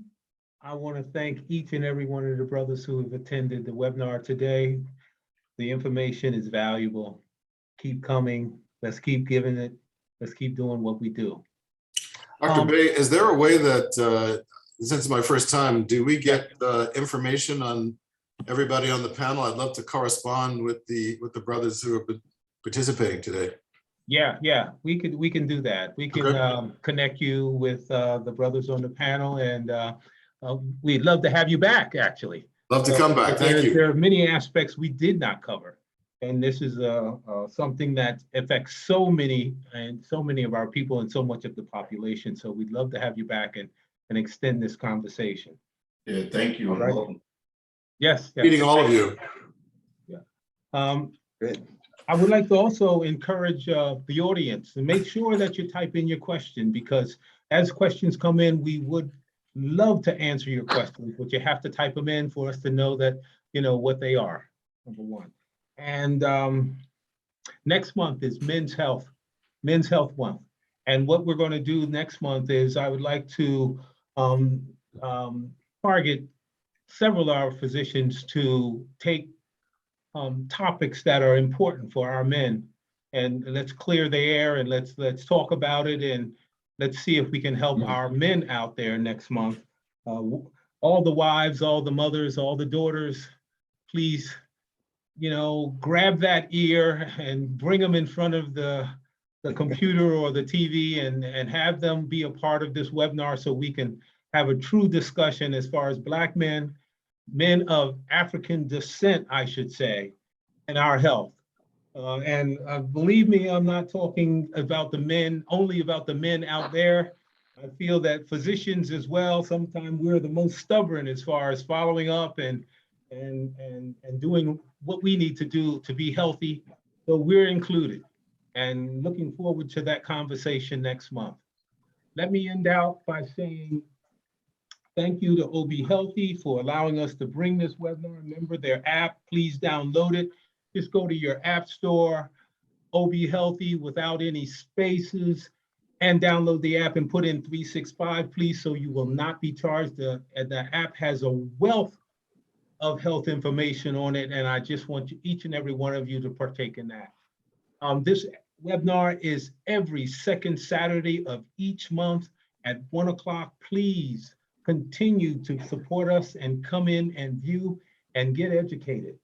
I want to thank each and every one of the brothers who have attended the webinar today. The information is valuable. Keep coming. Let's keep giving it. Let's keep doing what we do. Dr. Bay, is there a way that, since it's my first time, do we get information on everybody on the panel? I'd love to correspond with the brothers who have been participating today. Yeah, we can do that. We can connect you with the brothers on the panel, and we'd love to have you back, actually. Love to come back. Thank you. There are many aspects we did not cover, and this is something that affects so many of our people and so much of the population. So we'd love to have you back and extend this conversation. Yeah, thank you. All right. Yes. Meeting all of you. Yeah. Great. I would like to also encourage the audience to make sure that you type in your question, because as questions come in, we would love to answer your questions, but you have to type them in for us to know that, you know, what they are, number one. And next month is Men's Health Month. And what we're going to do next month is I would like to target several of our physicians to take topics that are important for our men, and let's clear the air and let's talk about it, and let's see if we can help our men out there next month. All the wives, all the mothers, all the daughters, please, you know, grab that ear and bring them in front of the computer or the TV and have them be a part of this webinar so we can have a true discussion as far as Black men of African descent, I should say, and our health. And believe me, I'm not talking about the men, only about the men out there. I feel that physicians as well, sometimes we're the most stubborn as far as following up and doing what we need to do to be healthy. So we're included, and looking forward to that conversation next month. Let me end out by saying thank you to OBHealthy for allowing us to bring this webinar. Remember their app, please download it. Just go to your app store, OBHealthy without any spaces, and download the app and put in 365, please, so you will not be charged. The app has a wealth of health information on it, and I just want each and every one of you to partake in that. This webinar is every second Saturday of each month at 1 o'clock. Please continue to support us and come in and view and get educated.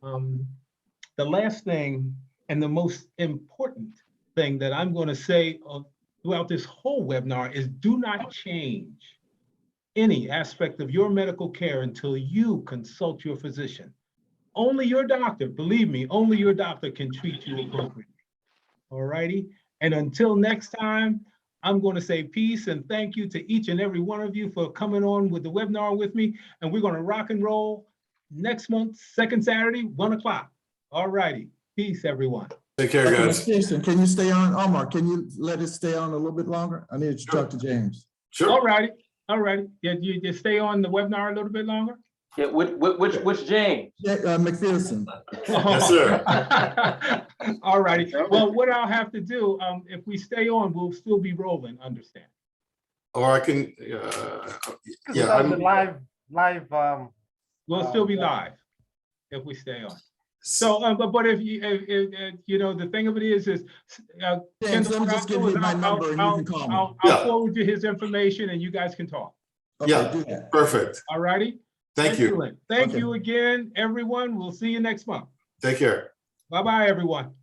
The last thing and the most important thing that I'm going to say throughout this whole webinar is do not change any aspect of your medical care until you consult your physician. Only your doctor, believe me, only your doctor can treat you appropriately. All righty. And until next time, I'm going to say peace and thank you to each and every one of you for coming on with the webinar with me. And we're going to rock and roll next month, second Saturday, 1 o'clock. All righty. Peace, everyone. Take care, guys. Jason, can you stay on? Omar, can you let it stay on a little bit longer? I need to talk to James. Sure. All righty. All right. Yeah, you just stay on the webinar a little bit longer? Yeah, which James? Yeah, McPherson. Yes, sir. All righty. Well, what I'll have to do, if we stay on, we'll still be rolling, understand? Or I can, yeah. I'm live. We'll still be live if we stay on. So, but if you know, the thing of it is James, let me just give you my number and you can call me. I'll forward you his information and you guys can talk. Okay, Yeah, do that. perfect. All righty. Thank you. Excellent. Thank Okay. you again, everyone. We'll see you next month. Take care. Bye-bye, everyone.